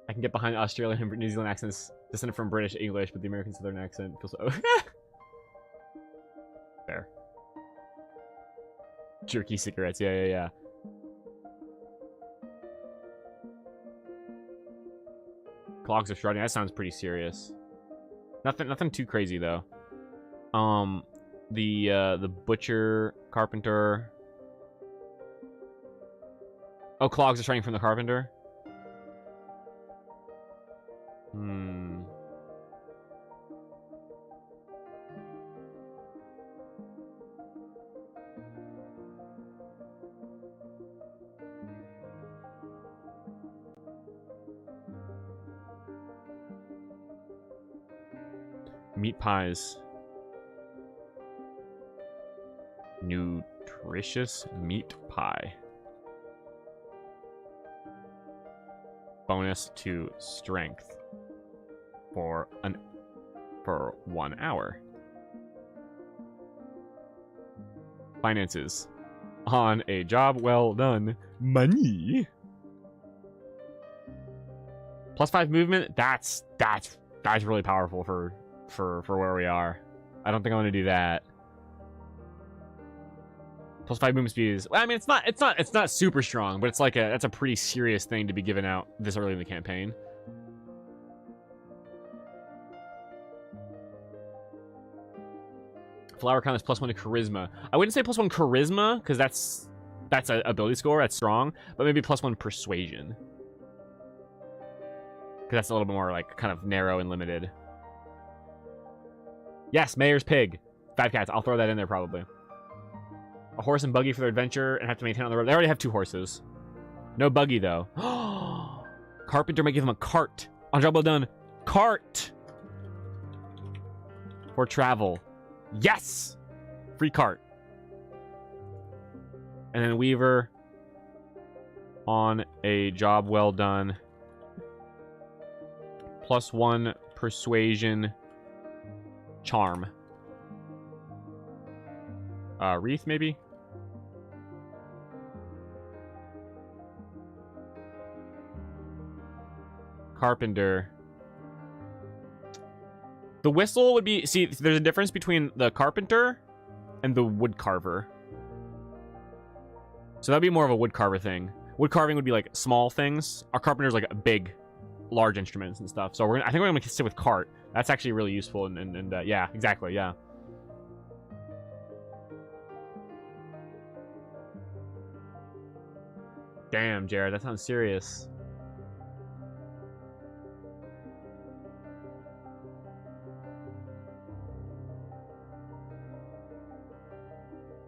[SPEAKER 1] I can get behind Australian and New Zealand accents descended from British English, but the American Southern accent feels so... Fair. Jerky cigarettes, yeah. Clogs are shredding. That sounds pretty serious. Nothing too crazy though. The butcher, carpenter. Oh, clogs are shredding from the carpenter. Meat pies. Nutritious meat pie. Bonus to strength for 1 hour. Finances. On a job well done. Money. +5 movement. That's really powerful for where we are. I don't think I want to do that. +5 movement speed is... Well, I mean, it's not super strong, but it's like that's a pretty serious thing to be given out this early in the campaign. Flower count is +1 to charisma. I wouldn't say +1 charisma, because that's an ability score, that's strong, but maybe +1 persuasion. Because that's a little bit more like kind of narrow and limited. Yes, Mayor's Pig. 5 cats. I'll throw that in there probably. A horse and buggy for their adventure and have to maintain on the road. They already have 2 horses. No buggy, though. Carpenter might give them a cart. On job well done. Cart! For travel. Yes! Free cart. And then Weaver. On a job well done. +1 persuasion. Charm. Wreath, maybe? Carpenter. The whistle would be... See, there's a difference between the carpenter and the wood carver. So that'd be more of a wood carver thing. Wood carving would be like small things. Our carpenter's like big, large instruments and stuff. So I think we're gonna stick with cart. That's actually really useful and yeah, exactly, yeah. Damn, Jared, that sounds serious.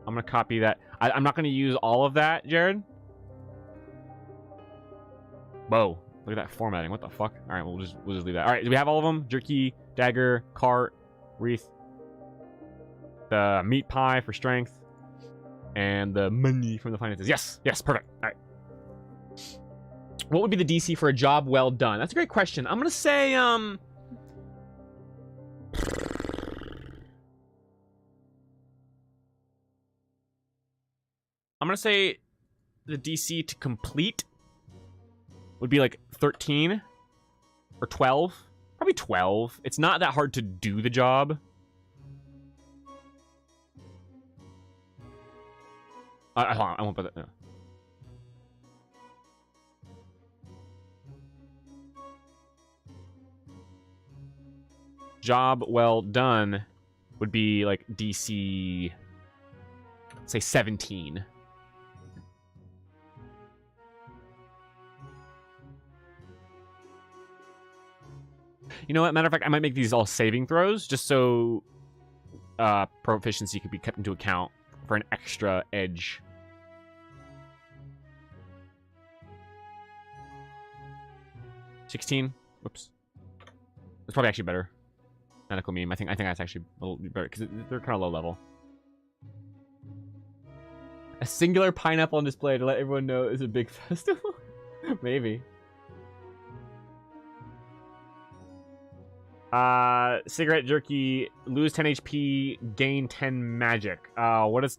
[SPEAKER 1] I'm gonna copy that. I'm not gonna use all of that, Jared. Whoa, look at that formatting. What the fuck? All right, we'll just leave that. All right, do we have all of them? Jerky, dagger, cart, wreath, the meat pie for strength, and the money from the finances. Yes, yes, perfect. All right. What would be the DC for a job well done? That's a great question. I'm gonna say I'm gonna say the DC to complete would be like 13 or 12. Probably 12. It's not that hard to do the job. Hold on, I won't put that. No. Job well done would be like DC, say 17. You know what? Matter of fact, I might make these all saving throws just so proficiency could be kept into account for an extra edge. $16. Whoops. That's probably actually better. Medical meme. I think that's actually a little bit better because they're kind of low level. A singular pineapple on display to let everyone know it's a big festival. Maybe. Cigarette jerky, lose 10 HP, gain 10 magic. What does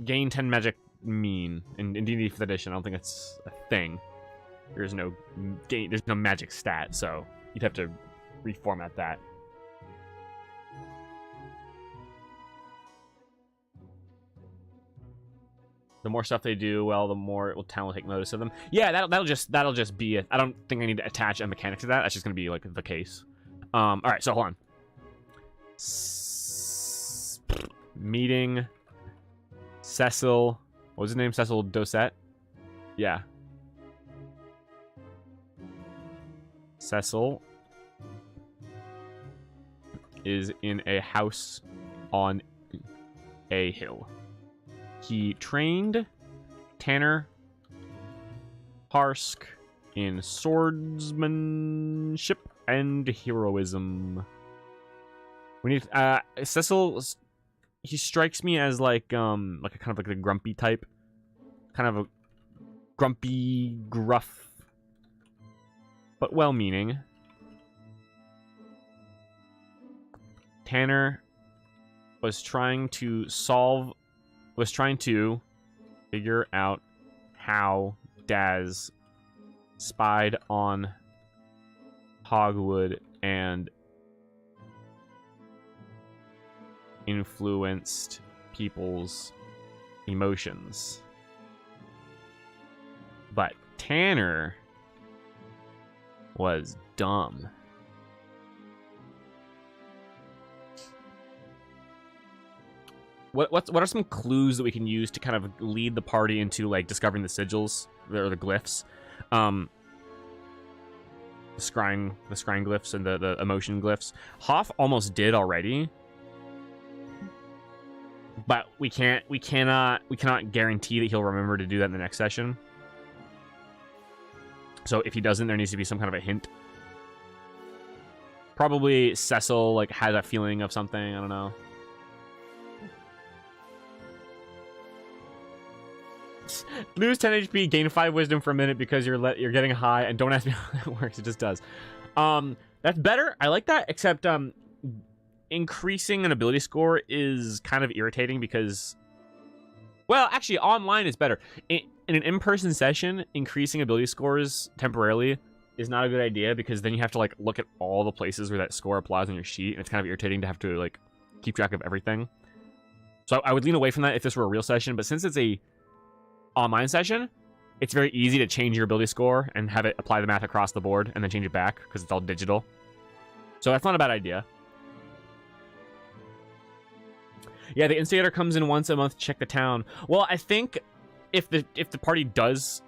[SPEAKER 1] gain 10 magic mean in D&D 5th edition? I don't think it's a thing. There's no magic stat, so you'd have to reformat that. The more stuff they do, well, the more town will take notice of them. Yeah, that'll just be it. I don't think I need to attach a mechanic to that. That's just gonna be like the case. All right, so hold on. Meeting Cecil. What was his name? Cecil Dosset? Yeah. Cecil is in a house on a hill. He trained Tanner Harsk in swordsmanship and heroism. We need Cecil. He strikes me as like a kind of like the grumpy type, kind of a grumpy, gruff, but well-meaning. Tanner was trying to figure out how Daz spied on Hogwood and influenced people's emotions. But Tanner was dumb. What are some clues that we can use to kind of lead the party into like discovering the sigils or the glyphs? The scrying glyphs and the emotion glyphs. Hoff almost did already, but we cannot guarantee that he'll remember to do that in the next session. So if he doesn't, there needs to be some kind of a hint. Probably Cecil like has a feeling of something. I don't know. Lose 10 HP, gain 5 wisdom for a minute because you're getting high, and don't ask me how that works. It just does. That's better. I like that. Except increasing an ability score is kind of irritating because, well, actually, online is better. In an in-person session, increasing ability scores temporarily is not a good idea because then you have to like look at all the places where that score applies on your sheet, and it's kind of irritating to have to like keep track of everything. So I would lean away from that if this were a real session, but since it's a online session, it's very easy to change your ability score and have it apply the math across the board and then change it back because it's all digital. So that's not a bad idea. Yeah, the instigator comes in once a month to check the town. Well, I think if the party does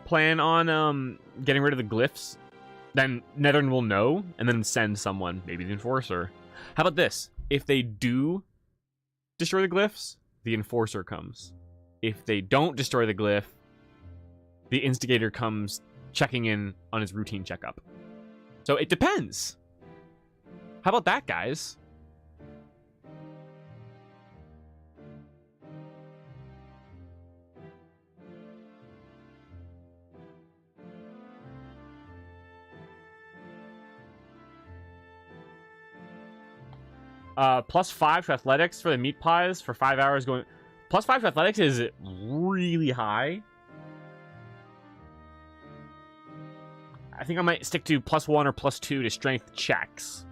[SPEAKER 1] plan on getting rid of the glyphs, then Netherren will know and then send someone, maybe the Enforcer. How about this? If they do destroy the glyphs, the Enforcer comes. If they don't destroy the glyph, the Instigator comes checking in on his routine checkup. So it depends. How about that, guys? +5 to athletics for the meat pies for 5 hours going. +5 to athletics is really high. I think I might stick to +1 or +2 to strength checks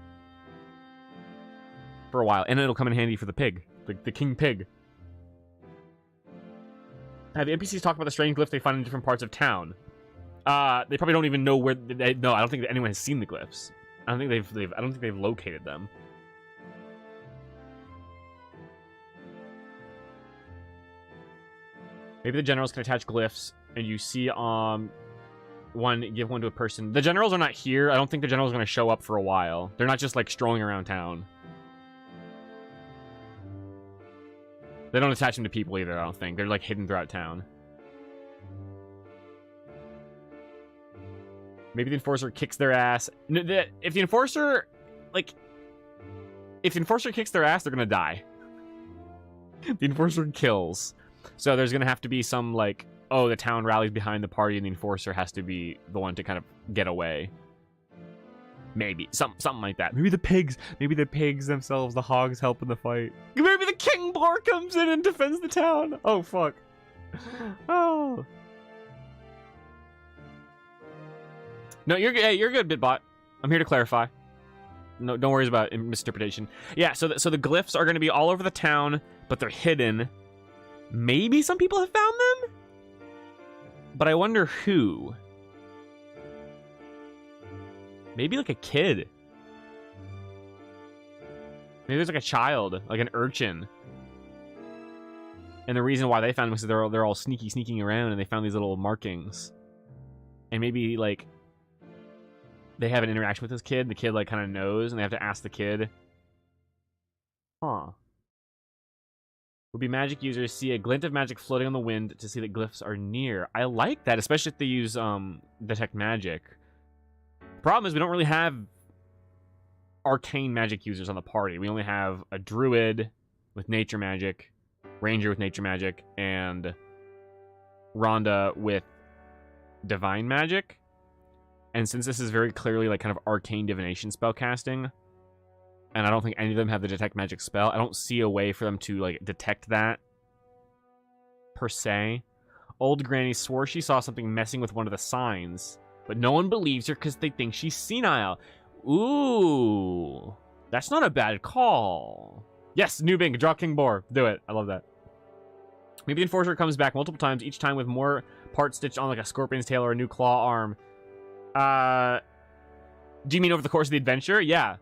[SPEAKER 1] for a while, and it'll come in handy for the pig, the king pig. Have the NPCs talk about the strange glyph they find in different parts of town? They probably don't even know where. No, I don't think that anyone has seen the glyphs. I don't think they've located them. Maybe the generals can attach glyphs, and you see give one to a person. The generals are not here. I don't think the generals are going to show up for a while. They're not just like strolling around town. They don't attach them to people either, I don't think. They're like hidden throughout town. Maybe the Enforcer kicks their ass. If the Enforcer kicks their ass, they're going to die. The Enforcer kills. So there's going to have to be some, like, oh, the town rallies behind the party and the Enforcer has to be the one to kind of get away. Maybe. Something like that. Maybe the pigs themselves, the hogs help in the fight. Maybe the King Boar comes in and defends the town. Oh, fuck. Oh. No, you're good, Bitbot. I'm here to clarify. No, don't worry about misinterpretation. Yeah, so the glyphs are going to be all over the town, but they're hidden. Maybe some people have found them? But I wonder who. Maybe like a kid. Maybe there's like a child, like an urchin. And the reason why they found them is they're all sneaking around and they found these little markings. And maybe like they have an interaction with this kid. The kid like kind of knows and they have to ask the kid. Huh. Would be magic users see a glint of magic floating on the wind to see that glyphs are near. I like that, especially if they use detect magic. Problem is we don't really have arcane magic users on the party. We only have a druid with nature magic, ranger with nature magic, and Rhonda with divine magic. And since this is very clearly like kind of arcane divination spell casting, and I don't think any of them have the detect magic spell, I don't see a way for them to like detect that per se. Old Granny swore she saw something messing with one of the signs, but no one believes her because they think she's senile. Ooh, that's not a bad call. Yes, new Bing, draw King Boar. Do it. I love that. Maybe the Enforcer comes back multiple times, each time with more parts stitched on like a scorpion's tail or a new claw arm. Do you mean over the course of the adventure? Yeah.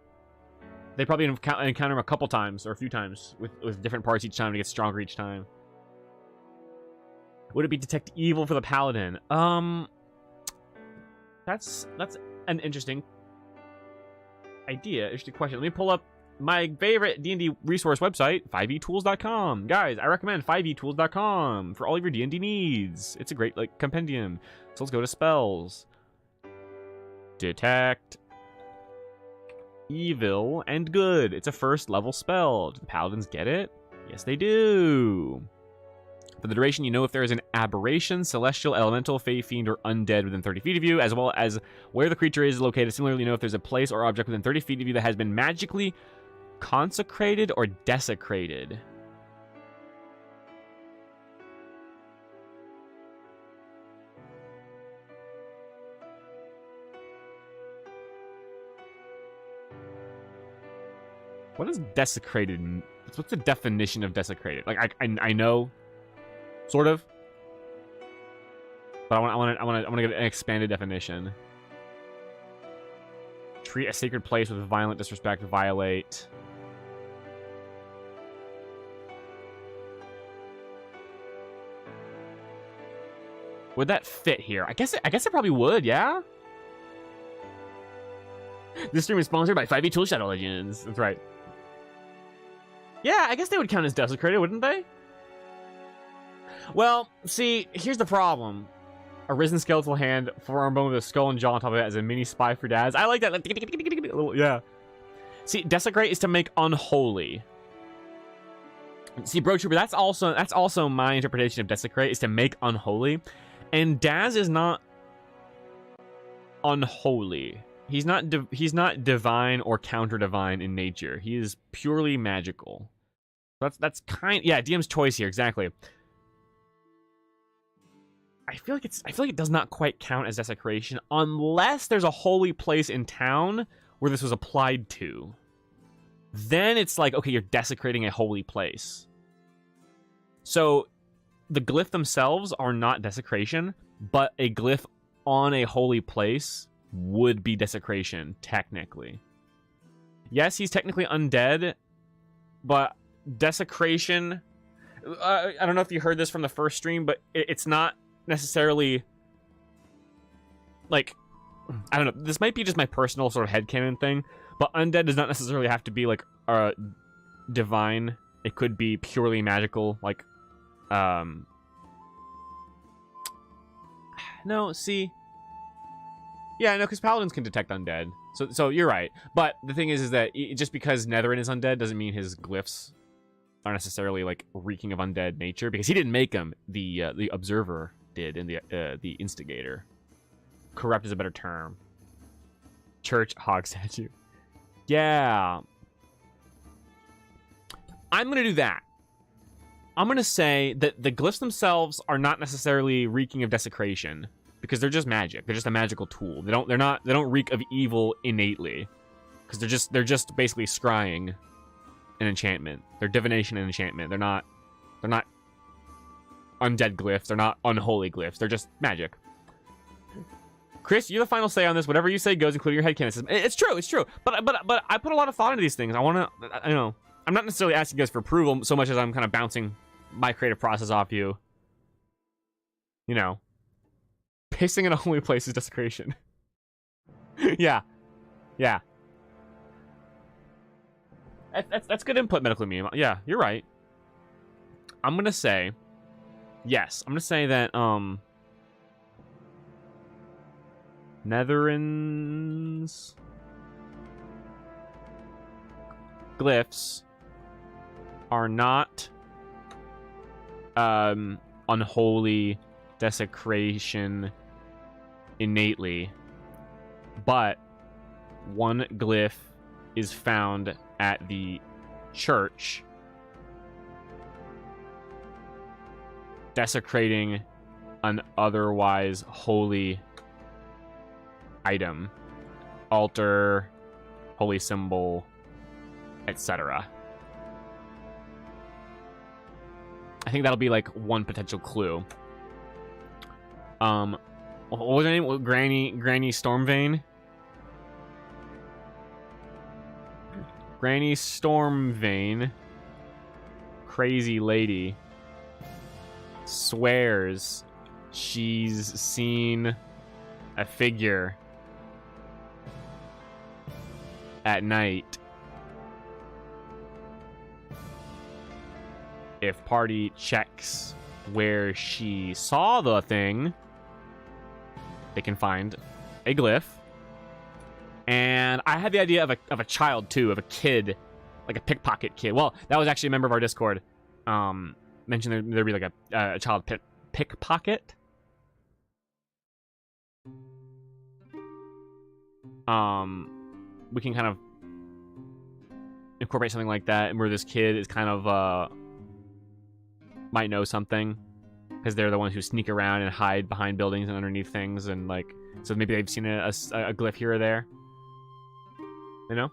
[SPEAKER 1] They probably encounter him a couple times or a few times with different parts each time to get stronger each time. Would it be detect evil for the paladin? That's an interesting idea, interesting question. Let me pull up my favorite D&D resource website, 5etools.com. Guys, I recommend 5etools.com for all of your D&D needs. It's a great like compendium. So let's go to spells. Detect evil and good. It's a first level spell. Do the paladins get it? Yes, they do. For the duration, you know if there is an aberration, celestial, elemental, fey, fiend, or undead within 30 feet of you, as well as where the creature is located. Similarly, you know if there's a place or object within 30 feet of you that has been magically consecrated or desecrated. What is desecrated? What's the definition of desecrated? Like I know, sort of, but I want to get an expanded definition. Treat a sacred place with violent disrespect, violate. Would that fit here? I guess it probably would, yeah? This stream is sponsored by 5e Tool Shadow Legends. That's right. Yeah, I guess they would count as desecrated, wouldn't they? Well, see, here's the problem. A risen skeletal hand, forearm bone with a skull and jaw on top of it as a mini spy for Daz. I like that. Like, yeah. See, desecrate is to make unholy. See, Bro Trooper, that's also my interpretation of desecrate, is to make unholy. And Daz is not unholy. He's not divine or counter divine in nature. He is purely magical. That's yeah, DM's choice here, exactly. I feel like it does not quite count as desecration unless there's a holy place in town where this was applied to. Then it's like, okay, you're desecrating a holy place. So the glyph themselves are not desecration, but a glyph on a holy place would be desecration, technically. Yes, he's technically undead, but desecration... I don't know if you heard this from the first stream, but it's not necessarily... Like, I don't know, this might be just my personal sort of headcanon thing, but undead does not necessarily have to be, like, divine. It could be purely magical, like, no, see... Yeah, no, because paladins can detect undead. So you're right. But the thing is that just because Netherin is undead doesn't mean his glyphs are necessarily, like, reeking of undead nature, because he didn't make them. The Observer did, and the Instigator. Corrupt is a better term. Church hog statue. Yeah. I'm going to do that. I'm going to say that the glyphs themselves are not necessarily reeking of desecration, because they're just magic. They're just a magical tool. They don't reek of evil innately, because they're just basically scrying an enchantment. They're divination and enchantment. They're not undead glyphs. They're not unholy glyphs. They're just magic. Chris, you're the final say on this. Whatever you say goes, including your headcanon system. It's true. It's true. But I put a lot of thought into these things. I know. I'm not necessarily asking you guys for approval so much as I'm kind of bouncing my creative process off you. You know. Pissing in a holy place is desecration. Yeah. Yeah. That's good input, Medical Meme. Yeah, you're right. I'm gonna say... Yes, I'm gonna say that, Netherin's glyphs are not unholy desecration innately, but one glyph is found at the church desecrating an otherwise holy item, altar, holy symbol, etc. I think that'll be like one potential clue. What was her name? Granny Stormvane? Granny Stormvane, crazy lady, swears she's seen a figure at night. If party checks where she saw the thing, they can find a glyph. And I had the idea of a child too, of a kid, like a pickpocket kid. Well, that was actually a member of our Discord. Mentioned there'd be like a child pickpocket. We can kind of incorporate something like that, and where this kid is kind of might know something, because they're the ones who sneak around and hide behind buildings and underneath things, and like, so maybe they've seen a glyph here or there. You know?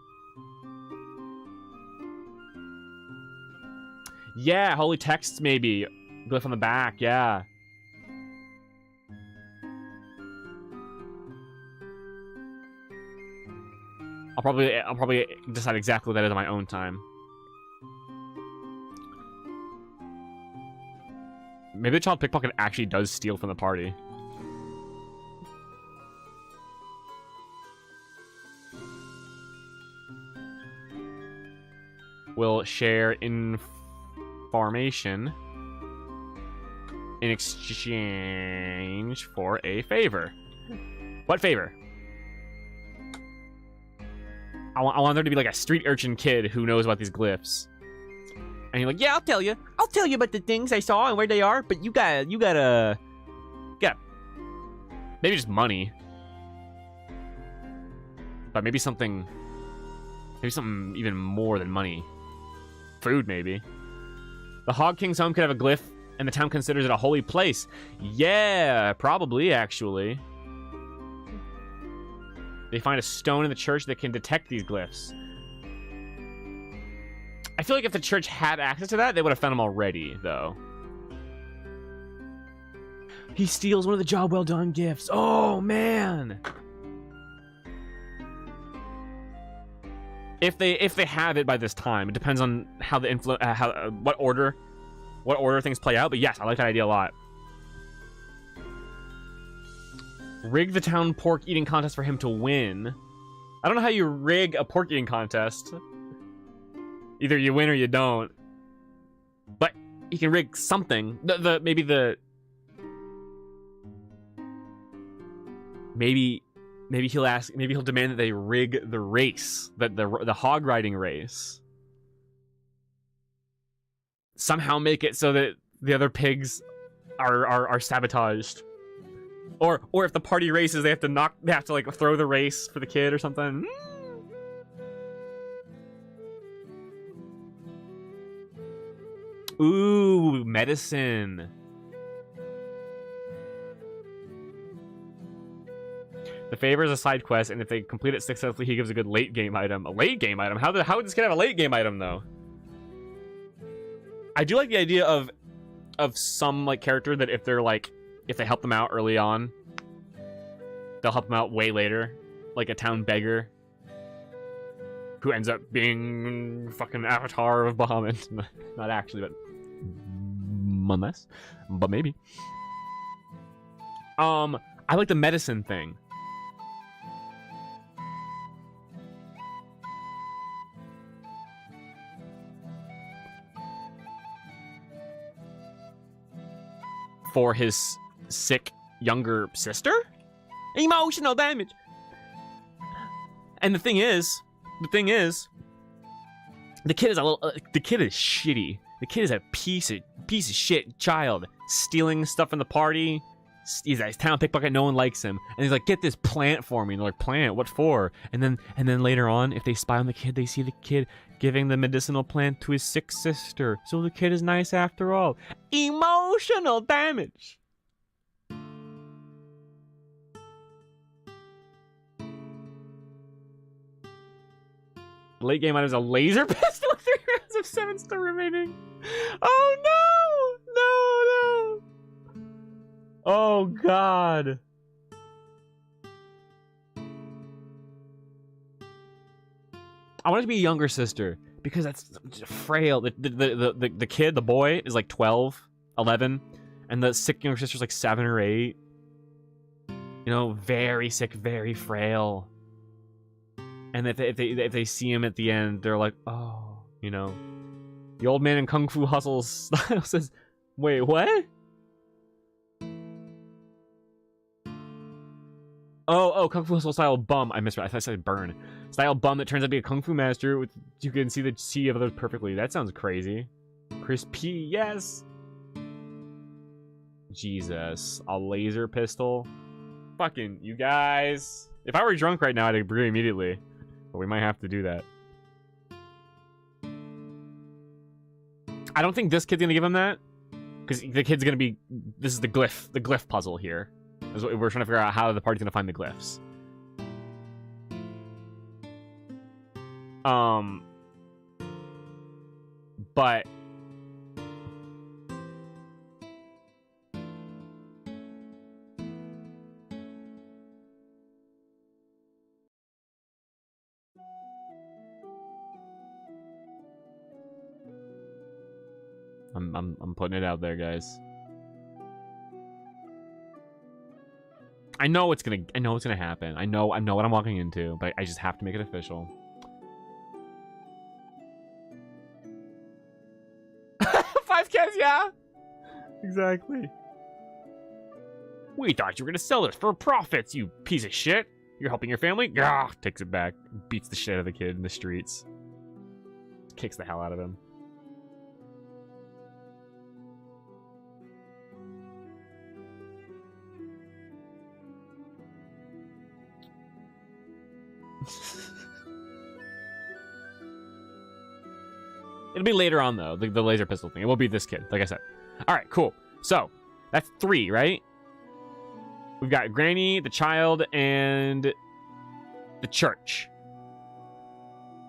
[SPEAKER 1] Yeah, holy texts maybe. Glyph on the back, yeah. I'll probably decide exactly what that is on my own time. Maybe the child pickpocket actually does steal from the party. will share information in exchange for a favor. What favor? I want there to be like a street urchin kid who knows about these glyphs. And you're like, yeah, I'll tell you. I'll tell you about the things I saw and where they are, but you gotta maybe just money. But maybe something even more than money. Food, maybe. The Hog King's home could have a glyph, and the town considers it a holy place. Yeah, probably, actually. They find a stone in the church that can detect these glyphs. I feel like if the church had access to that, they would have found them already, though. He steals one of the job well done gifts. Oh, man! If they have it by this time, it depends on how the what order things play out. But yes, I like that idea a lot. Rig the town pork eating contest for him to win. I don't know how you rig a pork eating contest. Either you win or you don't. But you can rig something. Maybe he'll demand that they rig the race, the hog riding race. Somehow make it so that the other pigs are sabotaged. Or if the party races, they have to like throw the race for the kid or something. Ooh, medicine. The favor is a side quest, and if they complete it successfully, he gives a good late game item. A late game item? How would this kid have a late game item, though? I do like the idea of some like character that if they help them out early on, they'll help them out way later, like a town beggar who ends up being fucking Avatar of Bahamut. Not actually, but unless, but maybe. I like the medicine thing. For his sick younger sister? Emotional damage. And the thing is, the kid is shitty. The kid is a piece of shit child, stealing stuff from the party. He's a town pickpocket. No one likes him, and he's like, "Get this plant for me." And they're like, "Plant? What for?" And then later on, if they spy on the kid, they see the kid giving the medicinal plant to his sick sister. So the kid is nice after all. Emotional damage. Late game item is a laser pistol with 3 rounds of 7 still remaining. Oh no! Oh god. I want it to be a younger sister because that's frail. The kid, the boy, is like 12, 11, and the sick younger sister's like 7 or 8. You know, very sick, very frail. And if they see him at the end, they're like, oh, you know. The old man in Kung Fu Hustle style says, wait, what? Oh, Kung Fu Hustle style bum. I misread. I thought I said burn. Style bum that turns out to be a Kung Fu master. With you can see the sea of others perfectly. That sounds crazy. Chris P. Yes. Jesus. A laser pistol. Fucking you guys. If I were drunk right now, I'd agree immediately. But we might have to do that. I don't think this kid's gonna give him that. Because the kid's gonna be... This is the glyph puzzle here. Is what we're trying to figure out how the party's gonna find the glyphs. But... I'm putting it out there, guys. I know what's gonna happen. I know what I'm walking into, but I just have to make it official. Exactly. We thought you were gonna sell this for profits, you piece of shit. You're helping your family? Gah! Takes it back. Beats the shit out of the kid in the streets. Kicks the hell out of him. It'll be later on, though, the laser pistol thing. It won't be this kid, like I said. All right, cool. So, that's 3, right? We've got Granny, the child, and the church.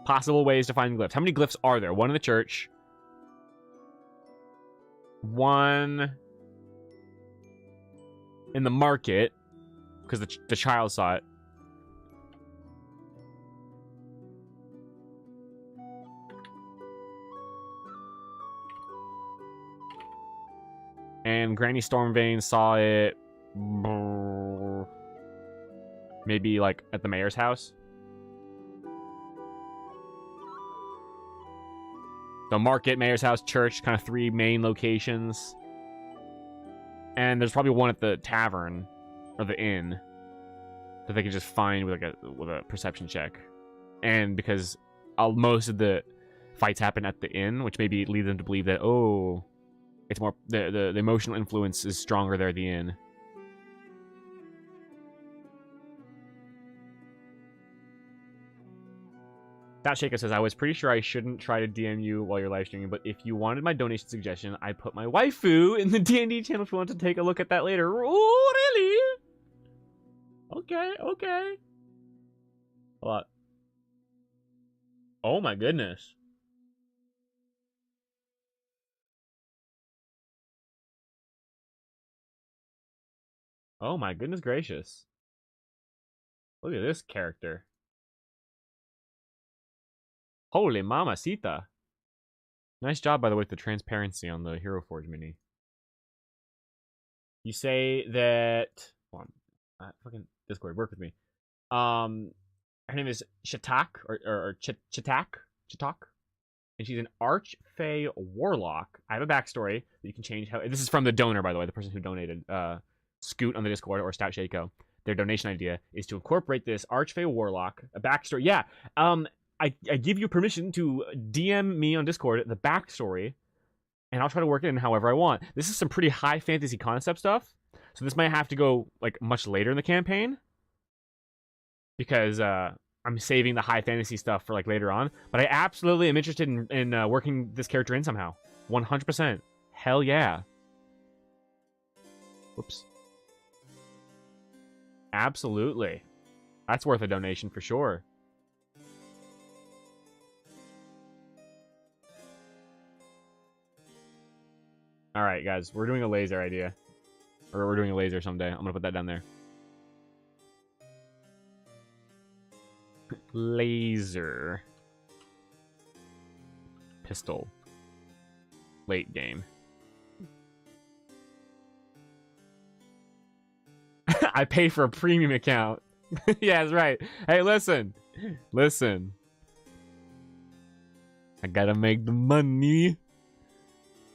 [SPEAKER 1] Possible ways to find glyphs. How many glyphs are there? 1 in the church. 1 in the market, because the child saw it. And Granny Stormvane saw it maybe like at the mayor's house. So market, mayor's house, church, kind of 3 main locations. And there's probably 1 at the tavern or the inn that they can just find with a perception check. And because most of the fights happen at the inn, which maybe lead them to believe that, oh, it's more the emotional influence is stronger there at the inn. That Shaker says, I was pretty sure I shouldn't try to DM you while you're live streaming, but if you wanted my donation suggestion, I put my waifu in the D&D channel if you want to take a look at that later. Oh, really? Okay, okay. What? Oh my goodness. Oh my goodness gracious. Look at this character. Holy mamacita. Nice job, by the way, with the transparency on the Hero Forge mini. You say that... Hold on. Fucking Discord, work with me. Her name is Chatak, or Chatak. And she's an Archfey Warlock. I have a backstory that you can change. This is from the donor, by the way, the person who donated. Scoot on the Discord, or Stout Shaco. Their donation idea is to incorporate this Archfey Warlock, a backstory. Yeah, I give you permission to DM me on Discord the backstory, and I'll try to work it in however I want. This is some pretty high fantasy concept stuff, so this might have to go like much later in the campaign because I'm saving the high fantasy stuff for like later on. But I absolutely am interested in working this character in somehow. 100%. Hell yeah. Whoops. Absolutely. That's worth a donation for sure. Alright, guys. We're doing a laser idea. Or we're doing a laser someday. I'm gonna put that down there. Laser. Pistol. Late game. I pay for a premium account. Yeah, that's right. Hey, listen. Listen. I gotta make the money.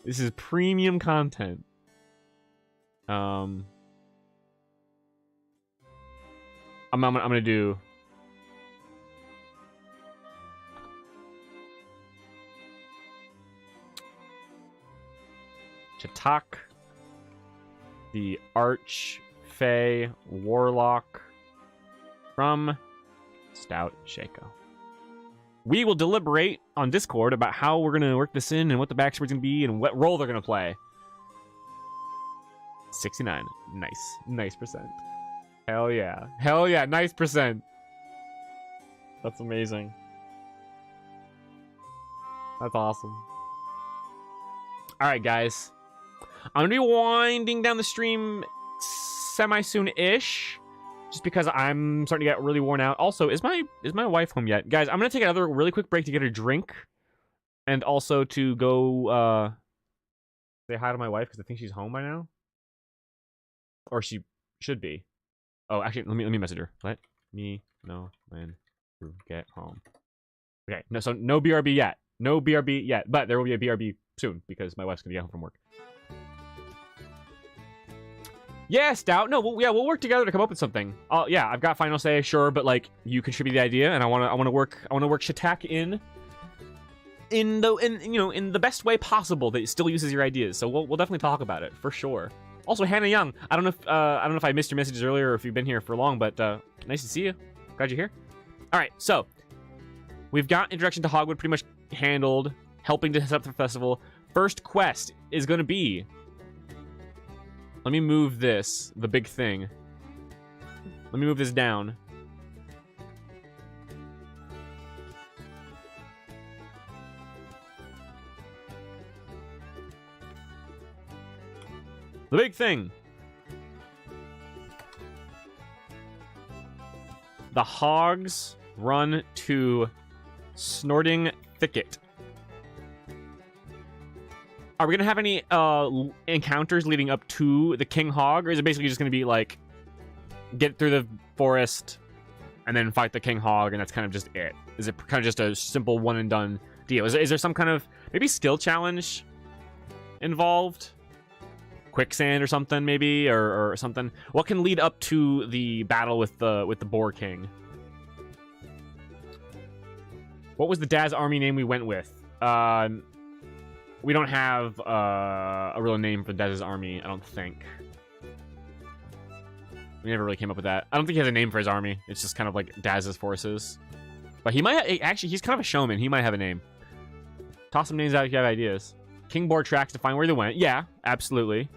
[SPEAKER 1] This is premium content. I'm gonna do... Chatak. The Archfey Warlock from Stout Shaco. We will deliberate on Discord about how we're going to work this in and what the backstory's going to be and what role they're going to play. 69. Nice. Nice percent. Hell yeah. Hell yeah. Nice percent. That's amazing. That's awesome. Alright, guys. I'm going to be winding down the stream semi-soon-ish. Just because I'm starting to get really worn out. Also, is my wife home yet? Guys, I'm going to take another really quick break to get a drink. And also to go say hi to my wife because I think she's home by now. Or she should be. Oh, actually, let me message her. Let me know when you get home. Okay, no, so no BRB yet. No BRB yet. But there will be a BRB soon because my wife's going to get home from work. Yeah, Stout. No, we'll work together to come up with something. Yeah, I've got final say, sure, but like you contribute the idea, and I want to work Shatak in the best way possible that it still uses your ideas. So we'll definitely talk about it for sure. Also, Hannah Young. I don't know if I missed your messages earlier or if you've been here for long, but nice to see you. Glad you're here. All right, so we've got Introduction to Hogwood pretty much handled. Helping to set up the festival. First quest is going to be. Let me move this, the big thing. Let me move this down. The big thing. The hogs run to Snorting Thicket. Are we gonna have any encounters leading up to the King Hog, or is it basically just gonna be like get through the forest and then fight the King Hog, and that's kind of just it? Is it kind of just a simple one and done deal? Is there some kind of maybe skill challenge involved? Quicksand or something, maybe, or something. What can lead up to the battle with the Boar King? What was the Daz army name we went with? We don't have a real name for Daz's army, I don't think. We never really came up with that. I don't think he has a name for his army. It's just kind of like Daz's forces. But he might actually, he's kind of a showman. He might have a name. Toss some names out if you have ideas. King Boar tracks to find where they went. Yeah, absolutely.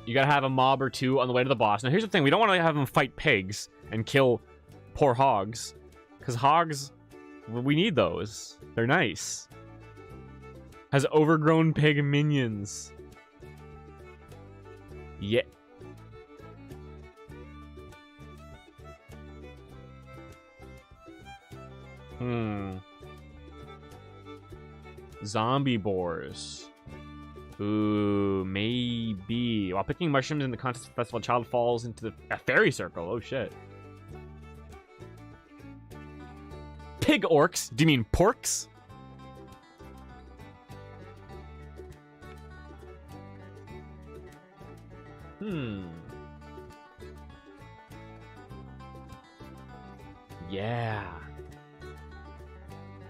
[SPEAKER 1] You gotta have a mob or two on the way to the boss. Now, here's the thing. We don't want to have them fight pigs and kill poor hogs. Because hogs, we need those. They're nice. Has overgrown pig minions. Yeah. Zombie boars. Ooh, maybe. While picking mushrooms in the contest festival, a child falls into a fairy circle. Oh, shit. Pig orcs? Do you mean porks? Yeah.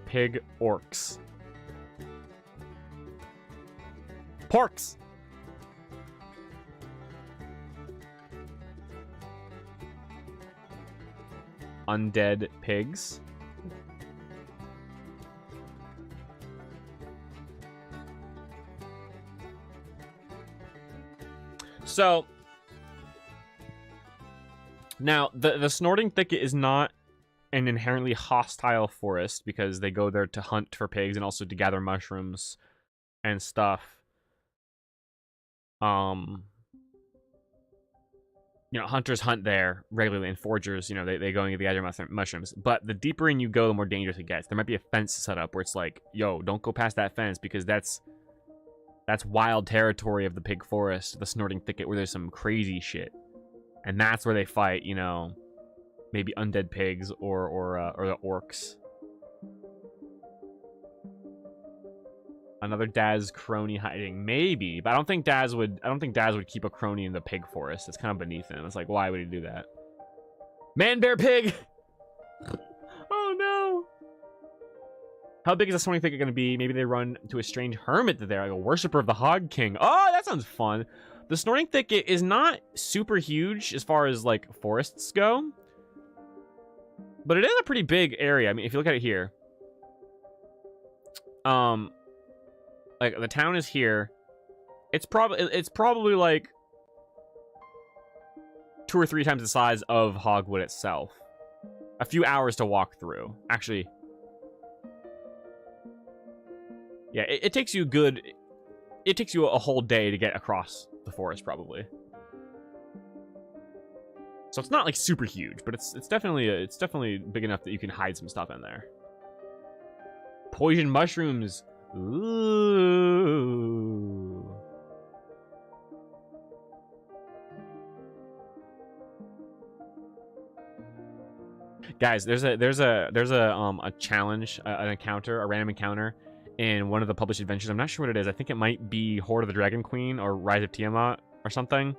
[SPEAKER 1] Pig orcs. Porks! Undead pigs. So, now, the Snorting Thicket is not an inherently hostile forest because they go there to hunt for pigs and also to gather mushrooms and stuff. Hunters hunt there regularly, and foragers, they go and gather mushrooms. But the deeper in you go, the more dangerous it gets. There might be a fence set up where it's like, yo, don't go past that fence because that's wild territory of the pig forest, the Snorting Thicket, where there's some crazy shit. And that's where they fight, maybe undead pigs or the orcs. Another Daz crony hiding, maybe, but I don't think Daz would keep a crony in the pig forest. It's kind of beneath him. It's like, why would he do that? Man, bear, pig. Oh no! How big is the Snorting Thicket going to be? Maybe they run to a strange hermit there, like a worshiper of the Hog King. Oh, that sounds fun. The Snorting Thicket is not super huge as far as like forests go, but it is a pretty big area. I mean, if you look at it here, like the town is here. It's probably like 2 or 3 times the size of Hogwood itself. A few hours to walk through. Actually, yeah, it takes you a whole day to get across the forest, probably. So it's not like super huge, but it's definitely big enough that you can hide some stuff in there. Poison mushrooms. Ooh. Guys, there's a challenge, an encounter, a random encounter in one of the published adventures. I'm not sure what it is. I think it might be Horde of the Dragon Queen or Rise of Tiamat or something.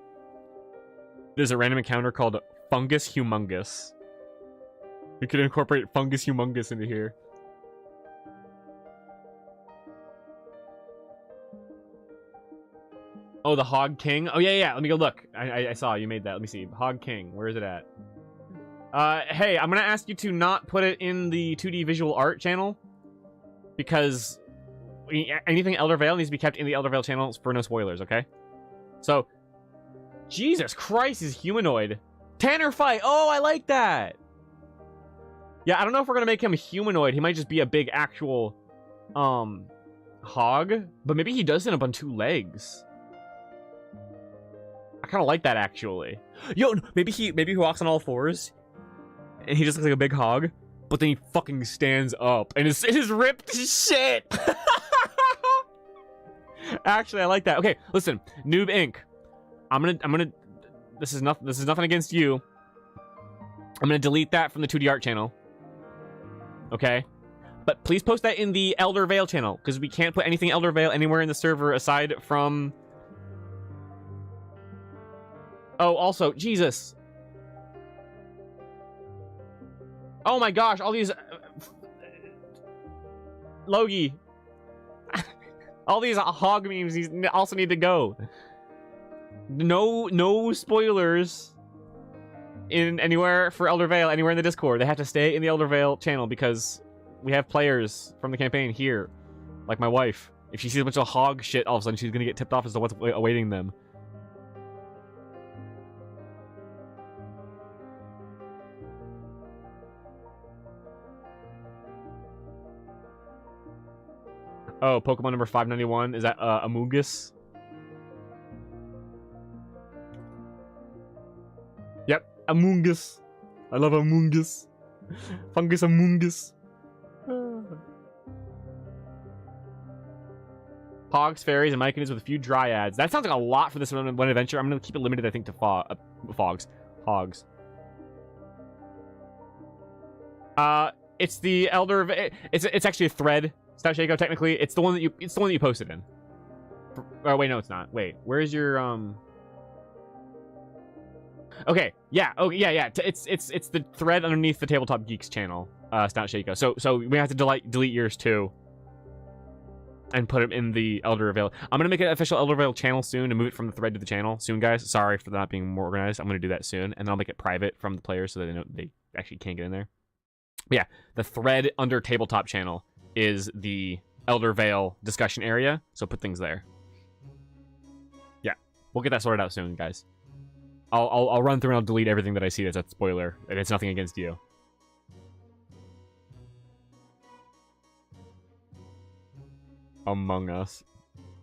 [SPEAKER 1] There's a random encounter called Fungus Humongous. We could incorporate Fungus Humongous into here. Oh, the Hog King? Oh, yeah. Let me go look. I saw you made that. Let me see. Hog King. Where is it at? Hey, I'm gonna ask you to not put it in the 2D visual art channel. Because anything Elder Vale needs to be kept in the Elder Vale channel for no spoilers, okay? So, Jesus Christ, he's humanoid. Tanner fight! Oh, I like that! Yeah, I don't know if we're gonna make him humanoid. He might just be a big actual, hog. But maybe he does stand up on 2 legs. I kind of like that, actually. Yo, maybe he walks on all 4s. And he just looks like a big hog. But then he fucking stands up. And it is ripped to shit! Actually, I like that. Okay, listen. Noob Inc. I'm gonna... This is nothing against you. I'm gonna delete that from the 2D art channel. Okay? But please post that in the Elder Vale channel. Because we can't put anything Elder Vale anywhere in the server aside from... Oh, also, Jesus. Oh my gosh, all these... Logie. All these hog memes also need to go. No spoilers in anywhere for Elder Vale, anywhere in the Discord. They have to stay in the Elder Vale channel because we have players from the campaign here. Like my wife. If she sees a bunch of hog shit, all of a sudden she's gonna get tipped off as to what's awaiting them. Oh, Pokemon number 591. Is that Amoongus? Yep, Amoongus. I love Amoongus. Fungus Amoongus. Hogs, fairies, and Myconids with a few dryads. That sounds like a lot for this one adventure. I'm going to keep it limited, I think, to fogs. Hogs. It's the Elder... It's actually a thread. Stout Shaco, technically, it's the one that you posted in. Oh wait, no, it's not. Wait, where's your Okay, yeah. Oh yeah. It's the thread underneath the Tabletop Geeks channel, Stout Shaco. So we have to delete yours too, and put it in the Elder Vale. I'm gonna make an official Elder Vale channel soon and move it from the thread to the channel soon, guys. Sorry for not being more organized. I'm gonna do that soon, and then I'll make it private from the players so that they know they actually can't get in there. But yeah, the thread under Tabletop channel is the Elder Vale discussion area, so put things there. Yeah, we'll get that sorted out soon, guys. I'll run through and I'll delete everything that I see that's a spoiler, and it's nothing against you. Among Us.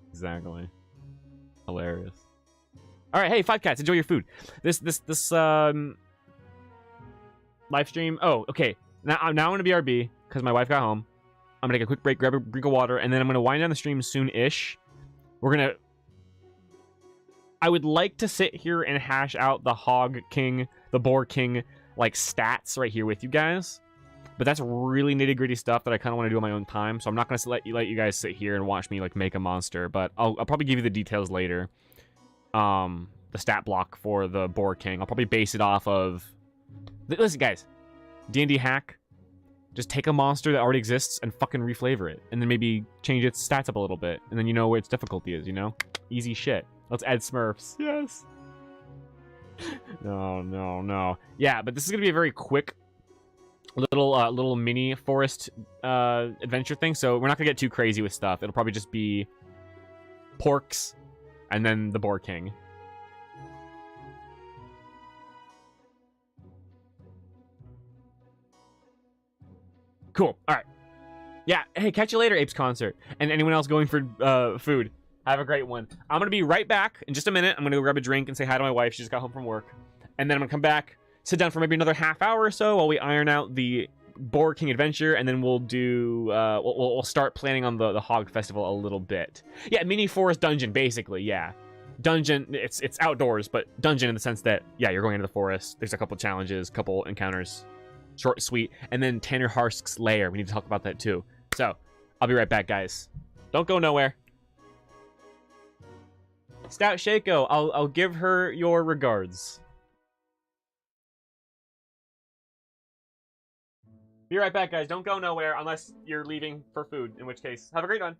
[SPEAKER 1] Exactly. Hilarious. Alright, hey, Five Cats, enjoy your food. This live stream... Oh, okay. Now I'm gonna BRB, because my wife got home. I'm gonna take a quick break, grab a drink of water, and then I'm gonna wind down the stream soon-ish. I would like to sit here and hash out the Hog King, the Boar King, like, stats right here with you guys. But that's really nitty-gritty stuff that I kind of want to do on my own time, so I'm not gonna let you guys sit here and watch me, like, make a monster, but I'll probably give you the details later. The stat block for the Boar King. I'll probably base it off of... Listen, guys. D&D hack. Just take a monster that already exists and fucking reflavor it. And then maybe change its stats up a little bit. And then you know where its difficulty is, you know? Easy shit. Let's add Smurfs. Yes. No. Yeah, but this is going to be a very quick little mini forest adventure thing. So we're not going to get too crazy with stuff. It'll probably just be porks and then the Boar King. Cool. All right. Yeah. Hey, catch you later, Apes Concert. And anyone else going for food. Have a great one. I'm going to be right back in just a minute. I'm going to go grab a drink and say hi to my wife. She just got home from work. And then I'm going to come back, sit down for maybe another half hour or so while we iron out the Boar King adventure. And then we'll do... we'll start planning on the Hog Festival a little bit. Yeah, mini forest dungeon, basically. Yeah. Dungeon, it's outdoors, but dungeon in the sense that, yeah, you're going into the forest. There's a couple challenges, couple encounters. Short, sweet. And then Tanner Harsk's lair. We need to talk about that too. So, I'll be right back, guys. Don't go nowhere. Stout Shaco, I'll give her your regards. Be right back, guys. Don't go nowhere unless you're leaving for food, in which case, have a great one.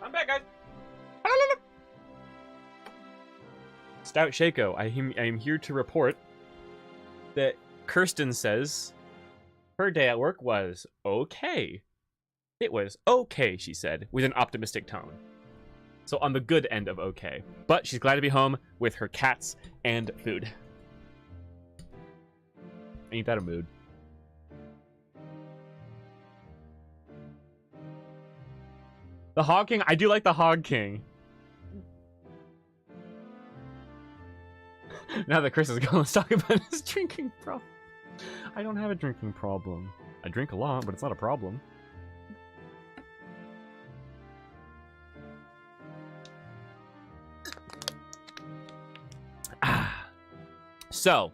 [SPEAKER 1] I'm back, guys. Stout Shaco, I am here to report that Kirsten says her day at work was okay. It was okay, she said, with an optimistic tone. So on the good end of okay. But she's glad to be home with her cats and food. Ain't that a mood? The Hog King? I do like the Hog King. Now that Chris is gone, let's talk about his drinking problem. I don't have a drinking problem. I drink a lot, but it's not a problem. So,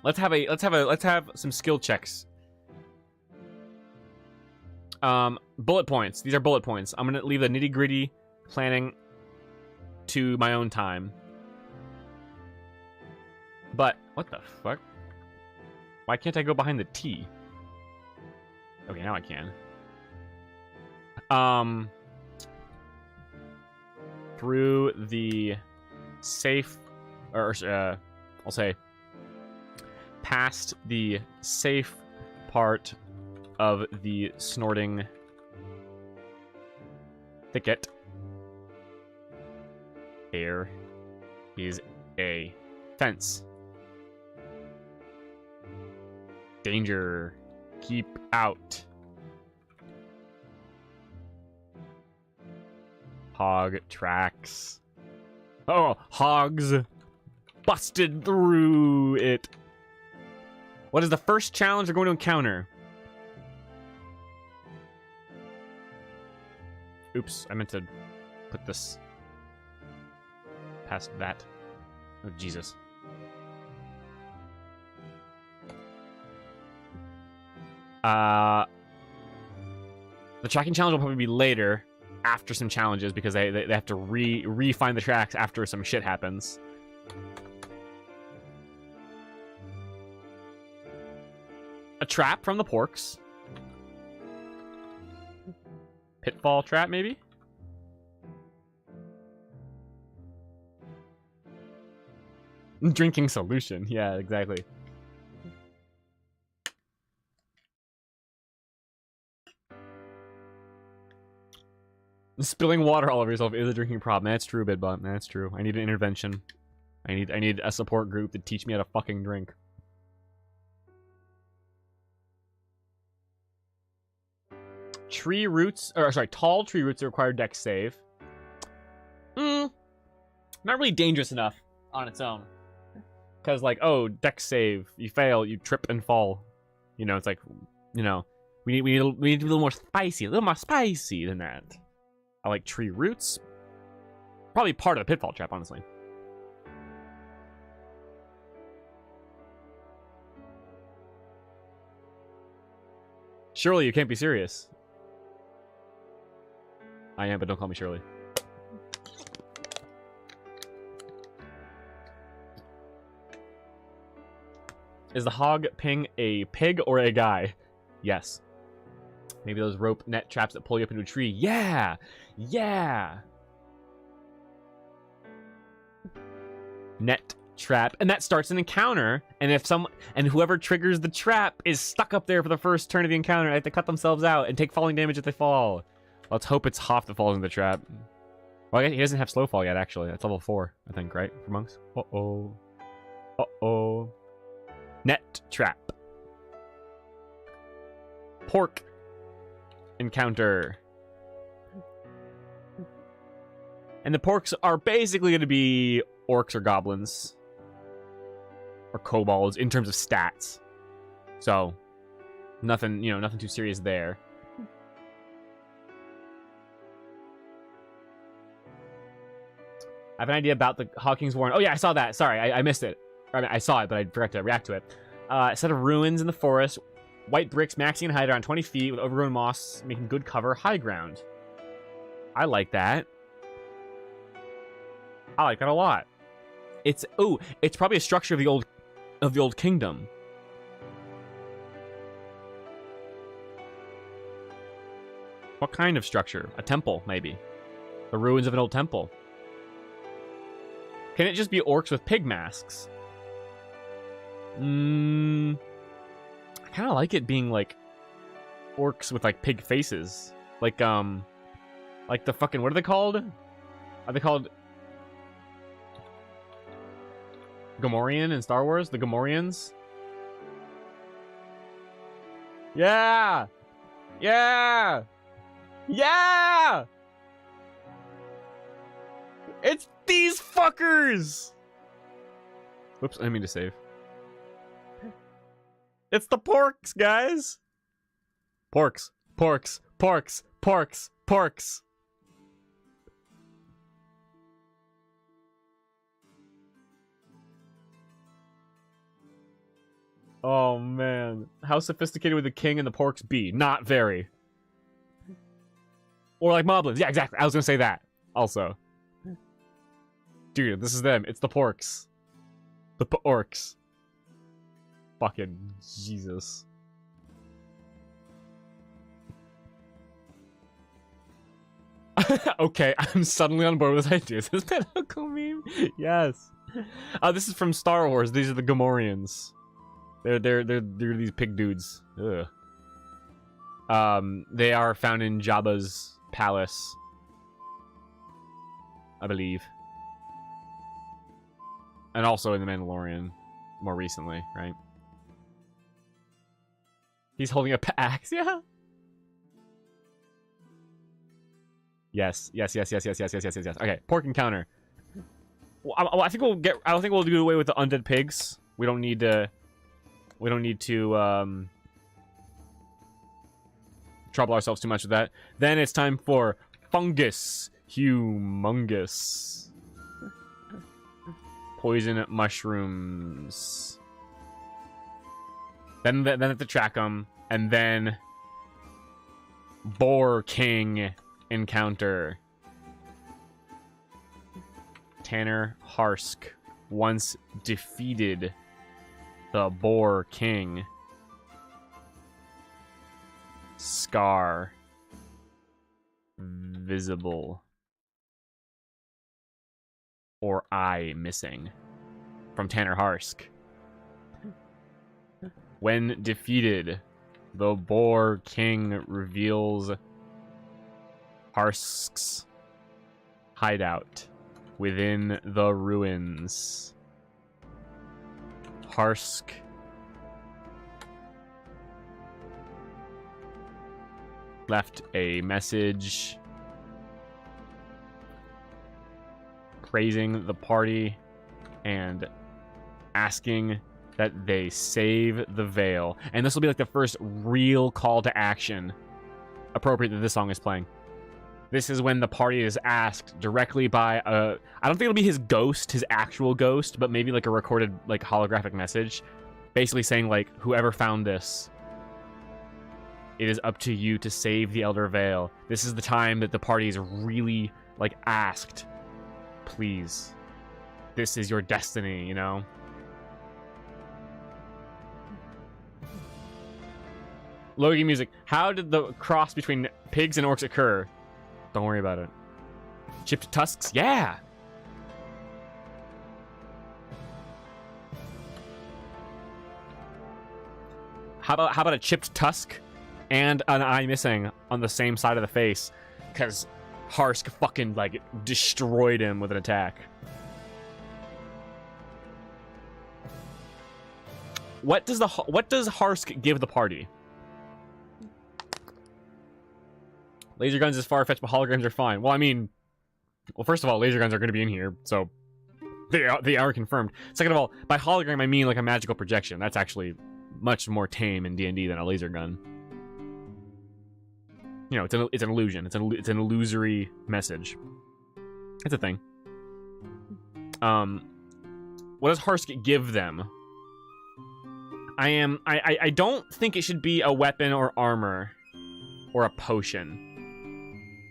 [SPEAKER 1] let's have some skill checks. Bullet points. These are bullet points. I'm gonna leave the nitty-gritty planning to my own time. But what the fuck? Why can't I go behind the T? Okay, now I can. Through the safe, or I'll say, past the safe part of the snorting thicket, there is a fence. Danger. Keep out. Hog tracks. Oh, hogs busted through it. What is the first challenge we're going to encounter? Oops, I meant to put this past that. Oh, Jesus. The tracking challenge will probably be later, after some challenges, because they have to re-find the tracks after some shit happens. A trap from the porks. Pitfall trap, maybe? Drinking solution. Yeah, exactly. Spilling water all over yourself is a drinking problem. That's true, Bidbot. That's true. I need an intervention. I need a support group to teach me how to fucking drink. Tree roots, or sorry, tall tree roots that require dex save. Not really dangerous enough on its own. Because, like, oh, dex save, you fail, you trip and fall. You know, it's like, you know, we need to be a little more spicy than that. I like tree roots. Probably part of the pitfall trap, honestly. Surely you can't be serious. I am, but don't call me Shirley. Is the hog ping a pig or a guy? Yes. Maybe those rope net traps that pull you up into a tree. Yeah! Yeah! Net trap. And that starts an encounter. And if whoever triggers the trap is stuck up there for the first turn of the encounter, they have to cut themselves out and take falling damage if they fall. Let's hope it's Hoff that falls in the trap. Well, he doesn't have slow fall yet, actually. That's level 4, I think, right? For monks? Uh-oh. Uh-oh. Net trap. Pork encounter. And the porks are basically going to be orcs or goblins. Or kobolds in terms of stats. So, nothing, you know, nothing too serious there. I have an idea about the Hawking's Warren. Oh yeah, I saw that. Sorry, I missed it. I mean, I saw it, but I forgot to react to it. A set of ruins in the forest. White bricks, maxing in height around 20 feet with overgrown moss, making good cover, high ground. I like that. I like that a lot. It's probably a structure of the old kingdom. What kind of structure? A temple, maybe. The ruins of an old temple. Can it just be orcs with pig masks? I kind of like it being like orcs with like pig faces, like the fucking, what are they called? Are they called Gamorrean in Star Wars? The Gamorreans? Yeah, yeah, yeah. It's these fuckers. Whoops, I didn't mean to save. It's the porks, guys! Porks, porks, porks, porks, porks. Oh, man. How sophisticated would the king and the porks be? Not very. Or like moblins. Yeah, exactly. I was gonna say that. Also. Dude, this is them. It's the porks. The orcs. Fucking Jesus. Okay, I'm suddenly on board with this idea. Is that a cool meme? Yes. This is from Star Wars. These are the Gamorreans. They're these pig dudes. Ugh. They are found in Jabba's palace, I believe. And also in The Mandalorian, more recently, right? He's holding a axe, yeah? Yes. Okay, pork encounter. Well, I think we'll get. I don't think we'll do away with the undead pigs. We don't need to. We don't need to trouble ourselves too much with that. Then it's time for fungus, humongous, poison mushrooms. Then have to track them, and then Boar King encounter. Tanner Harsk once defeated the Boar King. Scar visible or eye missing from Tanner Harsk. When defeated, the Boar King reveals Harsk's hideout within the ruins. Harsk. Left a message praising the party and asking that they save the Vale. And this will be like the first real call to action appropriate that this song is playing. This is when the party is asked directly by I don't think it'll be his ghost, his actual ghost, but maybe like a recorded like holographic message basically saying like, whoever found this, it is up to you to save the Elder Vale. This is the time that the party is really like asked, please, this is your destiny, you know? Logi music. How did the cross between pigs and orcs occur? Don't worry about it. Chipped tusks? Yeah! How about a chipped tusk and an eye missing on the same side of the face? Because Harsk fucking, like, destroyed him with an attack. What does Harsk give the party? Laser guns is far-fetched, but holograms are fine. Well, I mean... Well, first of all, laser guns are going to be in here, so... They are confirmed. Second of all, by hologram, I mean like a magical projection. That's actually much more tame in D&D than a laser gun. You know, it's an illusion. It's an illusory message. It's a thing. What does Harsk give them? I don't think it should be a weapon or armor or a potion.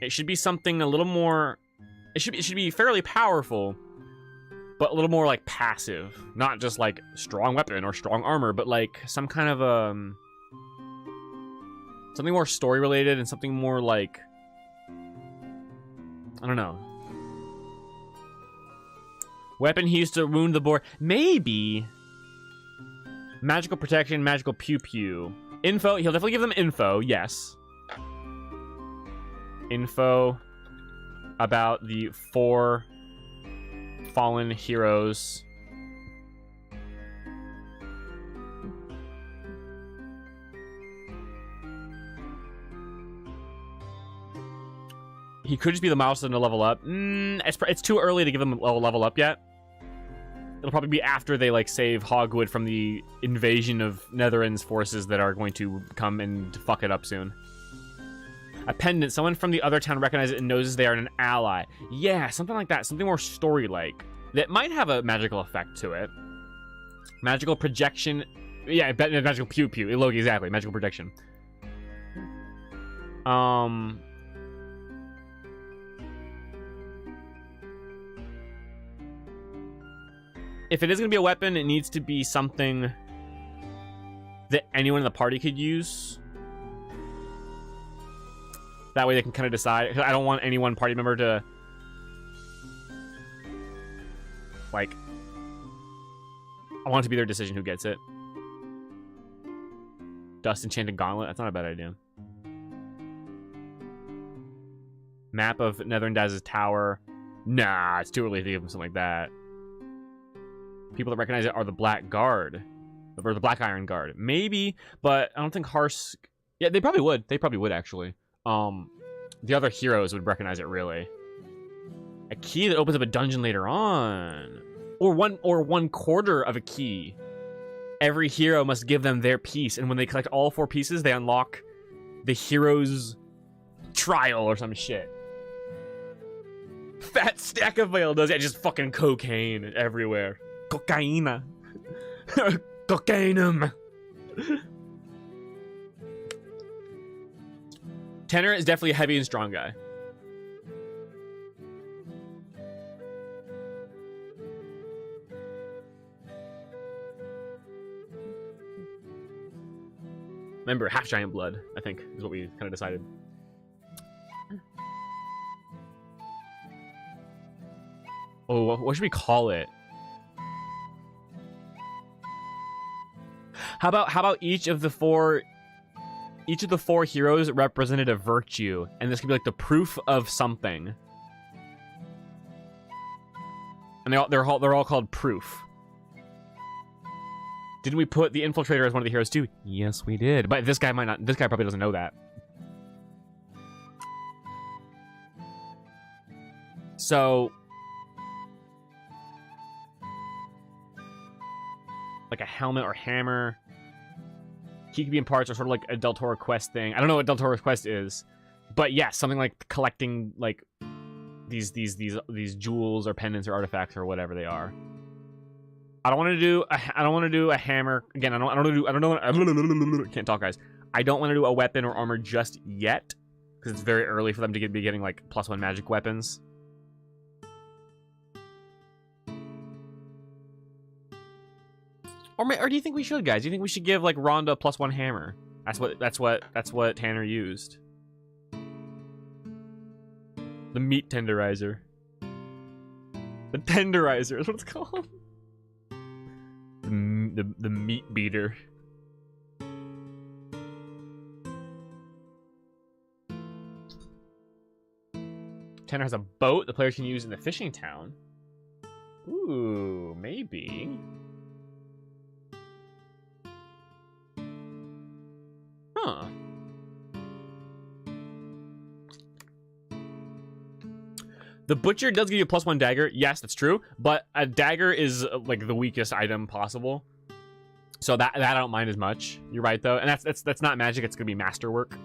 [SPEAKER 1] It should be something a little more... It should be fairly powerful, but a little more, like, passive. Not just, like, strong weapon or strong armor, but, like, some kind of, something more story-related and something more, like... I don't know. Weapon he used to wound the boar. Maybe... Magical protection, magical pew-pew. Info, he'll definitely give them info, yes. Info about the 4 fallen heroes. He could just be the milestone to level up. It's too early to give them a level up yet. It'll probably be after they, like, save Hogwood from the invasion of Netherren's forces that are going to come and fuck it up soon. A pendant. Someone from the other town recognizes it and knows they are an ally. Yeah, something like that. Something more story-like. That might have a magical effect to it. Magical projection. Yeah, magical pew-pew. Logi, exactly. Magical projection. If it is going to be a weapon, it needs to be something that anyone in the party could use. That way they can kind of decide. I don't want any one party member to... Like... I want it to be their decision who gets it. Dust Enchanted Gauntlet. That's not a bad idea. Map of Netherendaz's Tower. Nah, it's too early to give them something like that. People that recognize it are the Black Guard. Or the Black Iron Guard. Maybe, but I don't think Harsk... Yeah, they probably would. They probably would, actually. The other heroes would recognize it, really. A key that opens up a dungeon later on. Or one quarter of a key. Every hero must give them their piece, and when they collect all 4 pieces, they unlock the hero's trial or some shit. Fat stack of mail does it. Just fucking cocaine everywhere. Cocaina. Cocainum. Tenor is definitely a heavy and strong guy. Remember, half giant blood, I think, is what we kind of decided. Oh, what should we call it? How about each of the 4 Each of the 4 heroes represented a virtue, and this could be like the proof of something. And they're all called proof. Didn't we put the infiltrator as one of the heroes too? Yes, we did. But this guy might not. This guy probably doesn't know that. So, like a helmet or hammer. He could be in parts or sort of like a Del Toro quest thing. I don't know what Del Toro's quest is, but yes, something like collecting like these jewels or pendants or artifacts or whatever they are. I don't want to do a hammer again. Can't talk, guys. I don't want to do a weapon or armor just yet because it's very early for them to be getting like +1 magic weapons. Or do you think we should, guys? Do you think we should give like Rhonda +1 hammer? That's what Tanner used. The meat tenderizer. The tenderizer is what it's called. The meat beater. Tanner has a boat the players can use in the fishing town. Ooh, maybe. Huh. The butcher does give you a +1 dagger. Yes, that's true. But a dagger is like the weakest item possible. So that I don't mind as much. You're right though. And that's not magic, it's gonna be masterwork.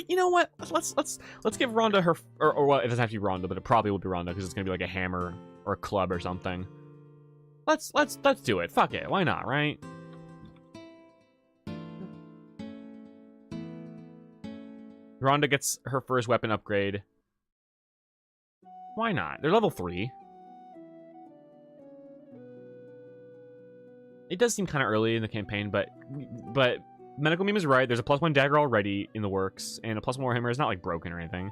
[SPEAKER 1] You know what? Let's give Rhonda her or well, it doesn't have to be Rhonda, but it probably will be Rhonda because it's gonna be like a hammer or a club or something. Let's do it. Fuck it. Why not, right? Rhonda gets her first weapon upgrade. Why not? They're level 3. It does seem kind of early in the campaign, but Medical Meme is right. There's a +1 dagger already in the works, and a +1 hammer is not like broken or anything.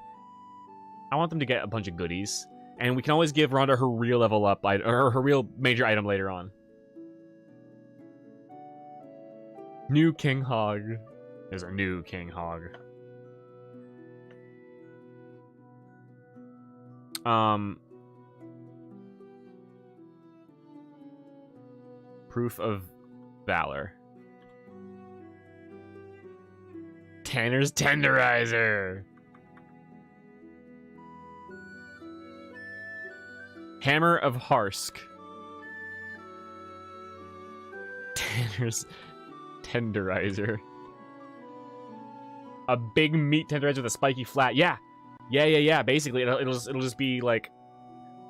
[SPEAKER 1] I want them to get a bunch of goodies. And we can always give Rhonda her real level up, or her real major item later on. New King Hog. There's our new King Hog. Proof of valor. Tanner's tenderizer. Hammer of Harsk. Tanner's tenderizer. A big meat tenderizer with a spiky flat. Yeah. Basically, it'll just be like,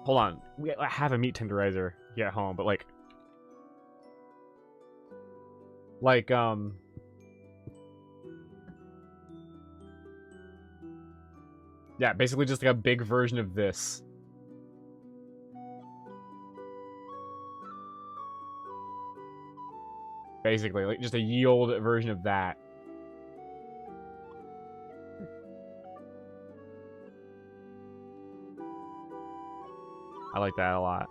[SPEAKER 1] hold on. I have a meat tenderizer here at home, but yeah, basically just like a big version of this. Basically, like just a ye olde version of that. I like that a lot.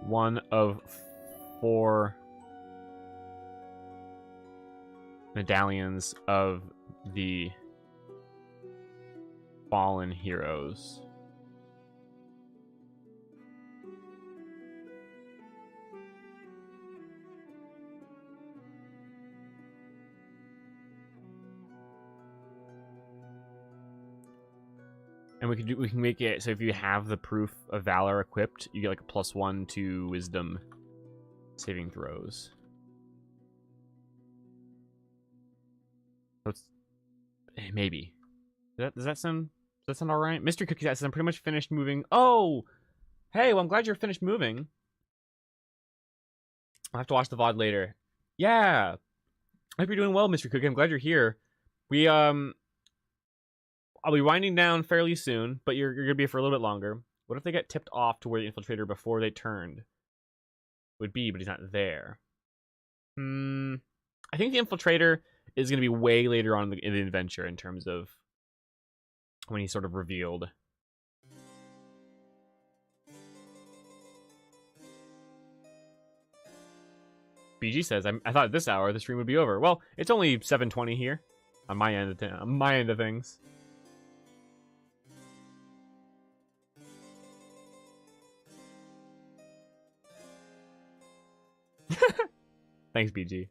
[SPEAKER 1] One of 4 medallions of the fallen heroes. And we can make it so if you have the proof of valor equipped, you get like a +1 to wisdom saving throws. So it's maybe. Does that sound all right? Mystery Cookie says I'm pretty much finished moving. Oh, hey, well I'm glad you're finished moving. I'll have to watch the VOD later. Yeah, I hope you're doing well, Mystery Cookie. I'm glad you're here. I'll be winding down fairly soon, but you're gonna be here for a little bit longer. What if they get tipped off to where the infiltrator before they turned would be, but he's not there? I think the infiltrator is gonna be way later on in the adventure in terms of when he's sort of revealed. BG says, I thought at this hour the stream would be over. Well, it's only 7:20 here on my end of things. Thanks, BG.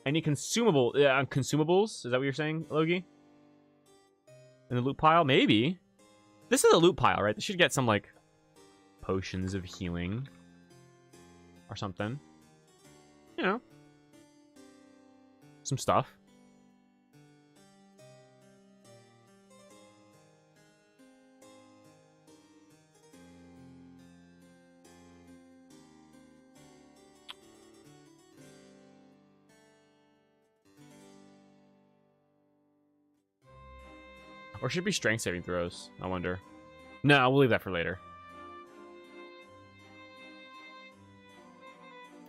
[SPEAKER 1] Any consumables? Is that what you're saying, Logie? In the loot pile? Maybe. This is a loot pile, right? This should get some, like, potions of healing. Or something. You know. Some stuff. Or should it be strength saving throws? I wonder. No, we'll leave that for later.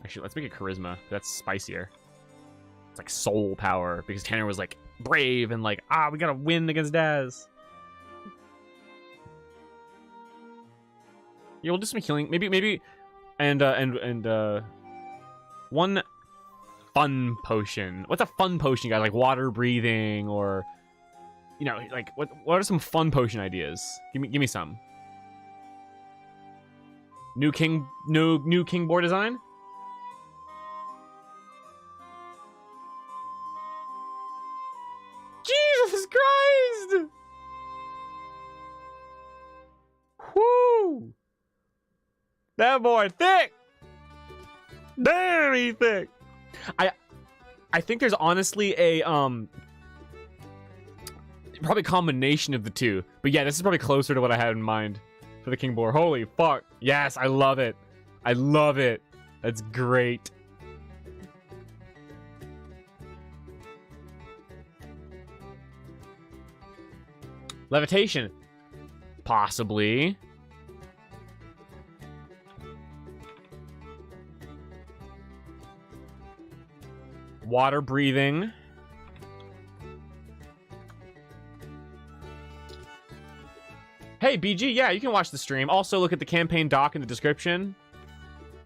[SPEAKER 1] Actually, let's make it charisma. That's spicier. It's like soul power. Because Tanner was like brave and like, we gotta win against Daz. Yeah, we'll do some healing. Maybe and one fun potion. What's a fun potion, guys? Like water breathing or, you know, like what are some fun potion ideas? Give me some. New king board design? Jesus Christ! Whoo! That boy thick! Damn, he thick! I think there's honestly a probably a combination of the two. But yeah, this is probably closer to what I had in mind for the king board. Holy fuck. Yes, I love it. I love it. That's great. Levitation. Possibly. Water breathing. Hey, BG, yeah, you can watch the stream. Also, look at the campaign doc in the description.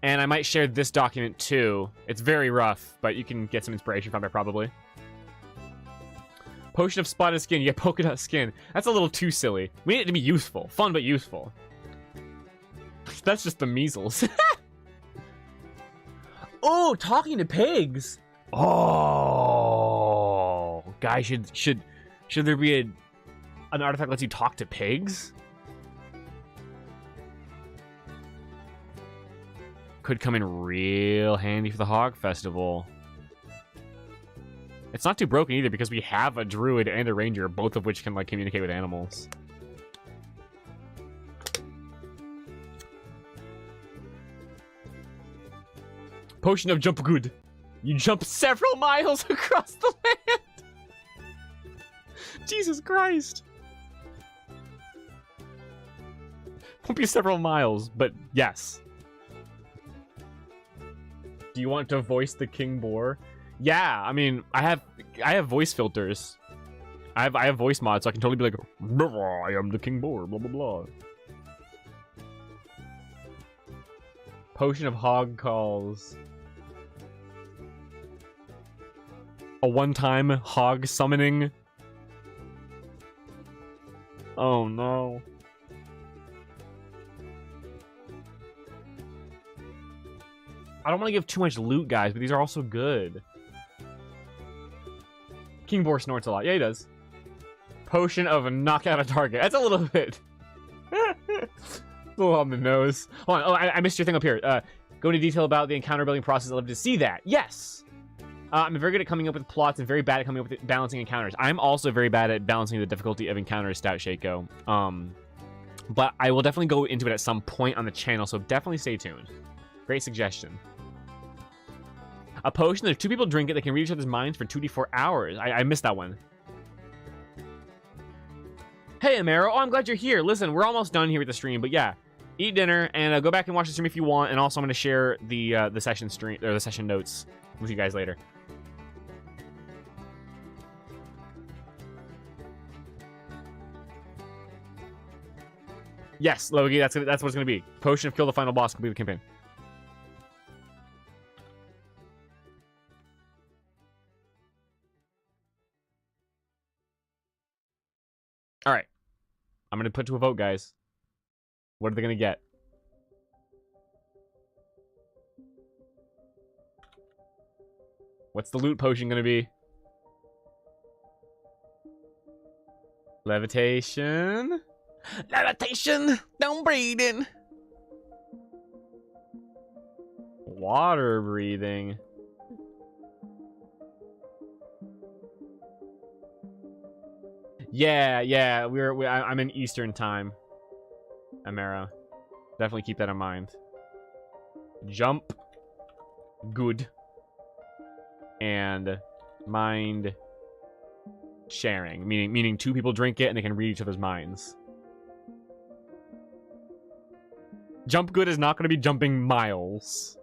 [SPEAKER 1] And I might share this document, too. It's very rough, but you can get some inspiration from it, probably. Potion of spotted skin. You get polka dot skin. That's a little too silly. We need it to be useful. Fun, but useful. That's just the measles. Oh, talking to pigs. Oh. Guys, should there be an artifact that lets you talk to pigs? Could come in real handy for the Hog Festival. It's not too broken either because we have a druid and a ranger, both of which can like communicate with animals. Potion of jump good. You jump several miles across the land. Jesus Christ. Won't be several miles, but yes. Do you want to voice the King Boar? Yeah, I mean, I have voice filters. I have voice mods, so I can totally be like, I am the King Boar, blah blah blah. Potion of hog calls. A one-time hog summoning. Oh no. I don't want to give too much loot, guys, but these are also good. King Boar snorts a lot. Yeah, he does. Potion of knock out a target. That's a little bit. A little on the nose. Hold on. Oh, I missed your thing up here. Go into detail about the encounter building process. I'd love to see that. Yes. I'm very good at coming up with plots and very bad at coming up with balancing encounters. I'm also very bad at balancing the difficulty of encounters, Stout Shaco. But I will definitely go into it at some point on the channel, so definitely stay tuned. Great suggestion. A potion that if two people drink it, they can read each other's minds for 2d4 hours. I missed that one. Hey, Amaro. Oh, I'm glad you're here. Listen, we're almost done here with the stream, but yeah. Eat dinner, and go back and watch the stream if you want, and also I'm going to share the session stream, or the session notes with you guys later. Yes, Logie, that's what it's going to be. Potion of kill the final boss, complete the campaign. All right. I'm going to put to a vote, guys. What are they going to get? What's the loot potion going to be? Levitation. Levitation. Don't breathe in. Water breathing. Yeah. I'm in Eastern time. Amara. Definitely keep that in mind. Jump. Good. And mind sharing. Meaning two people drink it and they can read each other's minds. Jump good is not going to be jumping miles.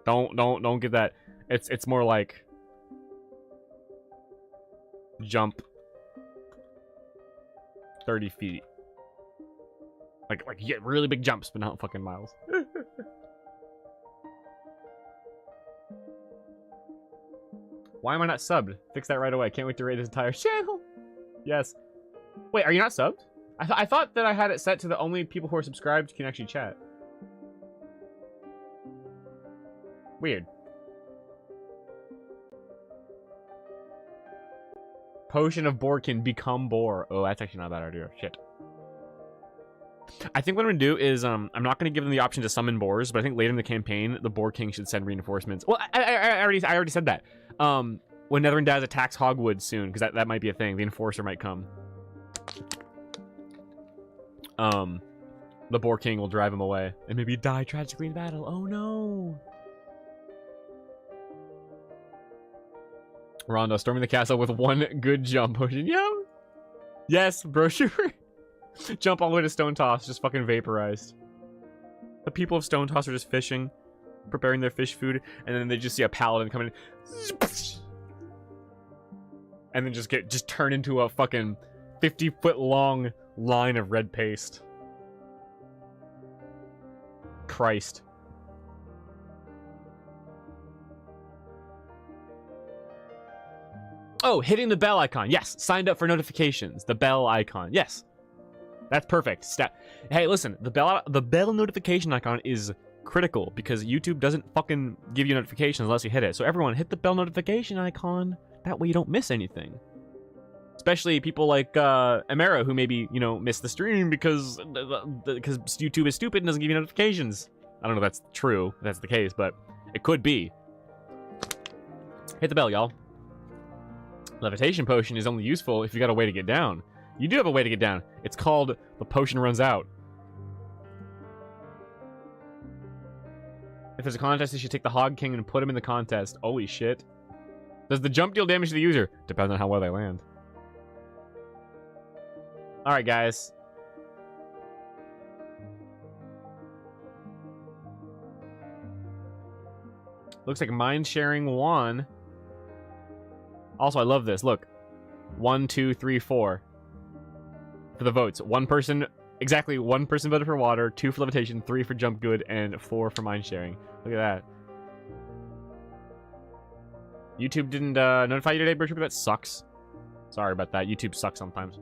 [SPEAKER 1] Don't get that. It's more like jump 30 feet. Like you get really big jumps, but not fucking miles. Why am I not subbed? Fix that right away. Can't wait to rate this entire channel. Yes. Wait, are you not subbed? I thought that I had it set to the only people who are subscribed can actually chat. Weird. Potion of boar can become boar. Oh, that's actually not a bad idea. Shit. I think what I'm gonna do is I'm not gonna give them the option to summon boars, but I think later in the campaign the boar king should send reinforcements. Well, I already said that. When Netherin Daz attacks Hogwood soon, because that might be a thing. The enforcer might come. The boar king will drive him away and maybe die tragically in battle. Oh no. Rondo storming the castle with one good jump potion. Yo. Yes, brochure. Jump all the way to Stone Toss, just fucking vaporized. The people of Stone Toss are just fishing, preparing their fish food, and then they just see a paladin coming in. And then just turn into a fucking 50-foot long line of red paste. Christ. Oh, hitting the bell icon. Yes, signed up for notifications. The bell icon. Yes. That's perfect. Hey, listen, the bell notification icon is critical because YouTube doesn't fucking give you notifications unless you hit it. So everyone, hit the bell notification icon. That way you don't miss anything. Especially people like Amara, who maybe, you know, miss the stream because YouTube is stupid and doesn't give you notifications. I don't know if that's true, if that's the case, but it could be. Hit the bell, y'all. Levitation potion is only useful if you got a way to get down. You do have a way to get down. It's called the potion runs out. If there's a contest, you should take the Hog King and put him in the contest. Holy shit. Does the jump deal damage to the user? Depends on how well they land. Alright, guys. Looks like mind sharing won. Also, I love this. Look. 1, 2, 3, 4. For the votes. Exactly one person voted for water, 2 for levitation, 3 for jump good, and 4 for mind sharing. Look at that. YouTube didn't notify you today, Bertram? That sucks. Sorry about that. YouTube sucks sometimes.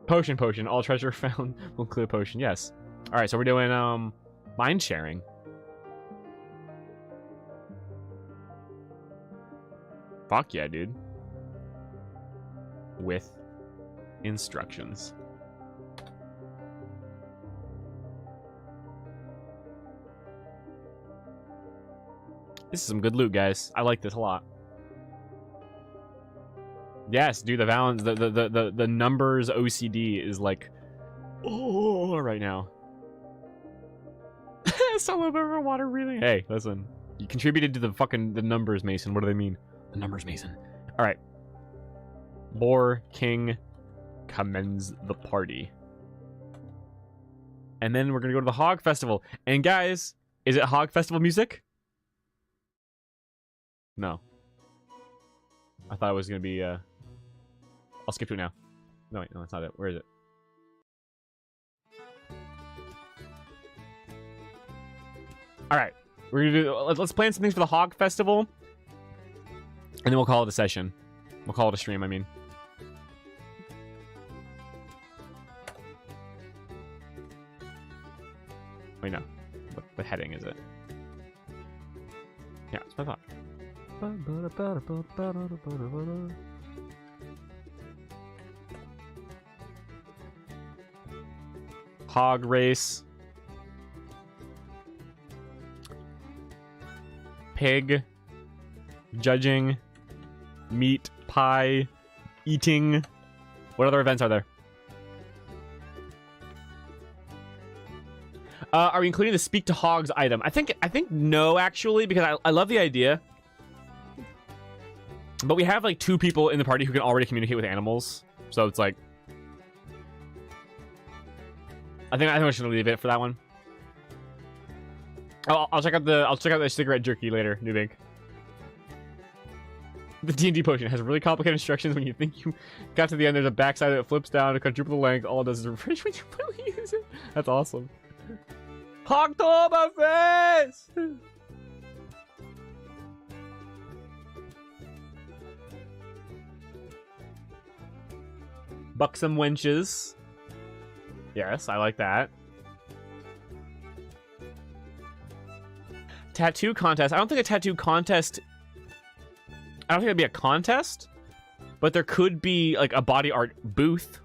[SPEAKER 1] Potion. All treasure found will include a potion. Yes. Alright, so we're doing mind sharing. Fuck yeah, dude. With instructions. This is some good loot, guys. I like this a lot. Yes, dude, the balance, the numbers OCD is like, oh, right now. Solo over water breathing. Hey, listen, you contributed to the numbers, Mason. What do they mean? The numbers, Mason. All right. Boar King commends the party. And then we're gonna go to the Hog Festival. And guys, is it Hog Festival music? No. I thought it was gonna be I'll skip to it now. No wait, no, that's not it. Where is it? Alright. We're gonna do let's plan some things for the Hog Festival. And then we'll call it a session. We'll call it a stream, I mean. Wait, no. What the heading is it? Yeah, that's what I thought. Hog race. Pig. Judging. Meat. Pie. Eating. What other events are there? Are we including the speak to hogs item? I think no, actually, because I love the idea. But we have like 2 people in the party who can already communicate with animals. So it's like, I think I should leave it for that one. I'll check out the cigarette jerky later, Nubink. The D&D potion has really complicated instructions. When you think you got to the end, there's a backside that flips down to quadruple the length. All it does is refresh when you really use it. That's awesome. Hogtoberfest! Buxom wenches. Yes, I like that. Tattoo contest. I don't think a tattoo contest... I don't think it'd be a contest, but there could be like a body art booth.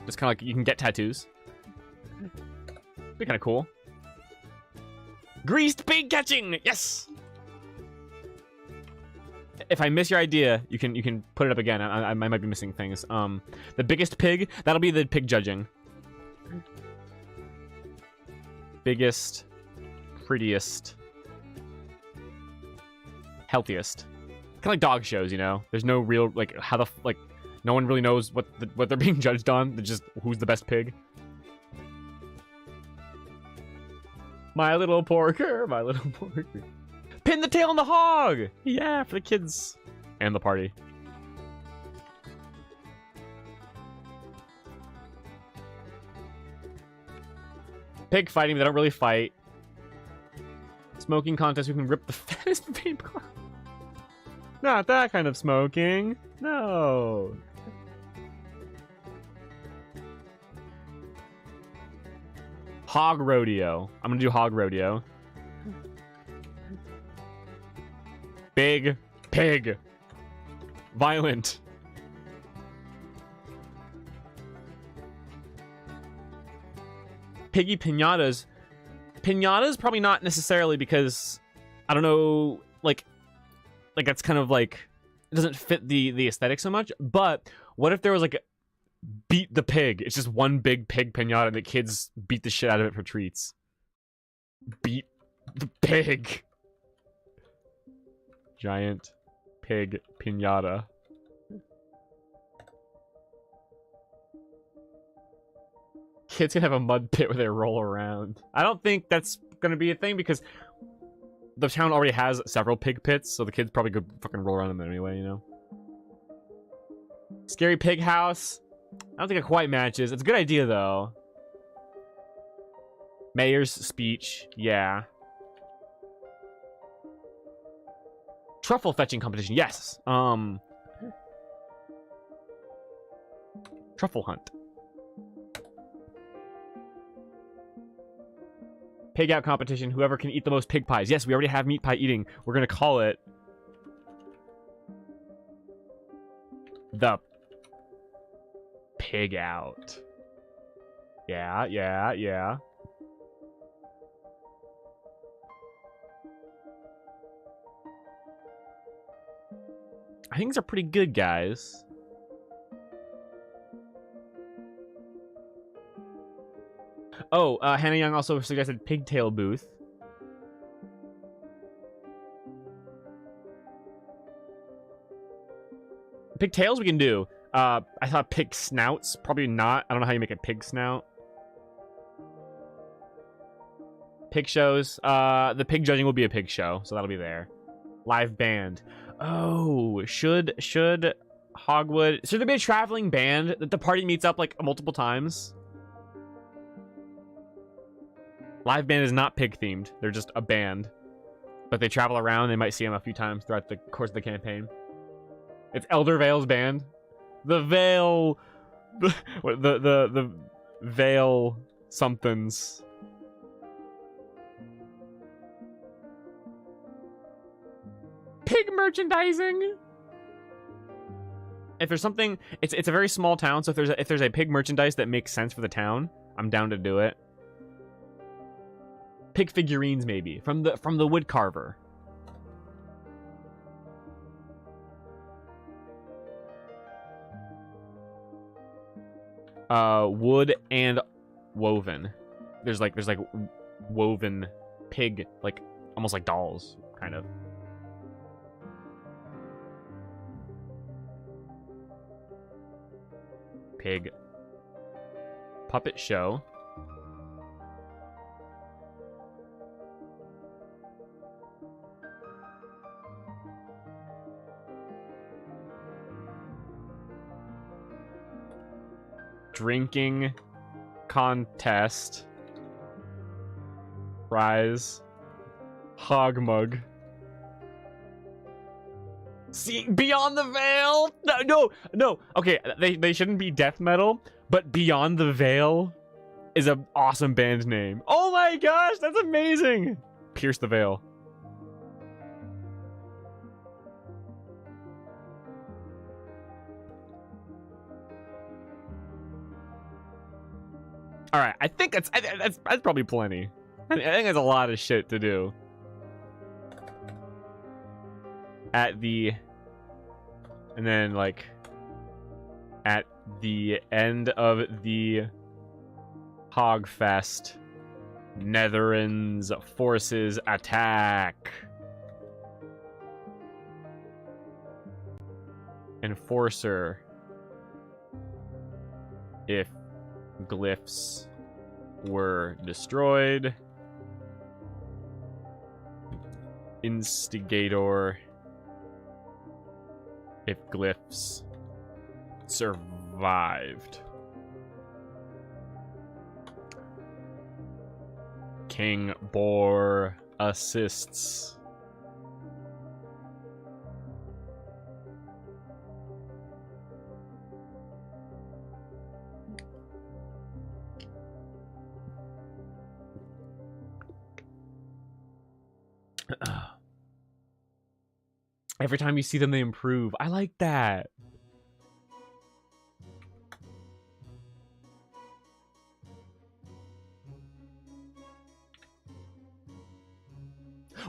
[SPEAKER 1] Just kind of like you can get tattoos. Be kind of cool. Greased pig catching, yes. If I miss your idea, you can put it up again. I might be missing things. The biggest pig, that'll be the pig judging. Biggest, prettiest, healthiest. Kind of like dog shows, you know. There's no real like no one really knows what they're being judged on. They're just who's the best pig. My little porker, my little porker. Pin the tail on the hog! Yeah, for the kids. And the party. Pig fighting, they don't really fight. Smoking contest, who can rip the fattest vape cloud. Not that kind of smoking. No. Hog rodeo. I'm gonna do hog rodeo. Big pig. Violent. Piggy pinatas. Pinatas probably not necessarily because I don't know, like that's kind of like it doesn't fit the aesthetic so much. But what if there was like beat the pig? It's just one big pig pinata and the kids beat the shit out of it for treats. Beat the pig. Giant pig pinata. Kids can have a mud pit where they roll around. I don't think that's gonna be a thing because the town already has several pig pits, so the kids probably could fucking roll around them anyway, you know? Scary pig house. I don't think it quite matches. It's a good idea, though. Mayor's speech. Yeah. Truffle fetching competition. Yes. Truffle hunt. Pig out competition. Whoever can eat the most pig pies. Yes, we already have meat pie eating. We're going to call it the pig out. Yeah, yeah, yeah. I think these are pretty good, guys. Oh, Hannah Young also suggested pigtail booth. Pigtails we can do. I thought pig snouts. Probably not. I don't know how you make a pig snout. Pig shows. The pig judging will be a pig show, so that'll be there. Live band. Oh, should Hogwood... Should there be a traveling band that the party meets up, like, multiple times? Live band is not pig-themed. They're just a band. But they travel around. They might see him a few times throughout the course of the campaign. It's Elder Vale's band. The Vale... The Vale somethings. Pig merchandising! If there's something... It's a very small town, so if there's a pig merchandise that makes sense for the town, I'm down to do it. Pig figurines, maybe, from the wood carver. Wood and woven. There's like woven pig, like almost like dolls, kind of. Pig puppet show. Drinking contest. Prize. Hog mug. See, Beyond the Veil? No. Okay, they shouldn't be death metal, but Beyond the Veil is an awesome band name. Oh my gosh, that's amazing. Pierce the Veil. All right, I think that's probably plenty. I think that's a lot of shit to do. And then like at the end of the Hogfest, Netherlands forces attack. Enforcer. If glyphs were destroyed. Instigator. If glyphs survived. King Boar assists. Every time you see them, they improve. I like that.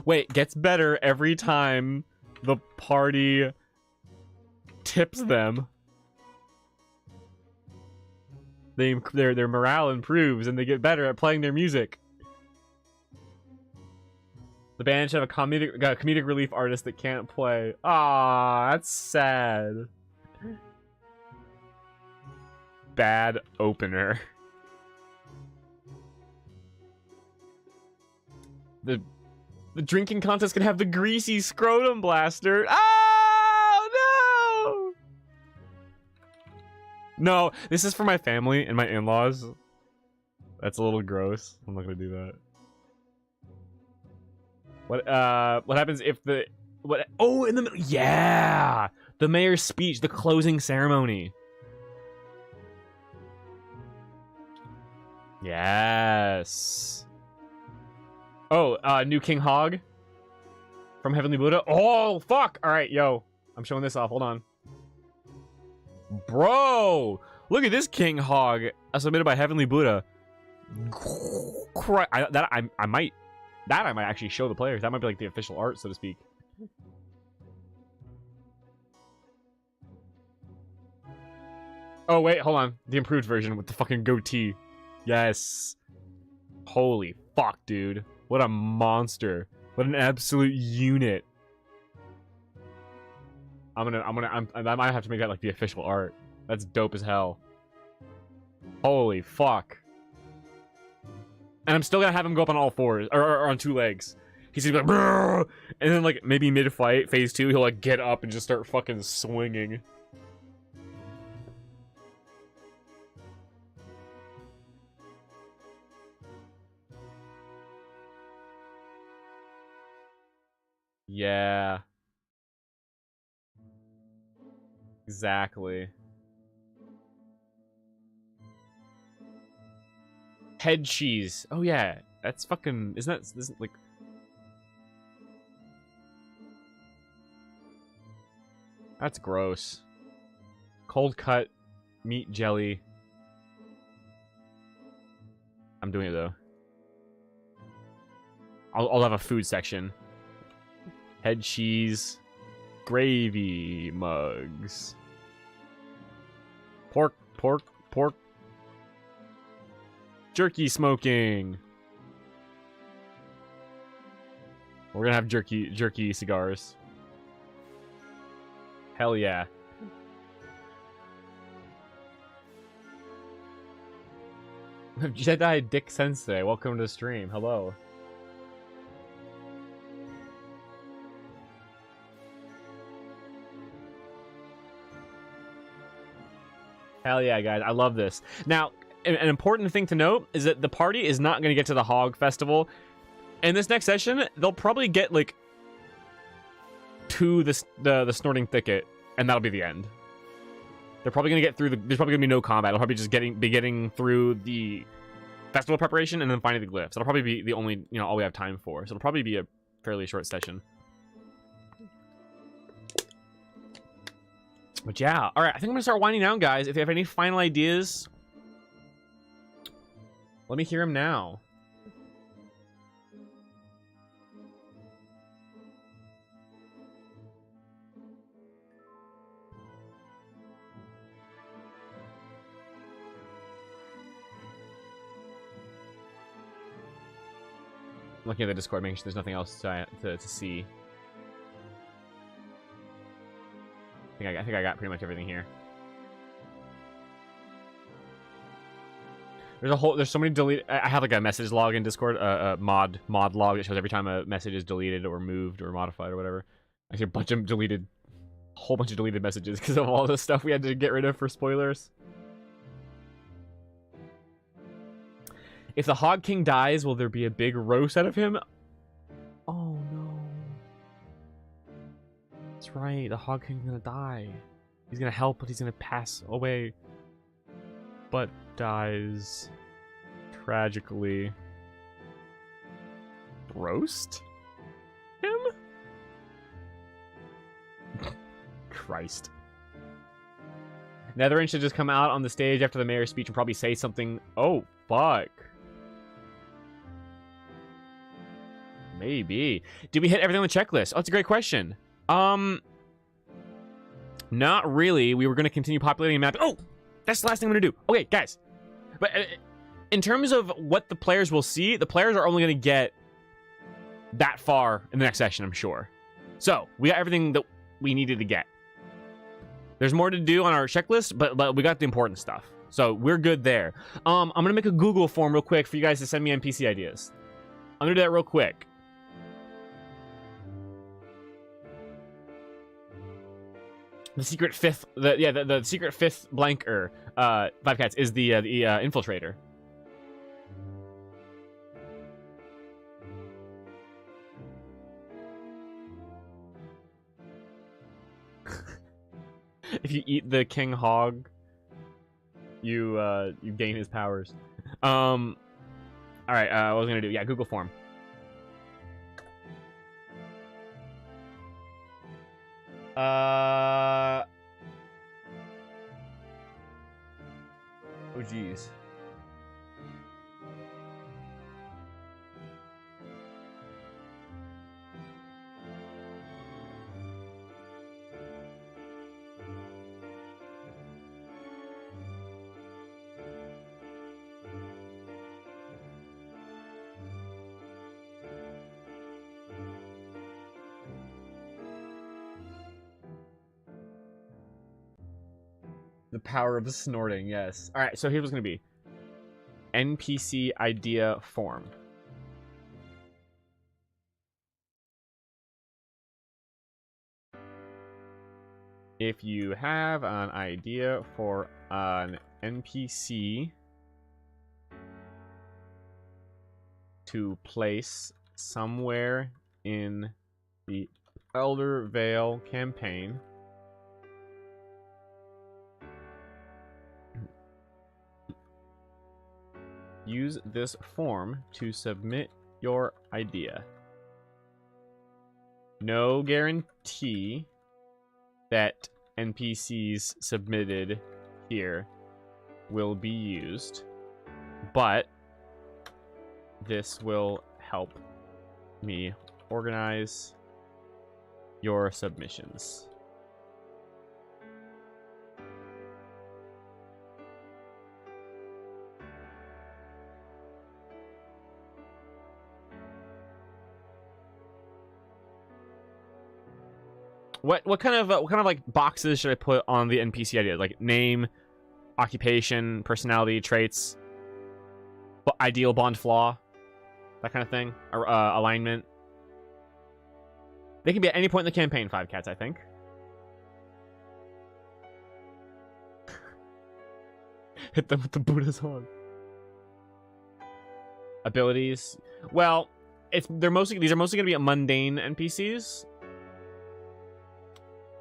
[SPEAKER 1] Wait, gets better every time the party tips them. Their morale improves and they get better at playing their music. The band should have a comedic relief artist that can't play. Ah, that's sad. Bad opener. The drinking contest can have the greasy scrotum blaster. Oh no! No, this is for my family and my in-laws. That's a little gross. I'm not gonna do that. What happens if the oh, in the middle? Yeah, the mayor's speech, the closing ceremony. Yes. Oh, new King Hog from Heavenly Buddha. Oh fuck! All right, yo, I'm showing this off. Hold on, bro. Look at this King Hog submitted by Heavenly Buddha. I might actually show the players. That might be like the official art, so to speak. Oh, wait, hold on. The improved version with the fucking goatee. Yes. Holy fuck, dude. What a monster. What an absolute unit. I might have to make that like the official art. That's dope as hell. Holy fuck. And I'm still gonna have him go up on all fours, or on two legs. He's gonna be like, brrr! And then like maybe mid-fight, phase 2, he'll like get up and just start fucking swinging. Yeah. Exactly. Head cheese. Oh yeah, that's fucking. Isn't like? That's gross. Cold cut meat jelly. I'm doing it though. I'll have a food section. Head cheese, gravy mugs. Pork. Jerky smoking. We're gonna have jerky cigars. Hell yeah. Jedi Dick Sensei, welcome to the stream. Hello. Hell yeah, guys. I love this. Now, an important thing to note is that the party is not going to get to the Hog Festival. In this next session, they'll probably get, like, to the Snorting Thicket, and that'll be the end. They're probably going to get through the... There's probably going to be no combat. It'll probably just be getting through the festival preparation and then finding the glyphs. That'll probably be the only, you know, all we have time for. So it'll probably be a fairly short session. But yeah, all right, I think I'm gonna start winding down, guys. If you have any final ideas, let me hear them now. Looking at the Discord, making sure there's nothing else to see. I think I got pretty much everything here. There's so many delete. I have like a message log in Discord, mod log that shows every time a message is deleted or moved or modified or whatever. I see a whole bunch of deleted messages because of all the stuff we had to get rid of for spoilers. If the Hog King dies, will there be a big roast out of him? Oh no. That's right, the Hog King's gonna die. He's gonna help, but he's gonna pass away. But dies tragically. Roast him? Christ. Netherin should just come out on the stage after the mayor's speech and probably say something. Oh, fuck. Maybe. Did we hit everything on the checklist? Oh, that's a great question. Not really. We were going to continue populating a map. Oh, that's the last thing I'm going to do. Okay, guys. But in terms of what the players will see, the players are only going to get that far in the next session, I'm sure. So, we got everything that we needed to get. There's more to do on our checklist, but we got the important stuff. So, we're good there. I'm going to make a Google form real quick for you guys to send me NPC ideas. I'm going to do that real quick. The secret fifth, the secret fifth blanker, Five Cats is the infiltrator. If you eat the king hog, you gain his powers. All right, what was I gonna do? Yeah, Google form. Oh geez. The power of snorting, yes. All right, so here's what's going to be. NPC idea form. If you have an idea for an NPC to place somewhere in the Elder Vale campaign. Use this form to submit your idea. No guarantee that NPCs submitted here will be used, but this will help me organize your submissions. What kind of like boxes should I put on the NPC idea? Like name, occupation, personality, traits, ideal bond flaw, that kind of thing, or alignment. They can be at any point in the campaign, 5 cats, I think. Hit them with the Buddha's horn. Abilities. Well, these are mostly gonna be mundane NPCs.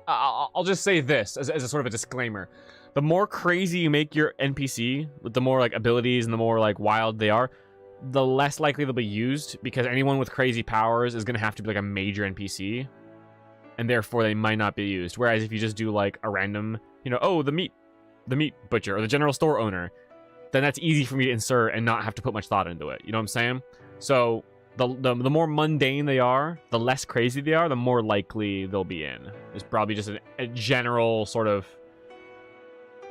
[SPEAKER 1] I'll just say this as a sort of a disclaimer. The more crazy you make your NPC, with the more like abilities and the more like wild they are, the less likely they'll be used, because anyone with crazy powers is going to have to be like a major NPC, and therefore they might not be used. Whereas if you just do like a random, you know, oh, the meat butcher or the general store owner, then that's easy for me to insert and not have to put much thought into it. You know what I'm saying? So the more mundane they are, the less crazy they are, the more likely they'll be in. It's probably just a general sort of,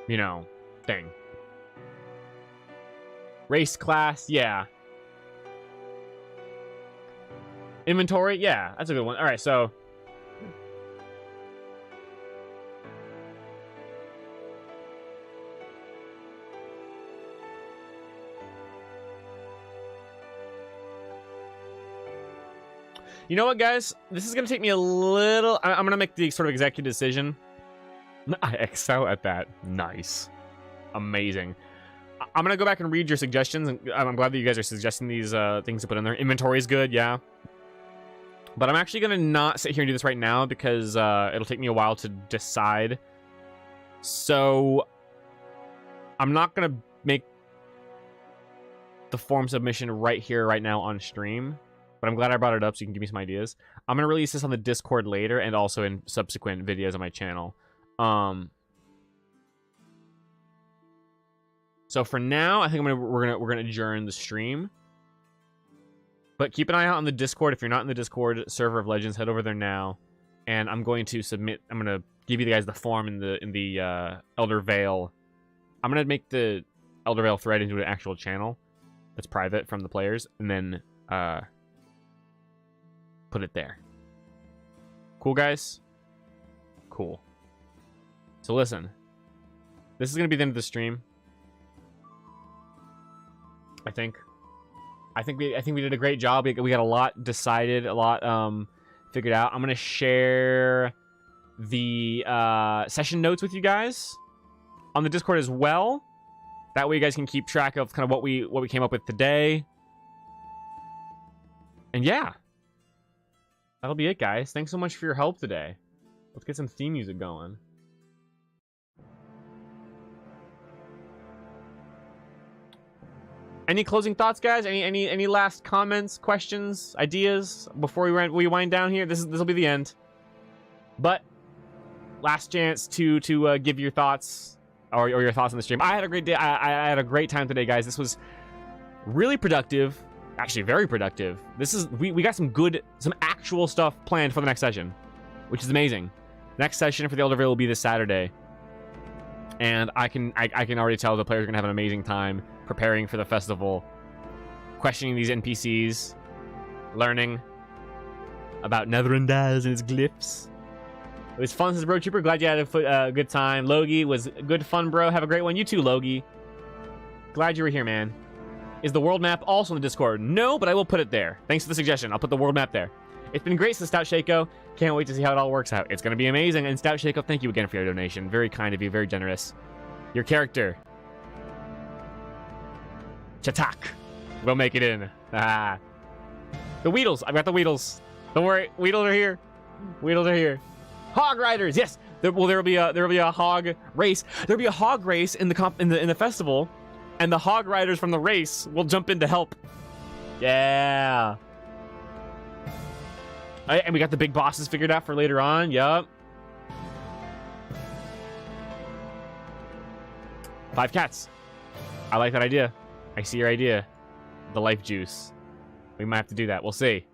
[SPEAKER 1] you know, thing. Race class, yeah. Inventory, yeah, that's a good one. All right, so you know what, guys? This is going to take me a little... I'm going to make the sort of executive decision. I excel at that. Nice. Amazing. I'm going to go back and read your suggestions. And I'm glad that you guys are suggesting these things to put in there. Inventory is good, yeah. But I'm actually going to not sit here and do this right now because it'll take me a while to decide. So I'm not going to make the form submission right here, right now on stream. But I'm glad I brought it up so you can give me some ideas. I'm going to release this on the Discord later and also in subsequent videos on my channel. So for now, I think we're gonna adjourn the stream. But keep an eye out on the Discord. If you're not in the Discord server of Legends, head over there now. And I'm going to submit. I'm gonna give you guys the form in the Elder Vale. I'm gonna make the Elder Vale thread into an actual channel that's private from the players, and then put it there. Cool, guys? Cool. So listen, this is gonna be the end of the stream. I think we did a great job. We got a lot decided, a lot figured out. I'm gonna share the session notes with you guys on the Discord as well. That way you guys can keep track of kind of what we came up with today. And yeah, that'll be it, guys. Thanks so much for your help today. Let's get some theme music going. Any closing thoughts, guys? Any last comments, questions, ideas before we wind down here? This will be the end. But last chance to give your thoughts or your thoughts on the stream. I had a great day. I had a great time today, guys. This was really productive. Actually, very productive. This is we got some actual stuff planned for the next session, which is amazing. Next session for the Elder Vale will be this Saturday, and I can already tell the players are gonna have an amazing time preparing for the festival, questioning these NPCs, learning about Netherendaz and its glyphs. It was fun, says Bro Trooper. Glad you had a good time. Logie was good fun, bro. Have a great one. You too, Logie. Glad you were here, man. Is the world map also in the Discord? No, but I will put it there. Thanks for the suggestion. I'll put the world map there. It's been great, says Stout Shaco. Can't wait to see how it all works out. It's going to be amazing. And Stout Shaco, thank you again for your donation. Very kind of you. Very generous. Your character, Chatak, will make it in. Ah. The Weedles. I've got the Weedles. Don't worry. Weedles are here. Weedles are here. Hog riders, yes. There'll be a hog race. There'll be a hog race in the festival, and the hog riders from the race will jump in to help. Yeah. And we got the big bosses figured out for later on. Yup. 5 cats. I like that idea. I see your idea. The life juice. We might have to do that. We'll see.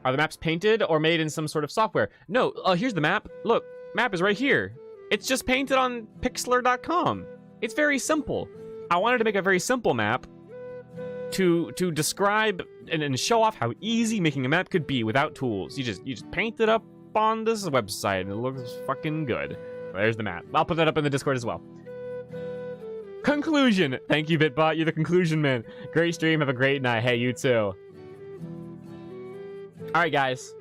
[SPEAKER 1] Are the maps painted or made in some sort of software? No. Here's the map. Look, map is right here. It's just painted on pixlr.com. It's very simple. I wanted to make a very simple map to describe and show off how easy making a map could be without tools. You just paint it up on this website and it looks fucking good. There's the map. I'll put that up in the Discord as well. Conclusion. Thank you, Bitbot. You're the conclusion man. Great stream. Have a great night. Hey, you too. All right, guys.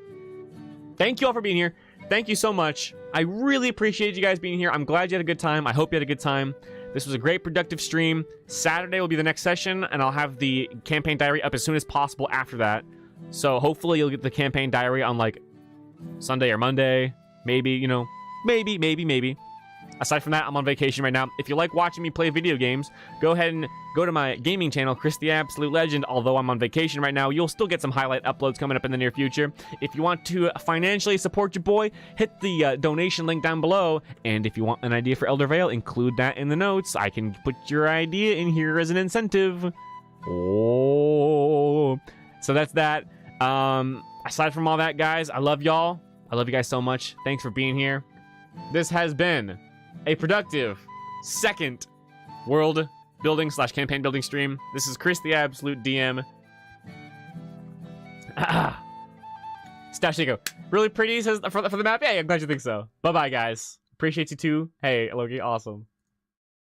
[SPEAKER 1] Thank you all for being here. Thank you so much. I really appreciate you guys being here. I'm glad you had a good time. I hope you had a good time. This was a great productive stream. Saturday will be the next session, and I'll have the campaign diary up as soon as possible after that. So hopefully you'll get the campaign diary on like Sunday or Monday. Maybe, you know, maybe. Aside from that, I'm on vacation right now. If you like watching me play video games, go ahead and go to my gaming channel, Chris the Absolute Legend. Although I'm on vacation right now, you'll still get some highlight uploads coming up in the near future. If you want to financially support your boy, hit the donation link down below. And if you want an idea for Elder Vale, include that in the notes. I can put your idea in here as an incentive. Oh, so that's that. Aside from all that, guys, I love y'all. I love you guys so much. Thanks for being here. This has been a productive second world building / campaign building stream. This is Chris the Absolute DM. Stashiko. Really pretty says for the map. Yeah, I'm glad you think so. Bye-bye, guys. Appreciate you too. Hey, Loki, awesome.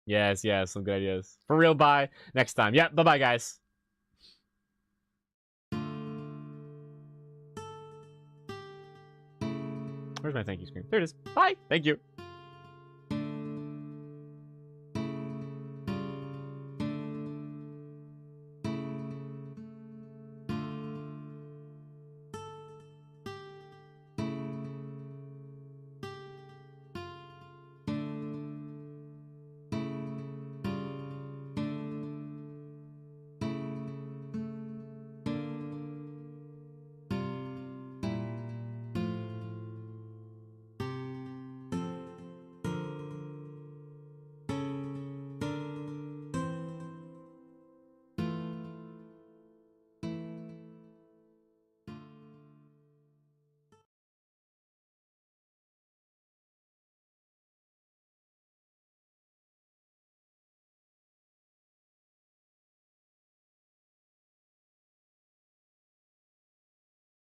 [SPEAKER 1] Yes, some good ideas. For real, bye. Next time. Yeah, bye-bye, guys. Where's my thank you screen? There it is. Bye. Thank you.